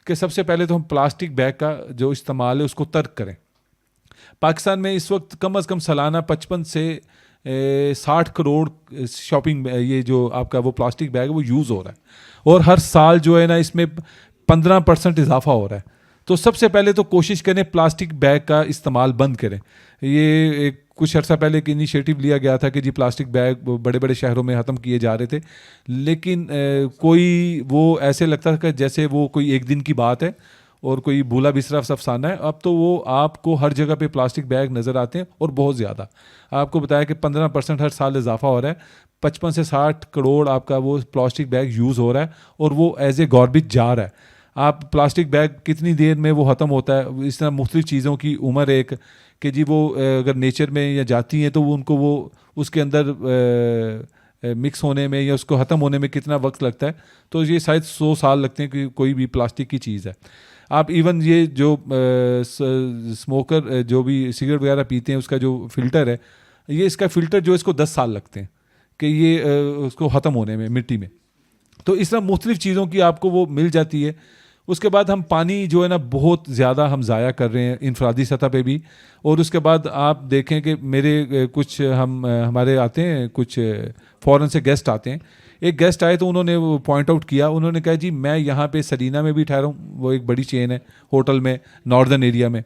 کہ سب سے پہلے تو ہم پلاسٹک بیگ کا جو استعمال ہے اس کو ترک کریں. پاکستان میں اس وقت کم از کم سالانہ 55 سے 60 کروڑ شاپنگ یہ جو آپ کا وہ پلاسٹک بیگ ہے وہ یوز ہو رہا ہے, اور ہر سال جو ہے نا اس میں 15% اضافہ ہو رہا ہے. تو سب سے پہلے تو کوشش کریں پلاسٹک بیگ کا استعمال بند کریں. یہ کچھ عرصہ پہلے ایک انیشیٹو لیا گیا تھا کہ جی پلاسٹک بیگ بڑے بڑے شہروں میں ختم کیے جا رہے تھے, لیکن کوئی وہ ایسے لگتا تھا کہ جیسے وہ کوئی ایک دن کی بات ہے اور کوئی بھولا بسرا افسانہ ہے. اب تو وہ آپ کو ہر جگہ پہ پلاسٹک بیگ نظر آتے ہیں اور بہت زیادہ. آپ کو بتایا کہ 15% ہر سال اضافہ ہو رہا ہے, 55 سے 60 کروڑ آپ کا وہ پلاسٹک بیگ یوز ہو رہا ہے اور وہ ایز اے گاربیج جا رہا ہے. آپ پلاسٹک بیگ کتنی دیر میں وہ ختم ہوتا ہے, اس طرح مختلف چیزوں کی عمر ایک کہ جی وہ اگر نیچر میں یا جاتی ہیں تو وہ ان کو وہ اس کے اندر مکس ہونے میں یا اس کو ختم ہونے میں کتنا وقت لگتا ہے. تو یہ شاید 100 سال لگتے ہیں کہ کوئی بھی پلاسٹک کی چیز ہے. آپ ایون یہ جو اسموکر جو بھی سگریٹ وغیرہ پیتے ہیں اس کا جو فلٹر ہے, یہ اس کا فلٹر جو اس کو 10 سال لگتے ہیں کہ یہ اس کو ختم ہونے میں مٹی میں. تو اس طرح مختلف چیزوں کی آپ کو وہ مل جاتی ہے. اس کے بعد ہم پانی جو ہے نا بہت زیادہ ہم ضائع کر رہے ہیں انفرادی سطح پہ بھی. اور اس کے بعد آپ دیکھیں کہ میرے کچھ ہمارے آتے ہیں کچھ فورن سے گیسٹ آتے ہیں. ایک گیسٹ آئے تو انہوں نے وہ پوائنٹ آؤٹ کیا, انہوں نے کہا جی میں یہاں پہ سرینا میں بھی ٹھہرا ہوں, وہ ایک بڑی چین ہے ہوٹل میں ناردرن ایریا میں.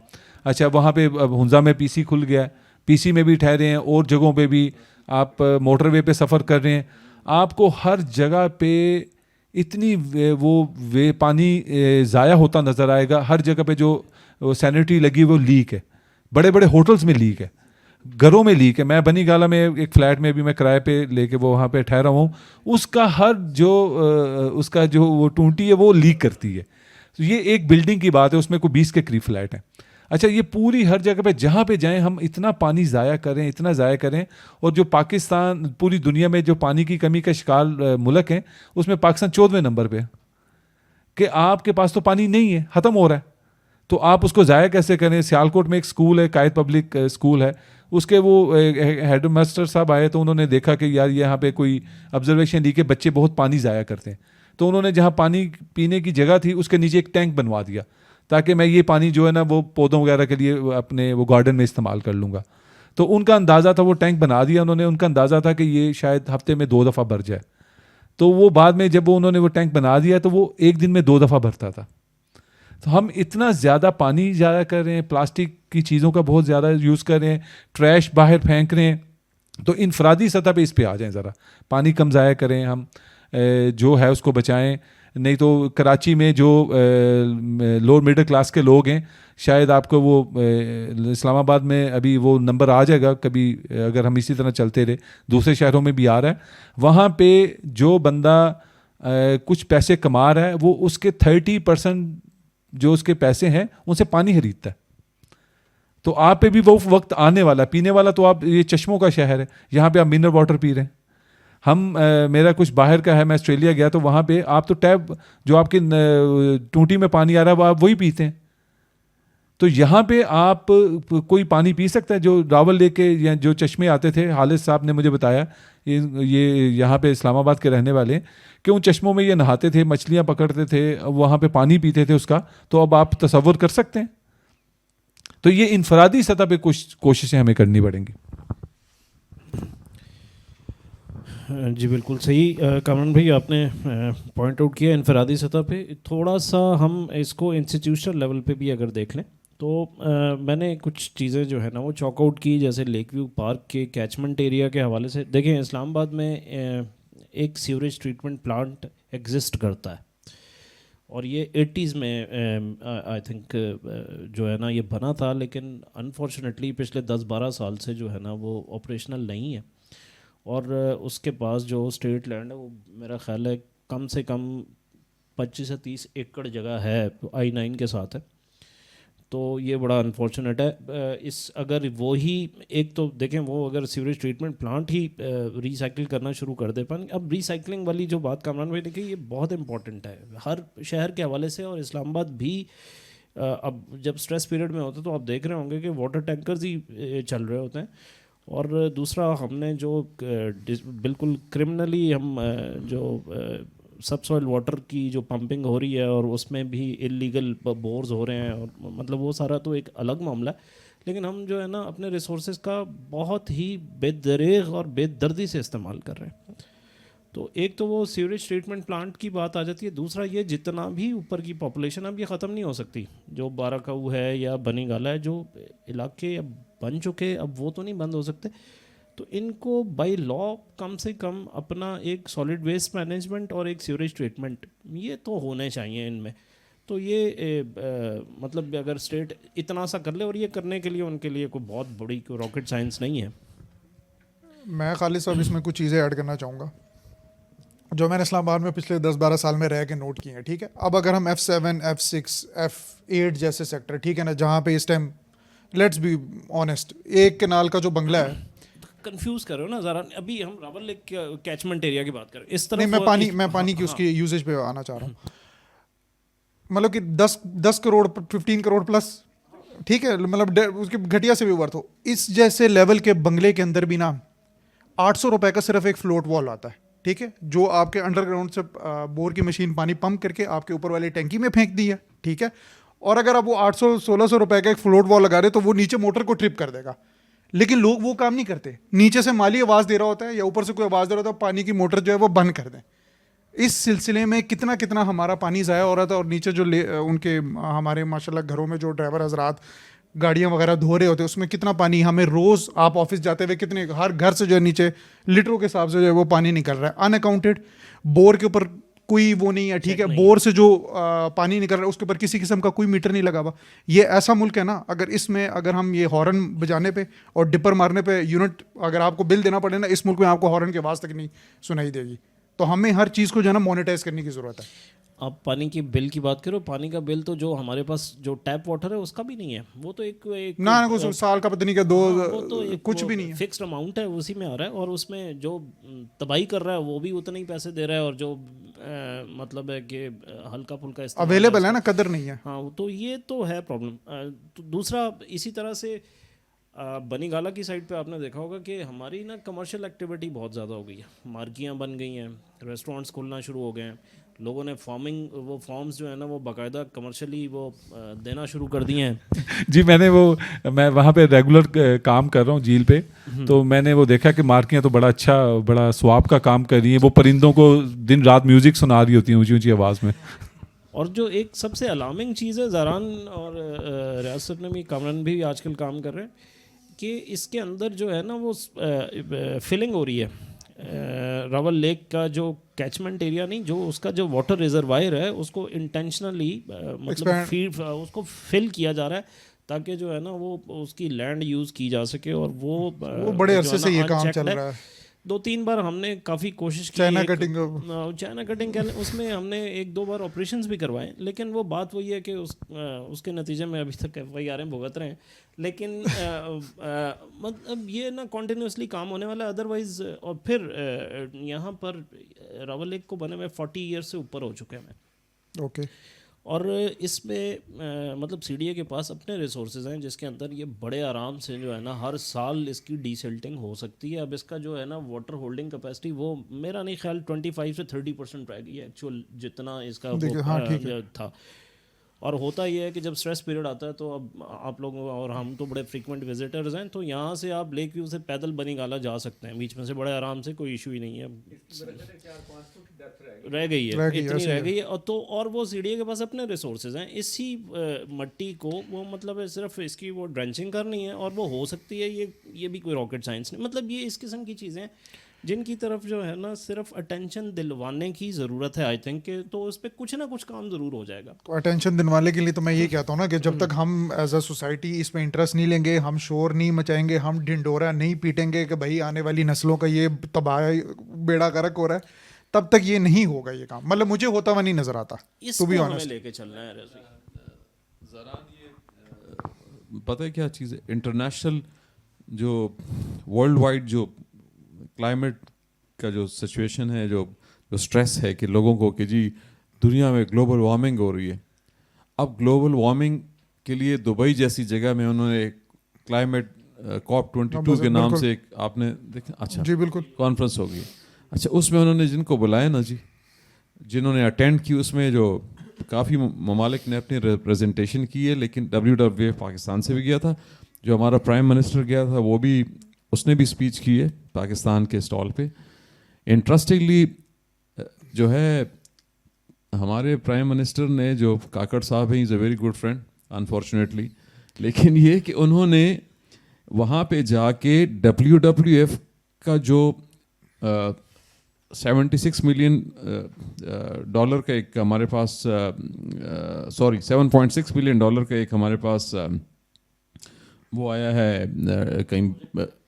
اچھا وہاں پہ ہنزا میں پی سی کھل گیا ہے, پی سی میں بھی ٹھہرے ہیں, اور جگہوں پہ بھی آپ موٹر وے پہ سفر کر رہے ہیں. آپ کو ہر جگہ پہ اتنی وہ پانی ضائع ہوتا نظر آئے گا. ہر جگہ پہ جو سینیٹری لگی وہ لیک ہے, بڑے بڑے ہوٹلز میں لیک ہے, گھروں میں لیک ہے. میں بنی گالا میں ایک فلیٹ میں بھی میں کرائے پہ لے کے وہ وہاں پہ ٹھہرا ہوں, اس کا ہر جو اس کا جو وہ ٹونٹی ہے وہ لیک کرتی ہے. یہ ایک بلڈنگ کی بات ہے, اس میں کوئی 20 کے قریب فلیٹ ہیں. اچھا یہ پوری ہر جگہ پہ جہاں پہ جائیں ہم اتنا پانی ضائع کریں, اتنا ضائع کریں. اور جو پاکستان پوری دنیا میں جو پانی کی کمی کا شکار ملک ہیں اس میں پاکستان 14ویں نمبر پہ کہ آپ کے پاس تو پانی نہیں ہے, ختم ہو رہا ہے. تو آپ اس کو ضائع کیسے کریں. سیالکوٹ میں ایک اسکول ہے, قائد پبلک اسکول ہے, اس کے وہ ہیڈ ماسٹر صاحب آئے تو انہوں نے دیکھا کہ یار یہاں پہ کوئی آبزرویشن لی کہ بچے بہت پانی ضائع کرتے ہیں. تو انہوں نے جہاں پانی پینے کی جگہ تھی اس کے نیچے ایک ٹینک بنوا دیا تاکہ میں یہ پانی جو ہے نا وہ پودوں وغیرہ کے لیے اپنے وہ گارڈن میں استعمال کر لوں گا. تو ان کا اندازہ تھا, وہ ٹینک بنا دیا انہوں نے, ان کا اندازہ تھا کہ یہ شاید ہفتے میں 2 دفعہ بھر جائے. تو وہ بعد میں جب انہوں نے وہ ٹینک بنا دیا تو وہ ایک دن میں 2 دفعہ بھرتا تھا. تو ہم اتنا زیادہ پانی ضائع کر رہے ہیں, پلاسٹک کی چیزوں کا بہت زیادہ یوز کر رہے ہیں, ٹریش باہر پھینک رہے ہیں. تو انفرادی سطح پہ اس پہ آ جائیں, ذرا پانی کم ضائع کریں, ہم جو ہے اس کو بچائیں. نہیں تو کراچی میں جو لوور مڈل کلاس کے لوگ ہیں, شاید آپ کو وہ اسلام آباد میں ابھی وہ نمبر آ جائے گا کبھی اگر ہم اسی طرح چلتے رہے, دوسرے شہروں میں بھی آ رہا ہے. وہاں پہ جو بندہ کچھ پیسے کما رہا ہے وہ اس کے 30% جو اس کے پیسے ہیں ان سے پانی خریدتا ہے. تو آپ پہ بھی وہ وقت آنے والا. پینے والا تو آپ, یہ چشموں کا شہر ہے, یہاں پہ آپ منرل واٹر پی رہے ہیں. ہم میرا کچھ باہر کا ہے, میں آسٹریلیا گیا تو وہاں پہ آپ تو ٹیپ جو آپ کی ٹونٹی میں پانی آ رہا ہے وہ آپ وہی پیتے ہیں. تو یہاں پہ آپ کوئی پانی پی سکتا ہے جو راول لے کے یا جو چشمے آتے تھے. حالد صاحب نے مجھے بتایا, یہ یہاں پہ اسلام آباد کے رہنے والے, کہ ان چشموں میں یہ نہاتے تھے, مچھلیاں پکڑتے تھے, وہاں پہ پانی پیتے تھے اس کا. تو اب آپ تصور کر سکتے ہیں. تو یہ انفرادی سطح پہ کچھ کوششیں ہمیں کرنی پڑیں گی. جی بالکل صحیح کامران بھائی آپ نے پوائنٹ آؤٹ کیا. انفرادی سطح پہ تھوڑا سا ہم اس کو انسٹیٹیوشنل لیول پہ بھی اگر دیکھ لیں تو میں نے کچھ چیزیں جو ہے نا وہ چاک آؤٹ کی, جیسے لیک ویو پارک کے کیچمنٹ ایریا کے حوالے سے. دیکھیں اسلام آباد میں ایک سیوریج ٹریٹمنٹ پلانٹ ایگزسٹ کرتا ہے اور یہ 80s میں آئی تھنک جو ہے نا یہ بنا تھا, لیکن انفارچونیٹلی پچھلے 10-12 سال سے جو ہے نا وہ آپریشنل نہیں ہے. اور اس کے پاس جو اسٹیٹ لینڈ ہے وہ میرا خیال ہے کم سے کم 25 سے 30 ایکڑ جگہ ہے, I-9 کے ساتھ ہے. تو یہ بڑا انفارچونیٹ ہے. اس اگر وہی ایک تو دیکھیں وہ اگر سیوریج ٹریٹمنٹ پلانٹ ہی ریسائکل کرنا شروع کر دے پائیں. اب ریسائکلنگ والی جو بات کامران بھائی نے کی یہ بہت امپورٹنٹ ہے ہر شہر کے حوالے سے. اور اسلام آباد بھی اب جب اسٹریس پیریڈ میں ہوتا ہے تو آپ دیکھ رہے ہوں گے کہ واٹر ٹینکرز ہی چل رہے ہوتے ہیں. اور دوسرا ہم نے جو بالکل کرمنلی ہم جو سب سوائل واٹر کی جو پمپنگ ہو رہی ہے اور اس میں بھی اللیگل بورز ہو رہے ہیں، اور مطلب وہ سارا تو ایک الگ معاملہ ہے. لیکن ہم جو ہے نا اپنے ریسورسز کا بہت ہی بے دریغ اور بے دردی سے استعمال کر رہے ہیں. تو ایک تو وہ سیوریج ٹریٹمنٹ پلانٹ کی بات آ جاتی ہے، دوسرا یہ جتنا بھی اوپر کی پاپولیشن اب یہ ختم نہیں ہو سکتی، جو بارہ ہے یا بنی گالا ہے، جو علاقے اب بن چکے اب وہ تو نہیں بند ہو سکتے. تو ان کو بائی لا کم سے کم اپنا ایک سالڈ ویسٹ مینجمنٹ اور ایک سیوریج ٹریٹمنٹ یہ تو ہونے چاہیے ان میں. تو یہ مطلب اگر اسٹیٹ اتنا سا کر لے، اور یہ کرنے کے لیے ان کے لیے کوئی بہت بڑی کوئی راکٹ سائنس نہیں ہے. میں خالد صاحب اس میں کچھ چیزیں ایڈ کرنا چاہوں گا جو میں نے اسلام آباد میں پچھلے 10-12 سال میں رہ کے نوٹ کی ہیں. ٹھیک ہے، اب اگر ہم F7 F6 F8 جیسے سیکٹر، ٹھیک ہے نا، جہاں پہ اس ٹائم لیٹس بی آنیسٹ ایک کنال کا جو بنگلہ ہے، کنفیوز کر رہے ہو نا ذرا. ابھی ہم راول لیک کیچمنٹ ایریا کی بات کر رہے ہیں، اس طرف نہیں میں پانی کی اس کی یوزیج پہ آنا چاہ رہا ہوں. مطلب کہ 10 کروڑ 15 کروڑ پلس، ٹھیک ہے، مطلب اس کی گھٹیا سے بھی ورتھ ہو. اس جیسے لیول کے بنگلے کے اندر بھی نا 800 روپے کا صرف ایک فلوٹ وال آتا ہے، ٹھیک ہے، جو آپ کے انڈر گراؤنڈ سے بور کی مشین پانی پمپ کر کے آپ کے اوپر والی ٹینکی میں پھینک دی ہے. ٹھیک ہے، اور اگر آپ وہ 800-1600 روپے کا ایک فلوٹ وال لگا رہے تو وہ نیچے موٹر کو ٹرپ کر دے گا. لیکن لوگ وہ کام نہیں کرتے، نیچے سے مالی آواز دے رہا ہوتا ہے یا اوپر سے کوئی آواز دے رہا ہوتا ہے، پانی کی موٹر جو ہے وہ بند کر دیں. اس سلسلے میں کتنا ہمارا پانی ضائع ہو رہا تھا. اور نیچے جو ان کے ہمارے ماشاء اللہ گھروں میں جو ڈرائیور حضرات گاڑیاں وغیرہ دھو رہے ہوتے ہیں، اس میں کتنا پانی ہمیں روز آپ آفس جاتے ہوئے کتنے ہر گھر سے جو ہے نیچے لیٹروں کے حساب سے جو ہے وہ پانی نکل رہا ہے ان اکاؤنٹڈ. بور کے اوپر کوئی وہ نہیں ہے، ٹھیک ہے، بور سے جو پانی نکل رہا ہے اس کے اوپر کسی قسم کا کوئی میٹر نہیں لگا ہوا. یہ ایسا ملک ہے نا، اگر اس میں اگر ہم یہ ہارن بجانے پہ اور ڈپر مارنے پہ یونٹ اگر آپ کو بل دینا پڑے نا، اس ملک میں آپ کو ہارن کی آواز تک نہیں سنائی دے گی. تو ہمیں ہر چیز کو جو ہے نا مانیٹائز کرنے کی ضرورت ہے. آپ پانی کی بل کی بات کرو، پانی کا بل تو جو ہمارے پاس جو ٹیپ واٹر ہے اس کا بھی نہیں ہے، وہ تو ایک نہ کوئی سال کا پتہ نہیں کہ دو کچھ بھی نہیں ہے، فکسڈ اماؤنٹ ہے، اسی میں آ رہا ہے. اور اس میں جو تباہی کر رہا ہے وہ بھی اتنے ہی پیسے دے رہا ہے، اور جو مطلب ہے کہ ہلکا پھلکا اویلیبل ہے نا، قدر نہیں ہے. ہاں، تو یہ تو ہے پرابلم. دوسرا اسی طرح سے بنی گالا کی سائڈ پہ آپ نے دیکھا ہوگا کہ ہماری نا کمرشل ایکٹیویٹی بہت زیادہ ہو گئی ہے. مارکیاں بن گئی ہیں، ریسٹورینٹس کھلنا شروع ہو گئے ہیں، لوگوں نے وہ فارمز جو ہے نا وہ باقاعدہ کمرشلی وہ دینا شروع کر دیے ہیں. جی میں وہاں پہ ریگولر کام کر رہا ہوں جھیل پہ، تو میں نے وہ دیکھا کہ مارکیاں تو بڑا ثواب کا کام کر رہی ہیں. وہ پرندوں کو دن رات میوزک سنا رہی ہوتی ہیں اونچی اونچی آواز میں. اور جو ایک سب سے الارمنگ چیز ہے، زاران اور ریاست میں بھی کامران بھی آج کل کام کر رہے ہیں کہ اس کے اندر جو ہے نا وہ فلنگ ہو رہی ہے. راول لیک کا جو کیچمنٹ ایریا نہیں، جو اس کا جو واٹر ریزروائر ہے اس کو انٹینشنلی مطلب اس کو فل کیا جا رہا ہے تاکہ جو ہے نا وہ اس کی لینڈ یوز کی جا سکے. اور وہ بڑے عرصے سے یہ کام چل رہا ہے. 2-3 بار ہم نے کافی کوشش کی، چائنا کٹنگ اس میں ہم نے 1-2 بار آپریشنز بھی کروائے، لیکن وہ بات وہی ہے کہ اس کے نتیجے میں ابھی تک FIR بھگت رہے ہیں. لیکن مطلب یہ نا کنٹینیوسلی کام ہونے والا ہے ادروائز. اور پھر یہاں پر راول لیک کو بنے ہوئے 40 ایئرس سے اوپر ہو چکے ہیں. اوکے. اور اس میں مطلب CDA کے پاس اپنے ریسورسز ہیں جس کے اندر یہ بڑے آرام سے جو ہے نا ہر سال اس کی ڈی سلٹنگ ہو سکتی ہے. اب اس کا جو ہے نا واٹر ہولڈنگ کیپیسٹی وہ میرا نہیں خیال 25 سے 30% رہ گئی ہے ایکچوئل جتنا اس کا تھا. اور ہوتا یہ ہے کہ جب اسٹریس پیریڈ آتا ہے تو اب آپ لوگوں اور ہم تو بڑے فریکوینٹ وزٹرز ہیں، تو یہاں سے آپ لیک ویو سے پیدل بنی گالا جا سکتے ہیں، بیچ میں سے بڑے آرام سے، کوئی ایشو ہی نہیں ہے. رہ گئی ہے اتنی رہ گئی ہے. اور وہ CDA کے پاس اپنے ریسورسز ہیں. اسی مٹی کو وہ مطلب ہے صرف اس کی وہ ڈرنچنگ کرنی ہے اور وہ ہو سکتی ہے. یہ بھی کوئی راکٹ سائنس نہیں. مطلب یہ اس قسم کی چیزیں جن کی طرف جو ہے نا صرف اٹینشن دلوانے کی ضرورت ہے. آئی تھنک کہ تو اس پہ کچھ نہ کچھ کام ضرور ہو جائے گا. تو اٹینشن دلوانے کے لیے تو میں یہ کہتا ہوں نا کہ جب تک ہم ایز اے سوسائٹی اس پہ انٹرسٹ نہیں لیں گے، ہم شور نہیں مچائیں گے، ہم ڈھنڈورا نہیں پیٹیں گے کہ بھائی آنے والی نسلوں کا یہ تباہ بیڑا گرک ہو رہا ہے، تب تک یہ نہیں ہوگا یہ کام. مطلب مجھے ہوتا ہوا نہیں نظر آتا. اس کو ہمیں لے کے چلنا ہے. ذرا یہ پتہ ہے کیا چیز ہے، انٹرنیشنل جو ورلڈ وائڈ جو کلائمیٹ کا جو سچویشن ہے، جو سٹریس ہے کہ لوگوں کو کہ جی دنیا میں گلوبل وارمنگ ہو رہی ہے. اب گلوبل وارمنگ کے لیے دبئی جیسی جگہ میں انہوں نے کلائمیٹ COP22 کے نام سے ایک آپ نے دیکھا، اچھا جی بالکل کانفرنس ہوگی. اچھا اس میں انہوں نے جن کو بلایا نا جی، جنہوں نے اٹینڈ کی اس میں جو کافی ممالک نے اپنی ریپریزنٹیشن کی ہے, لیکن WWF پاکستان سے بھی گیا تھا. جو ہمارا پرائم منسٹر گیا تھا وہ بھی, اس نے بھی اسپیچ کی ہے پاکستان کے اسٹال پہ. انٹرسٹنگلی جو ہے ہمارے پرائم منسٹر نے, جو کاکڑ صاحب ہیں, is a very good friend unfortunately, لیکن یہ کہ انہوں نے وہاں پہ جا کے WWF کا جو 76 ملین ڈالر کا ایک ہمارے پاس, سوری 7.6 ملین ڈالر کا ایک ہمارے پاس وہ آیا ہے کہیں,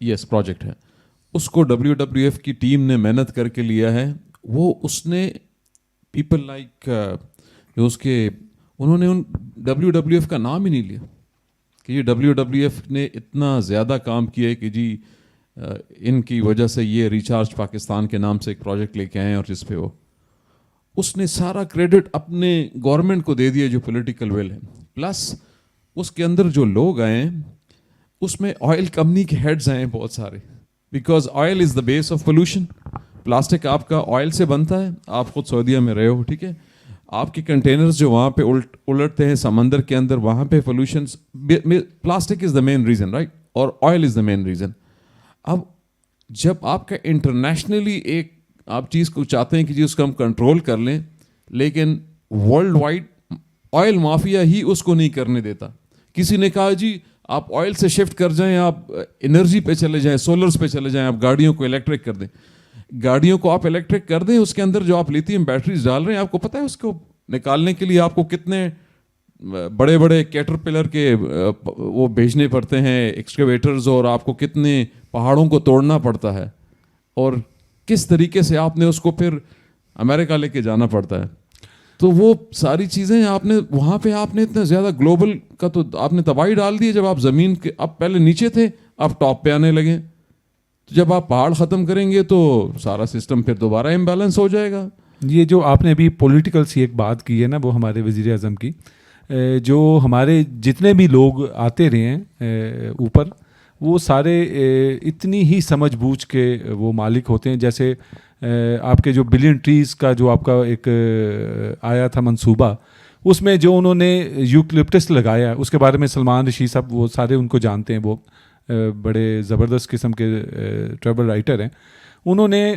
یس پروجیکٹ ہے, اس کو WWF کی ٹیم نے محنت کر کے لیا ہے. وہ اس نے پیپل لائک جو اس کے, انہوں نے ان WWF کا نام ہی نہیں لیا کہ یہ WWF نے اتنا زیادہ کام کیا ہے کہ جی ان کی وجہ سے یہ ریچارج پاکستان کے نام سے ایک پروجیکٹ لے کے آئے ہیں, اور جس پہ وہ, اس نے سارا کریڈٹ اپنے گورنمنٹ کو دے دیا جو پولیٹیکل ول ہے. پلس اس کے اندر جو لوگ آئے ہیں اس میں آئل کمپنی کے ہیڈز آئے ہیں بہت سارے, because oil is the base of pollution. Plastic آپ کا آئل سے بنتا ہے, آپ خود سعودیہ میں رہے ہو, ٹھیک ہے, آپ کے کنٹینرز جو وہاں پہ الٹتے ہیں سمندر کے اندر, وہاں پہ pollutions, plastic is the main reason right, اور oil is the main reason. اب جب آپ کا انٹرنیشنلی ایک آپ چیز کو چاہتے ہیں کہ جی اس کو ہم کنٹرول کر لیں, لیکن ورلڈ وائڈ آئل مافیا ہی اس کو نہیں کرنے دیتا. کسی نے کہا جی آپ آئل سے شفٹ کر جائیں, آپ انرجی پہ چلے جائیں, سولرز پہ چلے جائیں, آپ گاڑیوں کو الیکٹرک کر دیں. گاڑیوں کو آپ الیکٹرک کر دیں, اس کے اندر جو آپ لیتھیم بیٹریز ڈال رہے ہیں, آپ کو پتہ ہے اس کو نکالنے کے لیے آپ کو کتنے بڑے بڑے کیٹرپلر کے وہ بھیجنے پڑتے ہیں ایکسکیویٹرز, اور آپ کو کتنے پہاڑوں کو توڑنا پڑتا ہے, اور کس طریقے سے آپ نے اس کو پھر امریکہ لے کے جانا پڑتا ہے. تو وہ ساری چیزیں آپ نے وہاں پہ, آپ نے اتنا زیادہ گلوبل کا تو آپ نے تباہی ڈال دی. جب آپ زمین کے, آپ پہلے نیچے تھے, آپ ٹاپ پہ آنے لگے. جب آپ پہاڑ ختم کریں گے تو سارا سسٹم پھر دوبارہ امبیلنس ہو جائے گا. یہ جو آپ نے ابھی پولیٹیکل سی ایک بات کی ہے نا, وہ ہمارے وزیر اعظم کی, جو ہمارے جتنے بھی لوگ آتے رہے ہیں اوپر, وہ سارے اتنی ہی سمجھ بوجھ کے وہ مالک ہوتے ہیں. جیسے آپ کے جو بلین ٹریز کا جو آپ کا ایک آیا تھا منصوبہ, اس میں جو انہوں نے یوکلپٹس لگایا, اس کے بارے میں سلمان رشید صاحب وہ سارے ان کو جانتے ہیں, وہ بڑے زبردست قسم کے ٹریول رائٹر ہیں. انہوں نے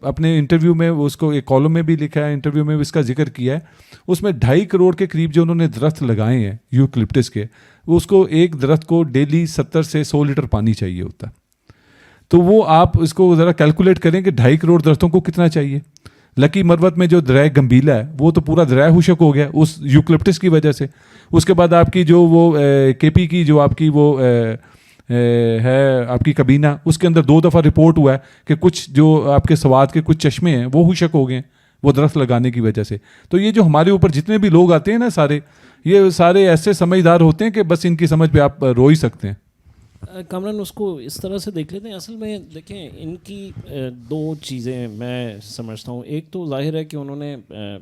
اپنے انٹرویو میں اس کو ایک کالم میں بھی لکھا ہے, انٹرویو میں بھی اس کا ذکر کیا ہے. اس میں 2.5 کروڑ کے قریب جو انہوں نے درخت لگائے ہیں یوکلپٹس کے, اس کو ایک درخت کو ڈیلی 70 سے 100 لیٹر پانی چاہیے ہوتا ہے. تو وہ آپ اس کو ذرا کیلکولیٹ کریں کہ 2.5 کروڑ درختوں کو کتنا چاہیے. لکی مروت میں جو دریا گمبیلا ہے وہ تو پورا دریا خشک ہو گیا اس یوکلپٹس کی وجہ سے. اس کے بعد آپ کی جو وہ KP کی جو آپ کی وہ ہے آپ کی کابینہ, اس کے اندر 2 دفعہ رپورٹ ہوا ہے کہ کچھ جو آپ کے سوات کے کچھ چشمے ہیں وہ خشک ہو گئے ہیں وہ درخت لگانے کی وجہ سے. تو یہ جو ہمارے اوپر جتنے بھی لوگ آتے ہیں نا سارے, یہ سارے ایسے سمجھدار ہوتے ہیں کہ بس ان کی سمجھ پہ آپ رو ہی سکتے ہیں. کامران اس کو اس طرح سے دیکھ لیتے ہیں. اصل میں دیکھیں ان کی 2 چیزیں میں سمجھتا ہوں. ایک تو ظاہر ہے کہ انہوں نے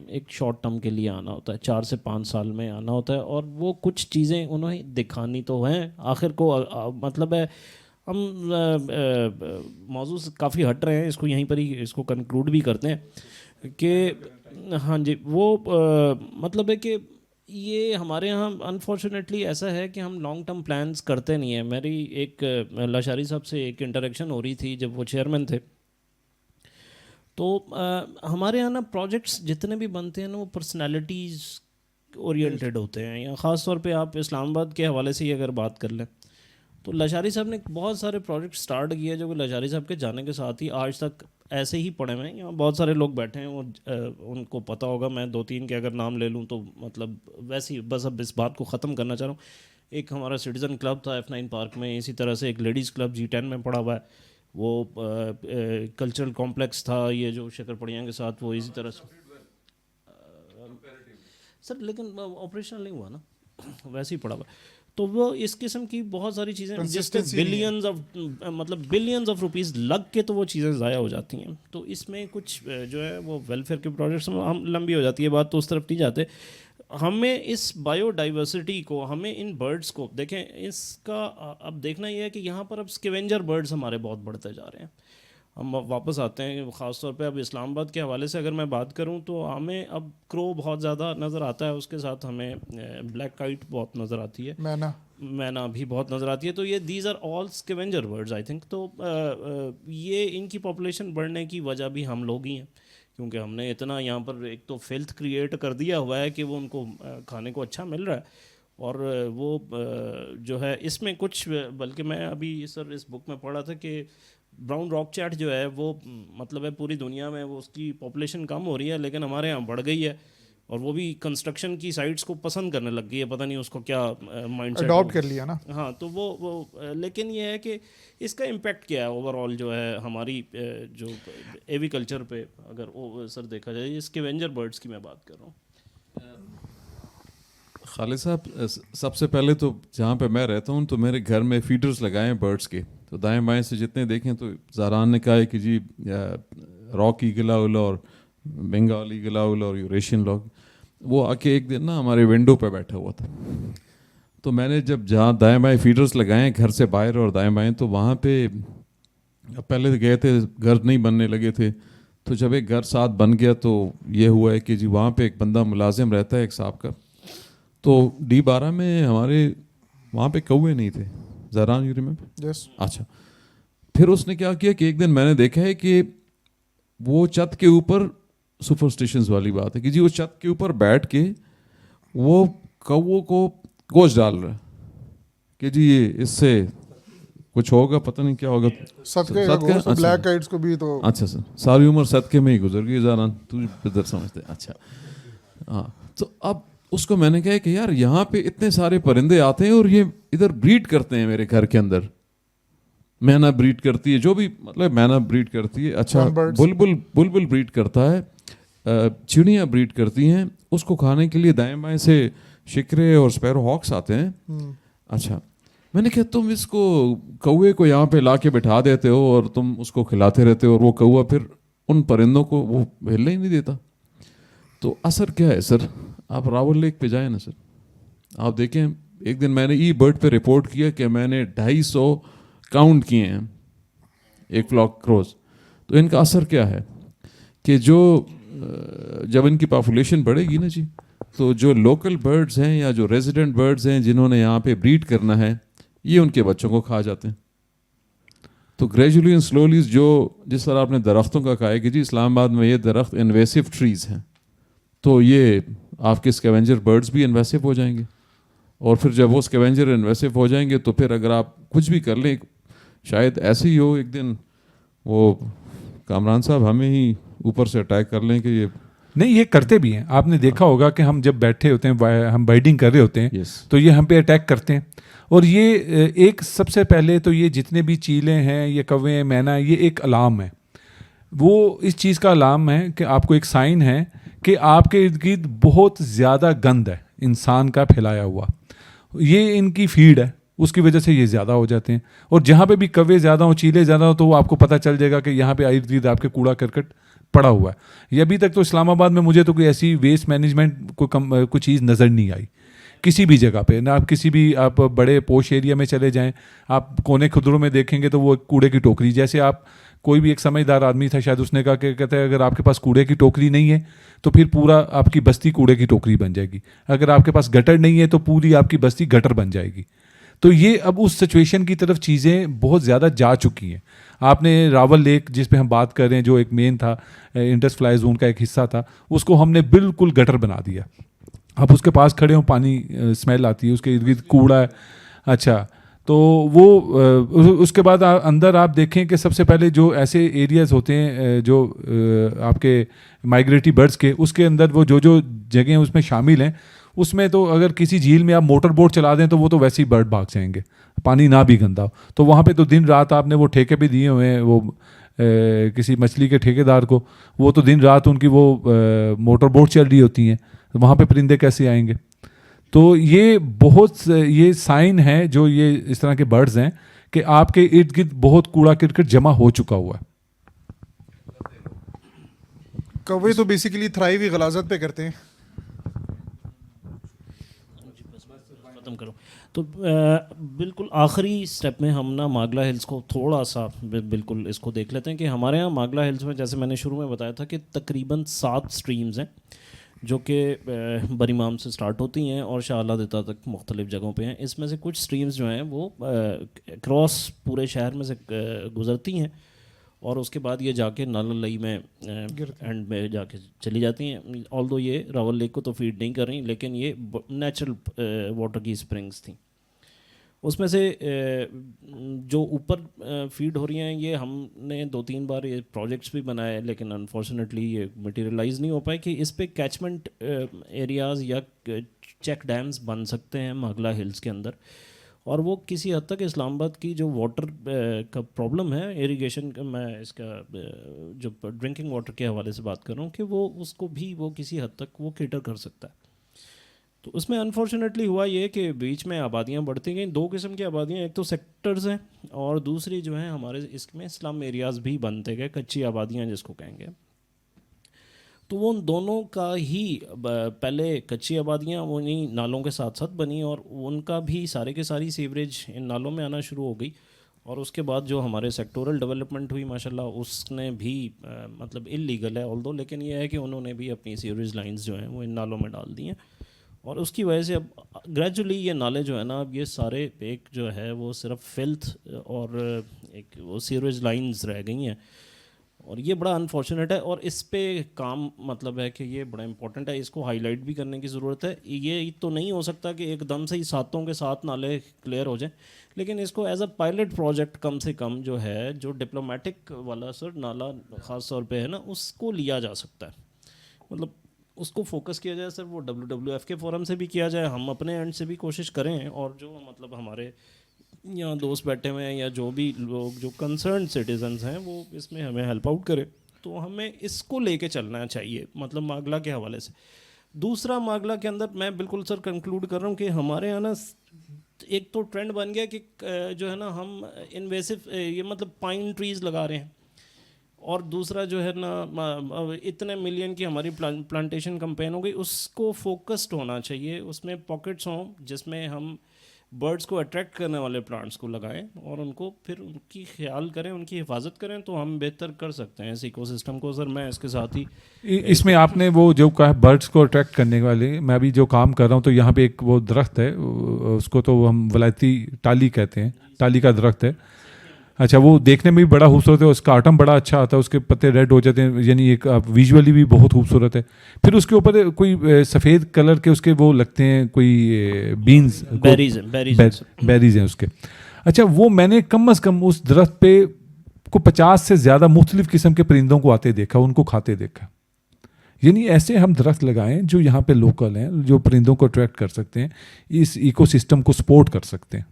ایک شارٹ ٹرم کے لیے آنا ہوتا ہے, 4 سے 5 سال میں آنا ہوتا ہے, اور وہ کچھ چیزیں انہیں دکھانی تو ہیں. آخر کو مطلب ہے ہم موضوع سے کافی ہٹ رہے ہیں, اس کو یہیں پر ہی اس کو کنکلوڈ بھی کرتے ہیں کہ ہاں جی وہ مطلب ہے کہ یہ ہمارے یہاں انفارچونیٹلی ایسا ہے کہ ہم لانگ ٹرم پلانز کرتے نہیں ہیں. میری ایک لاشاری صاحب سے ایک انٹریکشن ہو رہی تھی جب وہ چیئرمین تھے, تو ہمارے یہاں نا پروجیکٹس جتنے بھی بنتے ہیں نا وہ پرسنالٹیز اورینٹیڈ ہوتے ہیں. یا خاص طور پہ آپ اسلام آباد کے حوالے سے ہی اگر بات کر لیں تو لاشاری صاحب نے بہت سارے پروجیکٹ سٹارٹ کیے جو کہ لاشاری صاحب کے جانے کے ساتھ ہی آج تک ایسے ہی پڑے ہوئے ہیں. یہاں بہت سارے لوگ بیٹھے ہیں, وہ ان کو پتہ ہوگا. میں 2-3 کے اگر نام لے لوں تو مطلب ویسے ہی بس اب اس بات کو ختم کرنا چاہ رہا ہوں. ایک ہمارا سٹیزن کلب تھا F9 پارک میں, اسی طرح سے ایک لیڈیز کلب G10 میں پڑا ہوا ہے, وہ کلچرل کمپلیکس تھا یہ جو شکر پڑیاں کے ساتھ, وہ اسی طرح سے سر لیکن آپریشنل نہیں ہوا نا, ویسے ہی پڑا ہوا. تو وہ اس قسم کی بہت ساری چیزیں جس پہ بلینز آف روپیز لگ کے تو وہ چیزیں ضائع ہو جاتی ہیں. تو اس میں کچھ جو ہے وہ ویلفیئر کے پروجیکٹس میں ہم لمبی ہو جاتی ہے بات, تو اس طرف نہیں جاتے. ہمیں اس بایو ڈائیورسٹی کو, ہمیں ان برڈس کو دیکھیں, اس کا اب دیکھنا یہ ہے کہ یہاں پر اب اسکیونجر برڈس ہمارے بہت بڑھتے جا رہے ہیں. ہم واپس آتے ہیں خاص طور پہ اب اسلام آباد کے حوالے سے اگر میں بات کروں تو ہمیں اب کرو بہت زیادہ نظر آتا ہے, اس کے ساتھ ہمیں بلیک کائٹ بہت نظر آتی ہے, مینا بھی بہت نظر آتی ہے. تو یہ these are all scavenger birds I think. تو یہ ان کی پاپولیشن بڑھنے کی وجہ بھی ہم لوگ ہی ہیں, کیونکہ ہم نے اتنا یہاں پر ایک تو فلتھ کریٹ کر دیا ہوا ہے کہ وہ ان کو کھانے کو اچھا مل رہا ہے, اور وہ جو ہے اس میں کچھ, بلکہ میں ابھی سر اس بک میں پڑھا تھا کہ براؤن راک چیٹ جو ہے وہ مطلب ہے پوری دنیا میں وہ اس کی پاپولیشن کم ہو رہی ہے, لیکن ہمارے یہاں بڑھ گئی ہے, اور وہ بھی کنسٹرکشن کی سائٹس کو پسند کرنے لگ گئی ہے. پتہ نہیں اس کو کیا مائنڈ سیٹ اڈاپٹ کر لیا نا. ہاں, تو وہ لیکن یہ ہے کہ اس کا امپیکٹ کیا ہے اوور آل جو ہے ہماری جو ایوی کلچر پہ, اگر سر دیکھا جائے اسکیونجر برڈس کی میں بات کر رہا ہوں. خالد صاحب, سب سے پہلے تو جہاں پہ میں رہتا ہوں تو میرے گھر میں فیڈرز لگائے ہیں برڈس کے, تو دائیں بائیں سے جتنے دیکھیں تو زاران نے کہا ہے کہ جی راک ایگل اول اور بنگال ایگل اول اور یوریشین لاگ, وہ آ کے ایک دن نا ہمارے ونڈو پہ بیٹھا ہوا تھا. تو میں نے جب جہاں دائیں بائیں فیڈرز لگائے ہیں گھر سے باہر اور دائیں بائیں, تو وہاں پہ پہلے تو گئے تھے گھر نہیں بننے لگے تھے, تو جب ایک گھر ساتھ بن گیا تو یہ ہوا ہے کہ جی وہاں پہ ایک بندہ ملازم رہتا ہے ایک صاحب کا, تو D12 میں ہمارے وہاں پہ کوے نہیں تھے. Zahran you remember? یس. اچھا, پھر اس نے کیا کیا کہ ایک دن میں نے دیکھا ہے کہ وہ چھت کے اوپر, سپرسٹیشنز والی بات ہے کہ جی وہ چھت کے اوپر بیٹھ کے وہ کووں کو گوشت ڈال رہا ہے کہ جی یہ اس سے کچھ ہوگا, پتہ نہیں کیا ہوگا, صدقے کا گوشت. بلیک کائٹس کو بھی تو اچھا سر ساری عمر صدقے میں ہی گزر گئی زہران, تو ادھر سمجھتے. اچھا ہاں, تو اب اس کو میں نے کہا کہ یار یہاں پہ اتنے سارے پرندے آتے ہیں اور یہ ادھر بریڈ کرتے ہیں میرے گھر کے اندر, مینا بریڈ کرتی ہے, جو بھی مطلب مینا بریڈ کرتی ہے, اچھا بلبل بریڈ کرتا ہے, چڑیاں بریڈ کرتی ہیں, اس کو کھانے کے لیے دائیں بائیں سے شکرے اور اسپیرو ہاکس آتے ہیں. اچھا, میں نے کہا تم اس کو کوے کو یہاں پہ لا کے بٹھا دیتے ہو اور تم اس کو کھلاتے رہتے ہو, اور وہ کوا پھر ان پرندوں کو وہ ہلنے ہی نہیں دیتا. تو اثر کیا ہے سر, آپ راول لیک پہ جائیں نا سر, آپ دیکھیں ایک دن میں نے ای برڈ پہ رپورٹ کیا کہ میں نے 250 کاؤنٹ کیے ہیں ایک فلاک کروز. تو ان کا اثر کیا ہے کہ جو جب ان کی پاپولیشن بڑھے گی نا جی, تو جو لوکل برڈز ہیں یا جو ریزیڈنٹ برڈز ہیں جنہوں نے یہاں پہ بریڈ کرنا ہے, یہ ان کے بچوں کو کھا جاتے ہیں. تو گریجولی اینڈ سلولی جو جس طرح آپ نے درختوں کا کہا ہے کہ جی اسلام آباد میں یہ درخت انویسو ٹریز ہیں, تو یہ آپ کے اسکیونجر برڈز بھی انویسو ہو جائیں گے, اور پھر جب وہ اسکیونجر انویسو ہو جائیں گے تو پھر اگر آپ کچھ بھی کر لیں, شاید ایسے ہی ہو ایک دن وہ کامران صاحب ہمیں ہی اوپر سے اٹیک کر لیں کہ یہ نہیں, یہ کرتے بھی ہیں. آپ نے دیکھا ہوگا کہ ہم جب بیٹھے ہوتے ہیں, ہم بائڈنگ کر رہے ہوتے ہیں, تو یہ ہم پہ اٹیک کرتے ہیں. اور یہ ایک سب سے پہلے تو یہ جتنے بھی چیلیں ہیں, یہ کوے ہیں, مینا, یہ ایک الارم ہے. وہ اس چیز کا الارم ہے کہ آپ کو ایک سائن ہے کہ آپ کے ارد گرد بہت زیادہ گند ہے انسان کا پھیلایا ہوا. یہ ان کی فیڈ ہے, اس کی وجہ سے یہ زیادہ ہو جاتے ہیں. اور جہاں پہ بھی کوے زیادہ ہوں, چیلے زیادہ ہوں, تو وہ آپ کو پتہ چل جائے گا کہ یہاں پہ ارد گرد آپ کے کوڑا کرکٹ پڑا ہوا ہے. یہ ابھی تک تو اسلام آباد میں مجھے تو کوئی ایسی ویسٹ مینجمنٹ کوئی چیز نظر نہیں آئی کسی بھی جگہ پہ. نہ آپ کسی بھی آپ بڑے پوش ایریا میں چلے جائیں, آپ کونے خدروں میں دیکھیں گے تو وہ کوڑے کی ٹوکری, جیسے آپ کوئی بھی ایک سمجھدار آدمی تھا شاید, اس نے کہا کہ کہتے ہیں اگر آپ کے پاس کوڑے کی ٹوکری نہیں ہے تو پھر پورا آپ کی بستی کوڑے کی ٹوکری بن جائے گی. اگر آپ کے پاس گٹر نہیں ہے تو پوری آپ کی بستی گٹر بن جائے گی. تو یہ اب اس سچویشن کی طرف چیزیں بہت زیادہ جا چکی ہیں. آپ نے راول لیک جس پہ ہم بات کر رہے ہیں, جو ایک مین تھا انڈس فلائی زون کا ایک حصہ تھا, اس کو ہم نے بالکل گٹر بنا دیا. آپ اس کے پاس کھڑے ہوں, پانی اسمیل آتی ہے, اس کے ارد گرد کوڑا ہے. اچھا, تو وہ اس کے بعد اندر آپ دیکھیں کہ سب سے پہلے جو ایسے ایریاز ہوتے ہیں جو آپ کے مائیگریٹری برڈز کے, اس کے اندر وہ جو جگہیں اس میں شامل ہیں, اس میں تو اگر کسی جھیل میں آپ موٹر بوٹ چلا دیں تو وہ تو ویسے ہی برڈ بھاگ جائیں گے, پانی نہ بھی گندا ہو. تو وہاں پہ تو دن رات آپ نے وہ ٹھیکے پہ دیے ہوئے ہیں وہ کسی مچھلی کے ٹھیکیدار کو, وہ تو دن رات ان کی وہ موٹر بوٹ چل رہی ہوتی ہیں, وہاں پہ پرندے کیسے آئیں گے؟ تو یہ بہت یہ سائن ہے جو یہ اس طرح کے برڈز ہیں کہ آپ کے ارد گرد بہت کوڑا کرکٹ جمع ہو چکا ہوا ہے. کوے تو بیسیکلی تھرائیو ہی غلاظت پہ کرتے ہیں. ختم کروں تو بالکل آخری سٹیپ میں ہم نا ماگلا ہلز کو تھوڑا سا بالکل اس کو دیکھ لیتے ہیں کہ ہمارے یہاں ماگلا ہلز میں جیسے میں نے شروع میں بتایا تھا کہ تقریباً 7 سٹریمز ہیں جو کہ بریمام سے سٹارٹ ہوتی ہیں اور شاہ آلہ تک مختلف جگہوں پہ ہیں. اس میں سے کچھ سٹریمز جو ہیں وہ کراس پورے شہر میں سے گزرتی ہیں اور اس کے بعد یہ جا کے نالا لئی میں اینڈ میں جا کے چلی جاتی ہیں. آلدو یہ راول لیک کو تو فیڈ نہیں کر رہی لیکن یہ نیچرل واٹر کی اسپرنگس تھیں. اس میں سے جو اوپر فیڈ ہو رہی ہیں یہ ہم نے 2-3 بار یہ پروجیکٹس بھی بنائے لیکن انفارچونیٹلی یہ مٹیریلائز نہیں ہو پائے کہ اس پہ کیچمنٹ ایریاز یا چیک ڈیمز بن سکتے ہیں ماگلا ہلز کے اندر. اور وہ کسی حد تک اسلام آباد کی جو واٹر کا پرابلم ہے اریگیشن کا, میں اس کا جو ڈرنکنگ واٹر کے حوالے سے بات کر رہا ہوں کہ وہ اس کو بھی وہ کسی حد تک وہ کیٹر کر سکتا ہے. تو اس میں انفارچونیٹلی ہوا یہ کہ بیچ میں آبادیاں بڑھتی گئیں. 2 قسم کی آبادیاں, ایک تو سیکٹرز ہیں اور دوسری جو ہیں ہمارے اس میں اسلام ایریاز بھی بنتے گئے, کچی آبادیاں جس کو کہیں گے. تو وہ ان دونوں کا ہی پہلے کچی آبادیاں وہ انہیں نالوں کے ساتھ ساتھ بنی اور ان کا بھی سارے کے ساری سیوریج ان نالوں میں آنا شروع ہو گئی. اور اس کے بعد جو ہمارے سیکٹورل ڈیولپمنٹ ہوئی ماشاءاللہ اس نے بھی مطلب اللیگل ہے آلدو, لیکن یہ ہے کہ انہوں نے بھی اپنی سیوریج لائنز جو ہیں وہ ان نالوں میں ڈال دی ہیں اور اس کی وجہ سے اب گریجولی یہ نالے جو ہے نا اب یہ سارے ایک جو ہے وہ صرف فلتھ اور ایک وہ سیوریج لائنز رہ گئی ہیں اور یہ بڑا انفارچونیٹ ہے. اور اس پہ کام مطلب ہے کہ یہ بڑا امپورٹنٹ ہے, اس کو ہائی لائٹ بھی کرنے کی ضرورت ہے. یہ تو نہیں ہو سکتا کہ ایک دم سے ہی 7 کے 7 نالے کلیئر ہو جائیں, لیکن اس کو ایز اے پائلٹ پروجیکٹ کم سے کم جو ہے جو ڈپلومیٹک والا سر نالا خاص طور پہ ہے نا اس کو لیا جا سکتا ہے. مطلب اس کو فوکس کیا جائے سر, وہ WWF کے فورم سے بھی کیا جائے, ہم اپنے اینڈ سے بھی کوشش کریں اور جو مطلب ہمارے یہاں دوست بیٹھے ہوئے ہیں یا جو بھی لوگ جو کنسرن سٹیزنز ہیں وہ اس میں ہمیں ہیلپ آؤٹ کرے. تو ہمیں اس کو لے کے چلنا چاہیے مطلب ماگلا کے حوالے سے. دوسرا ماگلا کے اندر میں بالکل سر کنکلوڈ کر رہا ہوں کہ ہمارے یہاں نا ایک تو ٹرینڈ بن گیا کہ جو ہے نا ہم انویسو یہ مطلب پائن ٹریز لگا رہے ہیں اور دوسرا جو ہے نا اتنے ملین کی ہماری پلانٹیشن کمپین ہو گئی. اس کو فوکسڈ ہونا چاہیے, اس میں پاکٹس ہوں جس میں ہم برڈس کو اٹریکٹ کرنے والے پلانٹس کو لگائیں اور ان کو پھر ان کی خیال کریں, ان کی حفاظت کریں, تو ہم بہتر کر سکتے ہیں اس ایکو سسٹم کو. سر میں اس کے ساتھ ہی اس میں آپ نے وہ جو کہا برڈس کو اٹریکٹ کرنے والے, میں بھی جو کام کر رہا ہوں تو یہاں پہ ایک وہ درخت ہے اس کو تو ہم ولایتی ٹالی کہتے ہیں, ٹالی کا درخت ہے. اچھا, وہ دیکھنے میں بھی بڑا خوبصورت ہے, اس کا آٹم بڑا اچھا آتا ہے, اس کے پتے ریڈ ہو جاتے ہیں, یعنی ایک ویژولی بھی بہت خوبصورت ہے. پھر اس کے اوپر کوئی سفید کلر کے اس کے وہ لگتے ہیں کوئی بینز, بیریز ہیں اس کے. اچھا, وہ میں نے کم از کم اس درخت پہ کو 50 سے زیادہ مختلف قسم کے پرندوں کو آتے دیکھا, ان کو کھاتے دیکھا. یعنی ایسے ہم درخت لگائیں جو یہاں پہ لوکل ہیں, جو پرندوں کو اٹریکٹ کر سکتے ہیں, اس ایکو سسٹم کو سپورٹ کر سکتے ہیں.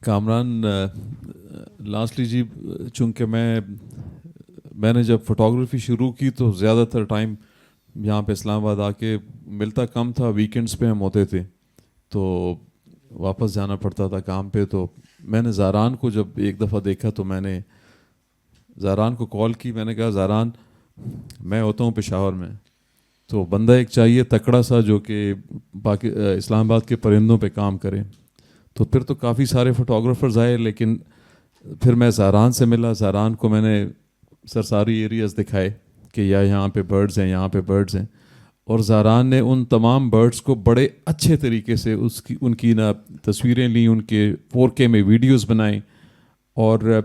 کامران لاسٹلی جی, چونکہ میں نے جب فوٹوگرافی شروع کی تو زیادہ تر ٹائم یہاں پہ اسلام آباد آ کے ملتا کم تھا, ویکینڈز پہ ہم ہوتے تھے تو واپس جانا پڑتا تھا کام پہ. تو میں نے زاران کو جب ایک دفعہ دیکھا تو میں نے زاران کو کال کی, میں نے کہا زاران میں ہوتا ہوں پشاور میں, تو بندہ ایک چاہیے تکڑا سا جو کہ اسلام آباد کے پرندوں پہ کام کرے. تو پھر تو کافی سارے فوٹوگرافرز آئے, لیکن پھر میں زاران سے ملا. زاران کو میں نے سرساری ایریاز دکھائے کہ یہاں پہ برڈز ہیں, یہاں پہ برڈز ہیں, اور زاران نے ان تمام برڈز کو بڑے اچھے طریقے سے ان کی نا تصویریں لیں, ان کے 4K میں ویڈیوز بنائیں, اور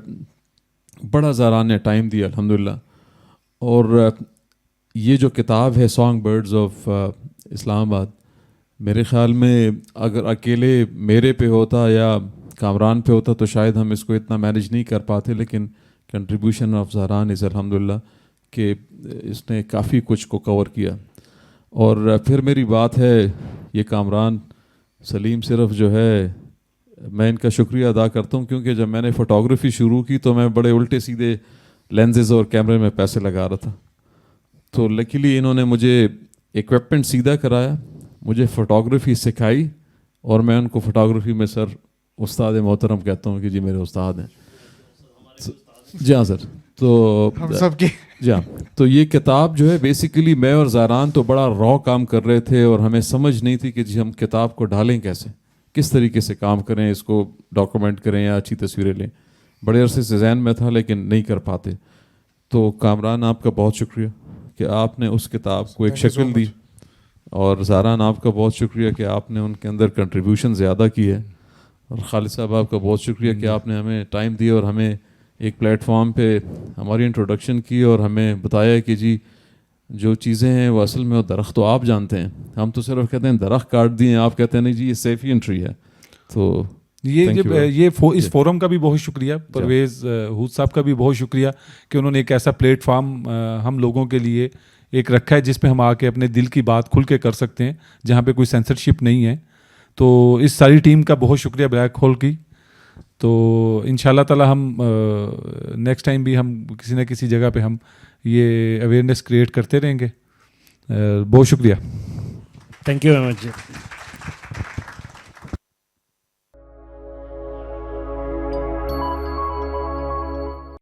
بڑا زاران نے ٹائم دیا الحمدللہ. اور یہ جو کتاب ہے سانگ برڈز آف اسلام آباد, میرے خیال میں اگر اکیلے میرے پہ ہوتا یا کامران پہ ہوتا تو شاید ہم اس کو اتنا مینیج نہیں کر پاتے, لیکن کنٹریبیوشن آف زاران از الحمدللہ کہ اس نے کافی کچھ کو کور کیا. اور پھر میری بات ہے یہ کامران سلیم صرف جو ہے میں ان کا شکریہ ادا کرتا ہوں, کیونکہ جب میں نے فوٹوگرافی شروع کی تو میں بڑے الٹے سیدھے لینزز اور کیمرے میں پیسے لگا رہا تھا. تو لکیلی انہوں نے مجھے ایکوپمنٹ سیدھا کرایا, مجھے فوٹوگرافی سکھائی, اور میں ان کو فوٹوگرافی میں سر استاد محترم کہتا ہوں کہ جی میرے استاد ہیں. جی ہاں سر, تو ہم سب کی جی ہاں، تو یہ کتاب جو ہے بیسیکلی میں اور زاران تو بڑا را کام کر رہے تھے اور ہمیں سمجھ نہیں تھی کہ جی ہم کتاب کو ڈھالیں کیسے، کس طریقے سے کام کریں، اس کو ڈاکومنٹ کریں یا اچھی تصویریں لیں. بڑے عرصے سے ذہن میں تھا لیکن نہیں کر پاتے. تو کامران آپ کا بہت شکریہ کہ آپ نے اس کتاب کو ایک شکل دی، اور زاران آپ کا بہت شکریہ کہ آپ نے ان کے اندر کنٹریبیوشن زیادہ کی ہے، اور خالد صاحب آپ کا بہت شکریہ کہ آپ نے ہمیں ٹائم دیا اور ہمیں ایک پلیٹ فارم پہ ہماری انٹروڈکشن کی اور ہمیں بتایا کہ جی جو چیزیں ہیں وہ اصل میں وہ درخت تو آپ جانتے ہیں، ہم تو صرف کہتے ہیں درخت کاٹ دیے، آپ کہتے ہیں نہیں جی یہ سیفی انٹری ہے. تو اس فورم کا بھی بہت شکریہ، پرویز ہود صاحب کا بھی بہت شکریہ کہ انہوں نے ایک ایسا پلیٹ فارم ہم لوگوں کے لیے ایک رکھا ہے جس پہ ہم آ کے اپنے دل کی بات کھل کے کر سکتے ہیں، جہاں پہ کوئی سینسرشپ نہیں ہے. تو اس ساری ٹیم کا بہت شکریہ بلیک ہول کی. تو ان شاء اللہ تعالیٰ ہم نیکسٹ ٹائم بھی ہم کسی نہ کسی جگہ پہ ہم یہ اویئرنیس کریٹ کرتے رہیں گے. بہت شکریہ. Thank you very much.